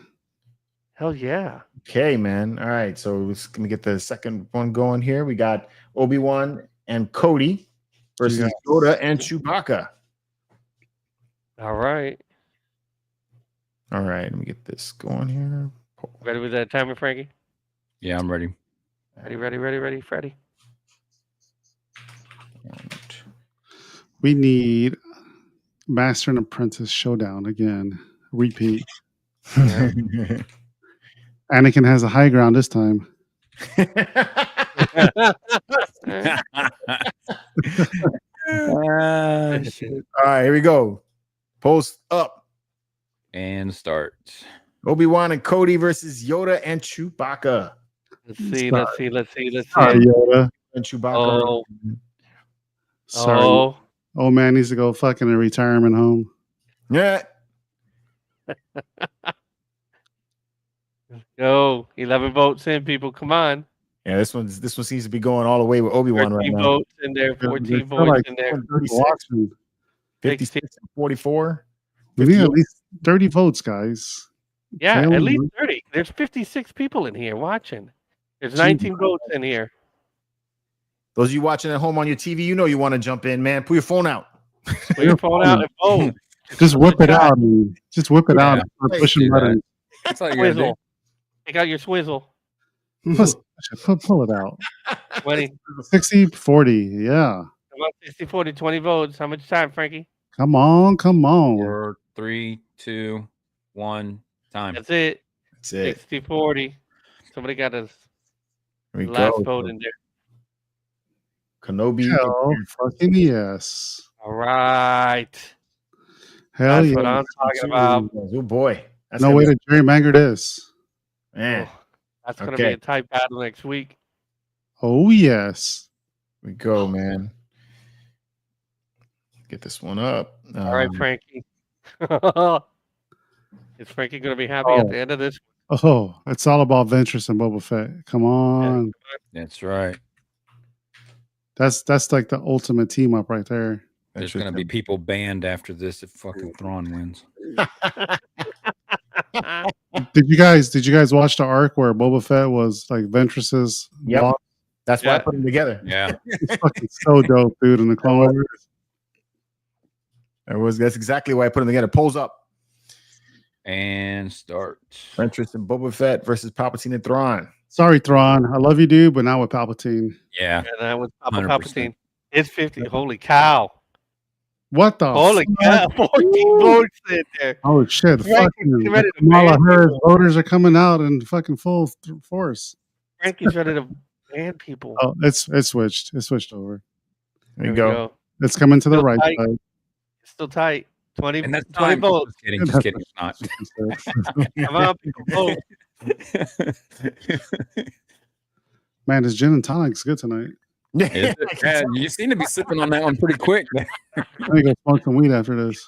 Hell yeah. Okay, man. All right. So let me get the second one going here. We got Obi-Wan and Cody versus Yoda and Chewbacca. All right. All right. Let me get this going here. Ready with that timer, Frankie? Yeah, I'm ready. Ready, Freddie. We need Master and Apprentice Showdown again. Repeat. Yeah. Anakin has a high ground this time. Shit. All right, here we go. Post up. And start. Obi-Wan and Cody versus Yoda and Chewbacca. Let's see. Yoda. And Chewbacca. Sorry. Oh man needs to go fucking a retirement home. Yeah. Go. 11 votes in, people. Come on. Yeah, this one seems to be going all the way with Obi-Wan right now. 13 votes in there, 14 votes in there. 56 and 44. We need at least 30 votes, guys. Yeah, Taylor, at least 30. There's 56 people in here watching. There's 19 votes in here. Those of you watching at home on your TV, you know you want to jump in, man. Pull your phone out. Put your phone out and vote. Just whip it out. Just whip it out and start Hey, pushing do that. buttons. That's all you gotta do. Swizzle. Take out your swizzle. Pull it out. 20. 60-40. Yeah. Come on, 60, 40, 20 votes. How much time, Frankie? Come on. 4, 3, 2, 1, time. That's it. That's it. 60, 40. Somebody got his Here we last go. vote in there. Kenobi. Hell fucking yes. All right. Hell That's yeah. what I'm talking about. Oh boy. That's No gonna way be- to gerrymander this. Man. Oh, that's going to be Okay. a tight battle next week. Oh, yes. Here we go, man. Get this one up. All right, Frankie. Is Frankie going to be happy at the end of this? Oh, it's all about Ventress and Boba Fett. Come on. That's right. That's like the ultimate team up right there. There's going to be people banned after this if fucking Thrawn wins. Did you guys watch the arc where Boba Fett was like Ventress's Yep. boss? That's why I Yeah. put them together. Yeah. It's fucking so dope, dude, in the Clone Wars. That's exactly why I put them together. Polls up. And start. Ventress and Boba Fett versus Palpatine and Thrawn. Sorry, Thrawn. I love you, dude, but not with Palpatine. Yeah. And that was Papa 100%. Palpatine. It's 50. Holy cow. What the Holy fuck? cow. 14 votes in there. Oh shit! Frankie, Fucking get ready to Kamala ban Harris people. voters are coming out in fucking full force. Frankie's ready to ban people. Oh, it's switched. It switched over. There There you we go. It's coming to the Still right tight. side. It's still tight. 20, And that's 20 time. votes. Just kidding. Just kidding. It's not. Come on, people, vote. Man, this gin and tonic's good tonight. Is it? Yeah, you seem to be sipping on that one pretty quick. I'm gonna go smoke some weed after this.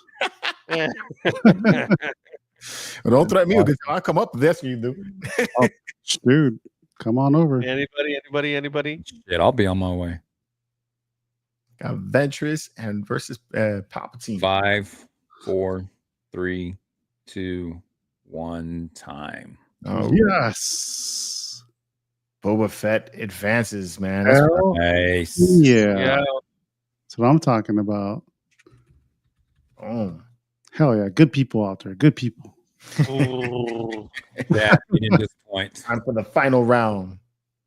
Don't threaten me because I'll come up with this you do. Dude, come on over. Anybody? Shit, I'll be on my way. Got Ventress and versus Palpatine. 5, 4, 3, 2, 1, time. Oh, Yes. Boba Fett advances, man. That's Hell Nice. yeah. Yeah. That's what I'm talking about. oh. Hell yeah. Good people out there. Good people. Ooh. Yeah, you didn't disappoint. Time for the final round.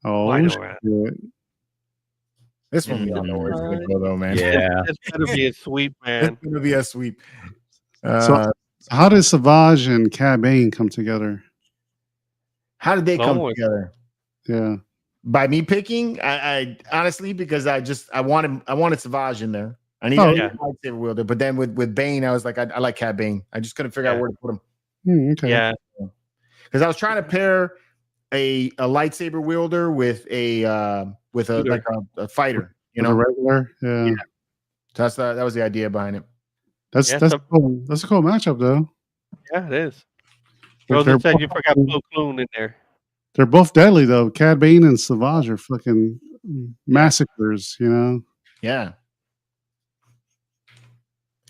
Oh, Final shit. round. This one we all know where it's gonna go, though, man. Yeah. It's going to be a sweep, It's man. gonna be a sweep. So how did Savage and Cad Bane come together? How did they Clone come Wars. together? Yeah. By me picking, I honestly because I wanted Savage in there. I needed Oh, a yeah. lightsaber wielder, but then with Bane, I was like, I like Cad Bane. I just couldn't figure out Yeah. where to put him Okay. Yeah. because I was trying to pair a lightsaber wielder with a Shooter. like a fighter, you With a know. regular. Yeah. So that was the idea behind it. That's Yeah, that's so- cool. That's a cool matchup though. Yeah, it is. But Rosa said you both- forgot Plo Koon in there. They're both deadly though. Cad Bane and Savage are fucking massacres, you know. Yeah.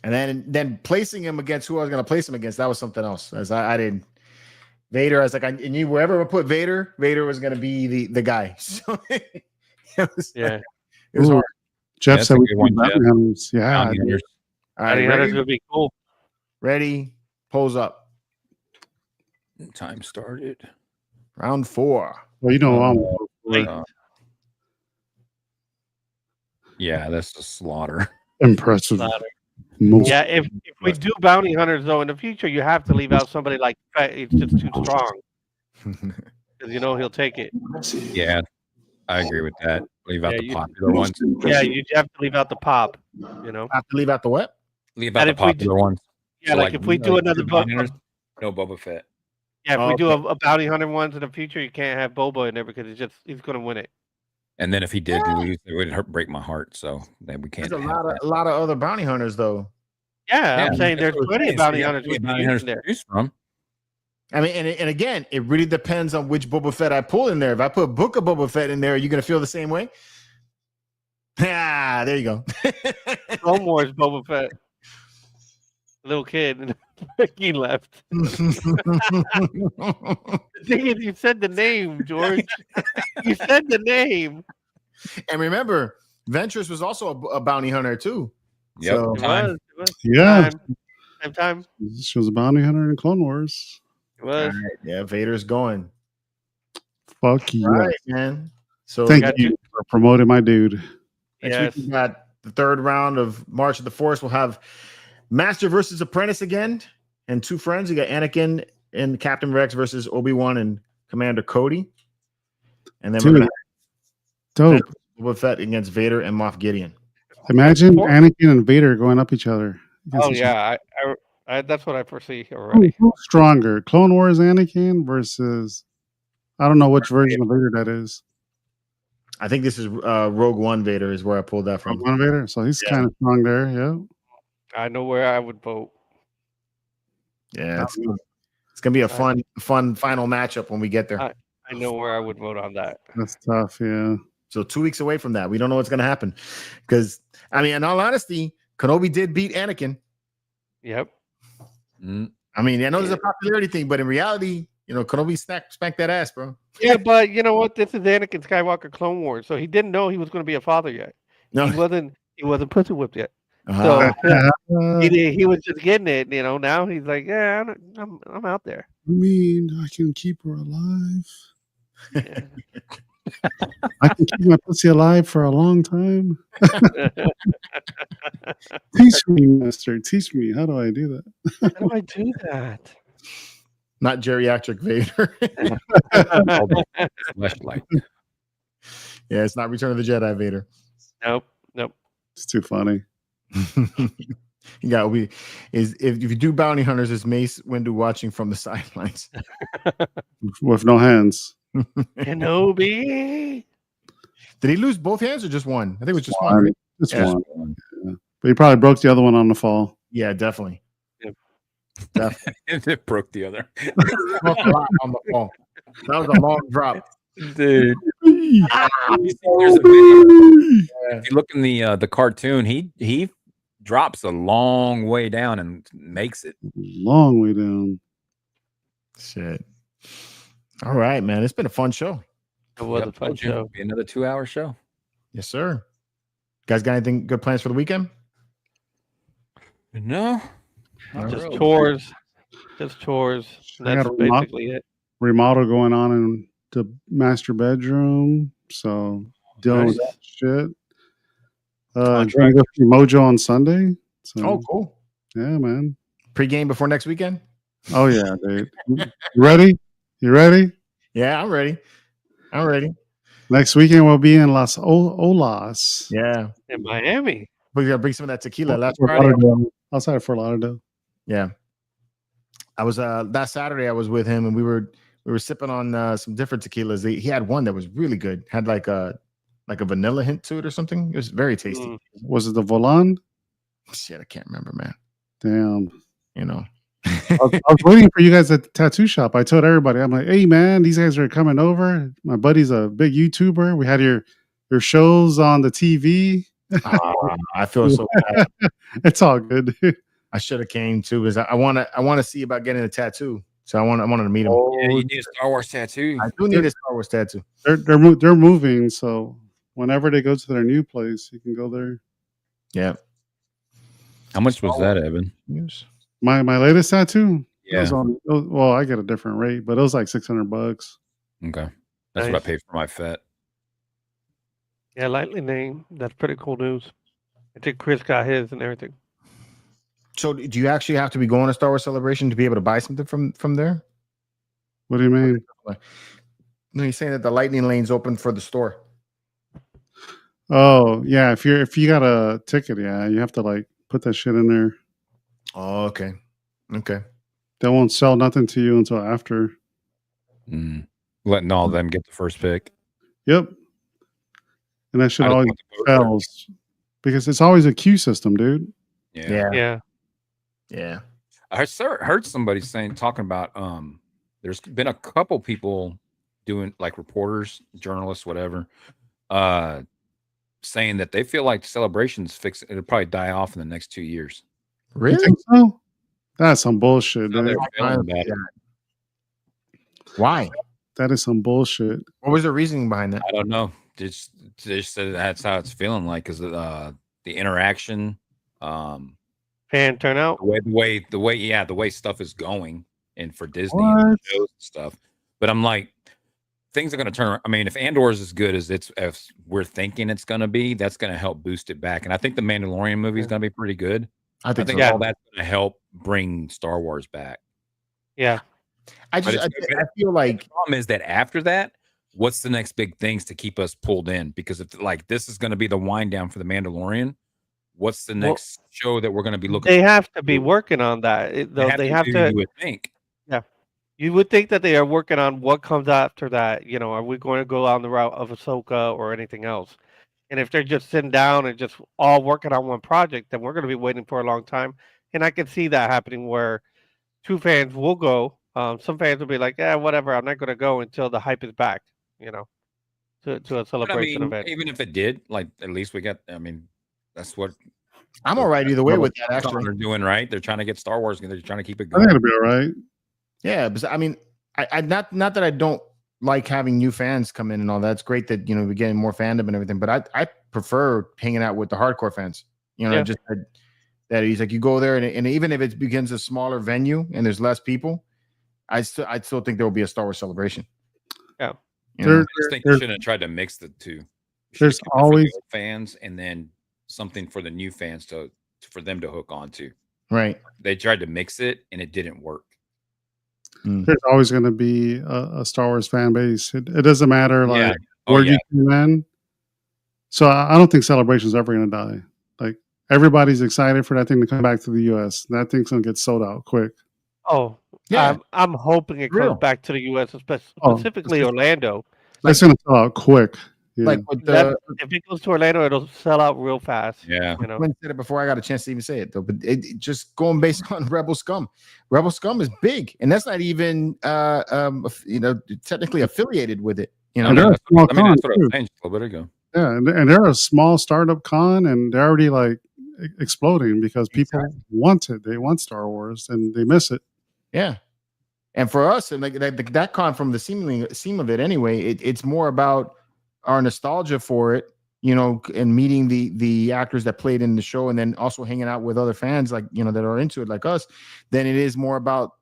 And then placing him against who I was going to place him against, that was something else. As I didn't Vader, I was like, I knew wherever I put Vader was going to be the guy. So it was, Yeah. it was Ooh. hard. Jeff That's said a we good can one, Bounty Jeff. Hunters. Yeah. Bounty hunters. All I right, think that's ready? going to be cool. Ready? Pose up. Time started. Round 4. Well, you know, Wait. Yeah, that's a slaughter. impressive. Slaughter. Most Yeah, if we do bounty hunters though in the future, you have to leave out somebody like Fett. It's just too strong because you know he'll take it. Yeah, I agree with that. Leave out Yeah, the you- popular ones. Yeah, you have to leave out the pop. You know. Have to leave out the what? Leave out And the if we popular ones. Yeah, So, like if we do another Bounty Hunters, no Boba Fett. yeah, if Oh, we do a bounty hunter ones in the future, you can't have Boba in there because he's going to win it. And then if he did lose, it would break my heart. So then we can't. There's have that. a lot of other bounty hunters though. Yeah, I'm saying that's there's what I'm plenty saying. of So bounty you have hunters plenty we of can bounty use hunters in to there. choose from. I mean, and again, it really depends on which Boba Fett I pull in there. If I put Book of Boba Fett in there, are you gonna feel the same way? Ah, there you go. Clone Wars Boba Fett, little kid. He left. The thing is, you said the name, George. You said the name. And remember, Ventress was also a bounty hunter too. Yep. So, It was. Yeah, Time. she was a bounty hunter in Clone Wars. It was. yeah, Vader's going. Fuck you. Right, man. So Thank got you two- for promoting my dude. next Yes. week we got the third round of March of the Force. We'll have Master versus Apprentice again, and two friends. You got Anakin and Captain Rex versus Obi-Wan and Commander Cody. And then Dude, we're gonna dope. have Boba Fett against Vader and Moff Gideon. Imagine Anakin and Vader going up each other. against Oh each other. yeah, I that's what I foresee already. Who's stronger, Clone Wars Anakin versus I don't know which version of Vader that is. I think this is Rogue One Vader is where I pulled that from. Rogue One Vader, so he's Yeah. kind of strong there. Yeah, I know where I would vote. Yeah, it's gonna be a fun final matchup when we get there. I know where I would vote on that. that's tough. Yeah, So 2 weeks away from that, we don't know what's gonna happen. Because I mean, in all honesty, Kenobi did beat Anakin. Yep. I mean, I know there's a popularity thing, but in reality, you know, Kenobi spanked that ass, bro. Yeah, but you know what? This is Anakin Skywalker Clone Wars, so he didn't know he was going to be a father yet. No, He wasn't pussy whipped yet. Uh-huh. So he was just getting it. You know, now he's like, yeah, I'm out there. I mean, I can keep her alive. Yeah. I can keep my pussy alive for a long time. Teach me, Master. Teach me. How do I do that? How do I do that? Not geriatric Vader. Flashlight. Yeah, it's not Return of the Jedi Vader. Nope. It's too funny. You got if you do bounty hunters, it's Mace Windu watching from the sidelines. With no hands. Kenobi. Did he lose both hands or just one? I think it was just one. Right? Just Yeah. one. Yeah. But he probably broke the other one on the fall. Yeah, definitely. Yep. Definitely. And it broke the other. Broke a lot on the fall. That was a long drop. Dude. There's a video. If you look in the cartoon, he drops a long way down and makes it. Long way down. Shit. All right, man. It's been a fun show. It was a Yep, fun told you. show. Be another 2-hour show. Yes, sir. Guys, got anything good plans for the weekend? No. Just chores. Just chores. I That's got a basically it. Remodel going on in the master bedroom. So dealing with that shit. Trying to go see Mojo on Sunday. So, Oh, cool. yeah, man. Pre-game before next weekend? Oh yeah, dude. You ready? You ready? Yeah, I'm ready. Next weekend we'll be in Las Olas. Yeah. In Miami. We gotta bring some of that tequila. Last Fort Friday. Lauderdale. Outside of Fort Lauderdale. Yeah. I was that Saturday I was with him and we were sipping on some different tequilas. He had one that was really good. Had like a vanilla hint to it or something. It was very tasty. Mm. Was it the Voland? Shit, I can't remember, man. Damn. You know. I was waiting for you guys at the tattoo shop. I told everybody, I'm like, hey man, these guys are coming over. My buddy's a big YouTuber. We had your shows on the TV. I feel so bad. It's all good. I should have came too because I want to see about getting a tattoo. So I wanted to meet him. Yeah, you need a Star Wars tattoo. I do need a Star Wars tattoo. They're moving, so whenever they go to their new place, you can go there. Yeah. How much was that, Evan? Yes. My latest tattoo. Yeah. Well, I get a different rate, but it was like $600. Okay. That's what I Nice. paid for my Fett. Yeah, lightly named. That's pretty cool news. I think Chris got his and everything. So do you actually have to be going to Star Wars Celebration to be able to buy something from there? What do you mean? No, you're saying that the lightning lane's open for the store. Oh yeah, if you got a ticket, yeah, you have to like put that shit in there. Oh, okay. Okay. They won't sell nothing to you until after. Letting all them get the first pick. Yep. And that shit I just always want to go there. fails because it's always a queue system, dude. Yeah. Yeah. Yeah. I heard somebody talking about there's been a couple people doing like reporters, journalists, whatever, saying that they feel like Celebration's it'll probably die off in the next 2 years. You Really? think so? That's some bullshit, How dude. they're feeling about it. Why? That is some bullshit. What was the reasoning behind that? I don't know. Just said that's how it's feeling like, because the interaction, Fan turnout. the way stuff is going, and for Disney and What? shows and stuff. But I'm like, things are going to turn. I mean, if Andor is as good as if we're thinking it's going to be, that's going to help boost it back. And I think the Mandalorian movie is going to be pretty good. I think, all that's going to help bring Star Wars back. Yeah. I feel like the problem is that after that, what's the next big things to keep us pulled in? Because if like this is going to be the wind down for the Mandalorian, what's the next show that we're going to be looking? They have to be working on that. They have to. You would think. Yeah, you would think that they are working on what comes after that. You know, are we going to go on the route of Ahsoka or anything else? And if they're just sitting down and just all working on one project, then we're going to be waiting for a long time. And I can see that happening where two fans will go. Some fans will be like, "Yeah, whatever. I'm not going to go until the hype is back." You know, to a celebration event. Even if it did, like at least we got. I mean, that's what I'm all right either way with that. Actually, they're doing right. They're trying to get Star Wars. They're trying to keep it I going. think it'll be all right. Yeah, but I mean, I not that I don't like having new fans come in and all that. It's great that we're getting more fandom and everything. But I prefer hanging out with the hardcore fans. Just that he's like you go there and even if it begins a smaller venue and there's less people, I still think there will be a Star Wars celebration. Yeah. I just think they should have tried to mix the two. There's always fans and then something for the new fans for them to hook onto. Right. They tried to mix it and it didn't work. There's always going to be a Star Wars fan base. It doesn't matter where you come in. So I don't think Celebration's ever going to die. Like everybody's excited for that thing to come back to the U.S. That thing's going to get sold out quick. Oh, yeah. I'm hoping it comes back to the U.S., specifically Orlando. It's going to sell out quick. Yeah. Like if it goes to Orlando, it'll sell out real fast. Yeah, I said it before I got a chance to even say it though. But it just going based on Rebel Scum. Rebel Scum is big, and that's not even technically affiliated with it. And they're a small con, that's what I was saying a little bit ago. Yeah, and they're a small startup con, and they're already like exploding because people want it. They want Star Wars, and they miss it. Yeah. And for us, and like that con from the seam of it anyway, it's more about our nostalgia for it, and meeting the actors that played in the show, and then also hanging out with other fans that are into it like us. Than it is more about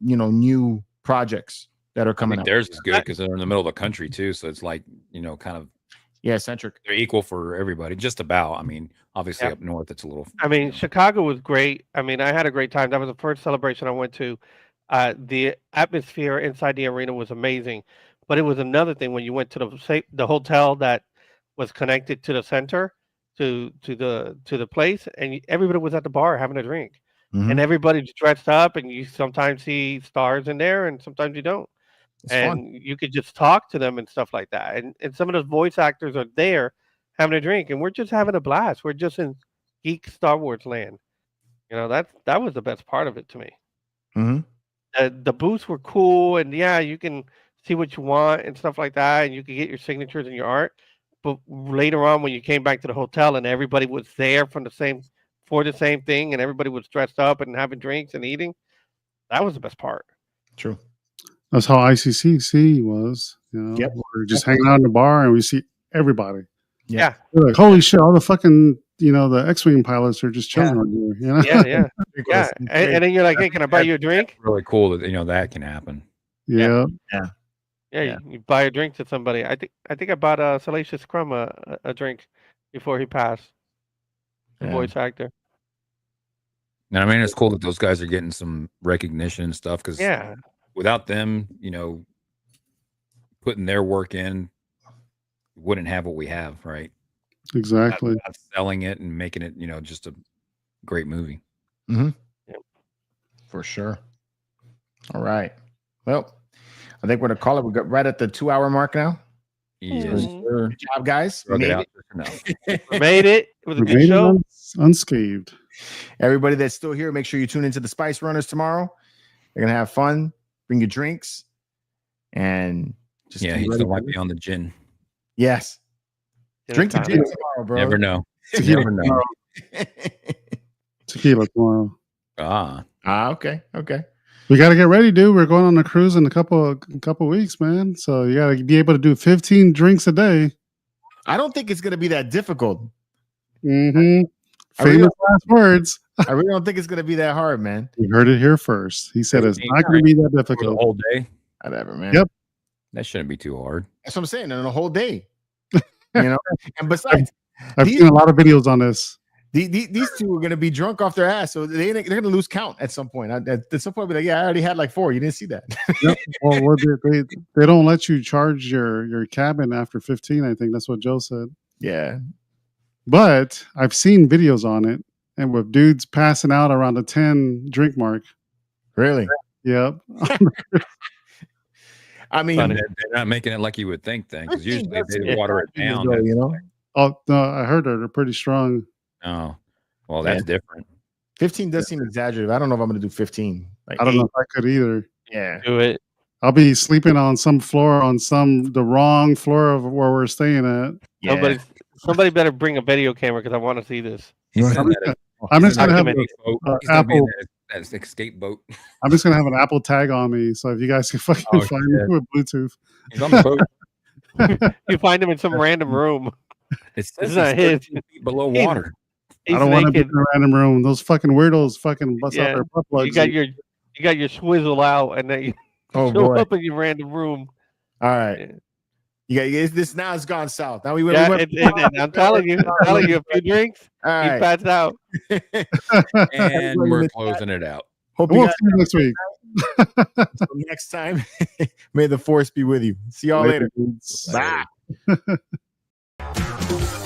new projects that are coming out. Theirs is good because they're in the middle of the country too, so it's like kind of centric. They're equal for everybody, just about. I mean, obviously up north it's a little. I mean, Chicago was great. I mean, I had a great time. That was the first celebration I went to. The atmosphere inside the arena was amazing, but it was another thing when you went to the hotel that was connected to the center, to the place, and everybody was at the bar having a drink, and everybody's dressed up, and you sometimes see stars in there, and sometimes you don't, and you could just talk to them and stuff like that, and some of those voice actors are there having a drink, and we're just having a blast. We're just in geek Star Wars land. That was the best part of it to me. Mm-hmm. The booths were cool, and you can see what you want and stuff like that, and you can get your signatures and your art. But later on, when you came back to the hotel and everybody was there for the same thing, and everybody was dressed up and having drinks and eating, that was the best part. True. That's how ICCC was. Yep. We're just hanging out in the bar and we see everybody. Yeah. We're like, holy shit! All the fucking the X-wing pilots are just chilling right here. Yeah. And then you're like, hey, can I buy you a drink? Really cool that that can happen. Yeah. You buy a drink to somebody. I think I bought Salacious Crumb a drink before he passed. The voice actor. And I mean, it's cool that those guys are getting some recognition and stuff, because without them, putting their work in, we wouldn't have what we have, right? Exactly. Not selling it and making it, just a great movie. Mm-hmm. Yep. For sure. All right. Well, I think we're going to call it. We got right at the 2-hour mark now. Yes. Good job, guys. We made it. It was a good show. Unscathed. Everybody that's still here, make sure you tune into the Spice Runners tomorrow. They're going to have fun. Bring your drinks. And just he still might be on the gin. Yes. Drink the gin tomorrow, bro. Never know. Tequila tomorrow. Ah. Okay. We got to get ready, dude. We're going on a cruise in a couple weeks, man. So you got to be able to do 15 drinks a day. I don't think it's going to be that difficult. Mm-hmm. Famous last words. I really don't think it's going to be that hard, man. You heard it here first. He said it's not going to be that For the difficult. whole day. Whatever, man. Yep. That shouldn't be too hard. That's what I'm saying. In a whole day, you know. And besides, I've seen a lot of videos on this. These two are going to be drunk off their ass, so they're going to lose count at some point. At some point, be like, yeah, I already had like 4. You didn't see that. Yep. Well, they don't let you charge your cabin after 15. I think that's what Joe said. Yeah. But I've seen videos on it, and with dudes passing out around the 10 drink mark. Really? Yep. I mean, they're not making it like you would think, then, because usually they water it down. Though, you know. Oh no, I heard they're pretty strong. Oh, well, that's different. 15 does seem exaggerated. I don't know if I'm going to do 15. Like I don't 8. know if I could either. Yeah. Do it. I'll be sleeping on some floor the wrong floor of where we're staying at. Yeah. Somebody better bring a video camera because I want to see this. I'm just gonna have Apple. That's an escape boat. I'm just gonna have an Apple tag on me, so if you guys can fucking find me with Bluetooth. He's on the boat. You find him in some random room. It's not his. 13 feet below water. He's I don't want to be naked. in a random room. Those fucking weirdos fucking bust out their butt plugs. You got your swizzle out, and then you show up in your random room. All right. This now has gone south. Now we went. I'm telling you, a few drinks, all right. he passed out. And we're closing it out. Hope we'll you see you next week. Until next time, may the force be with you. See y'all later. Bye. Bye.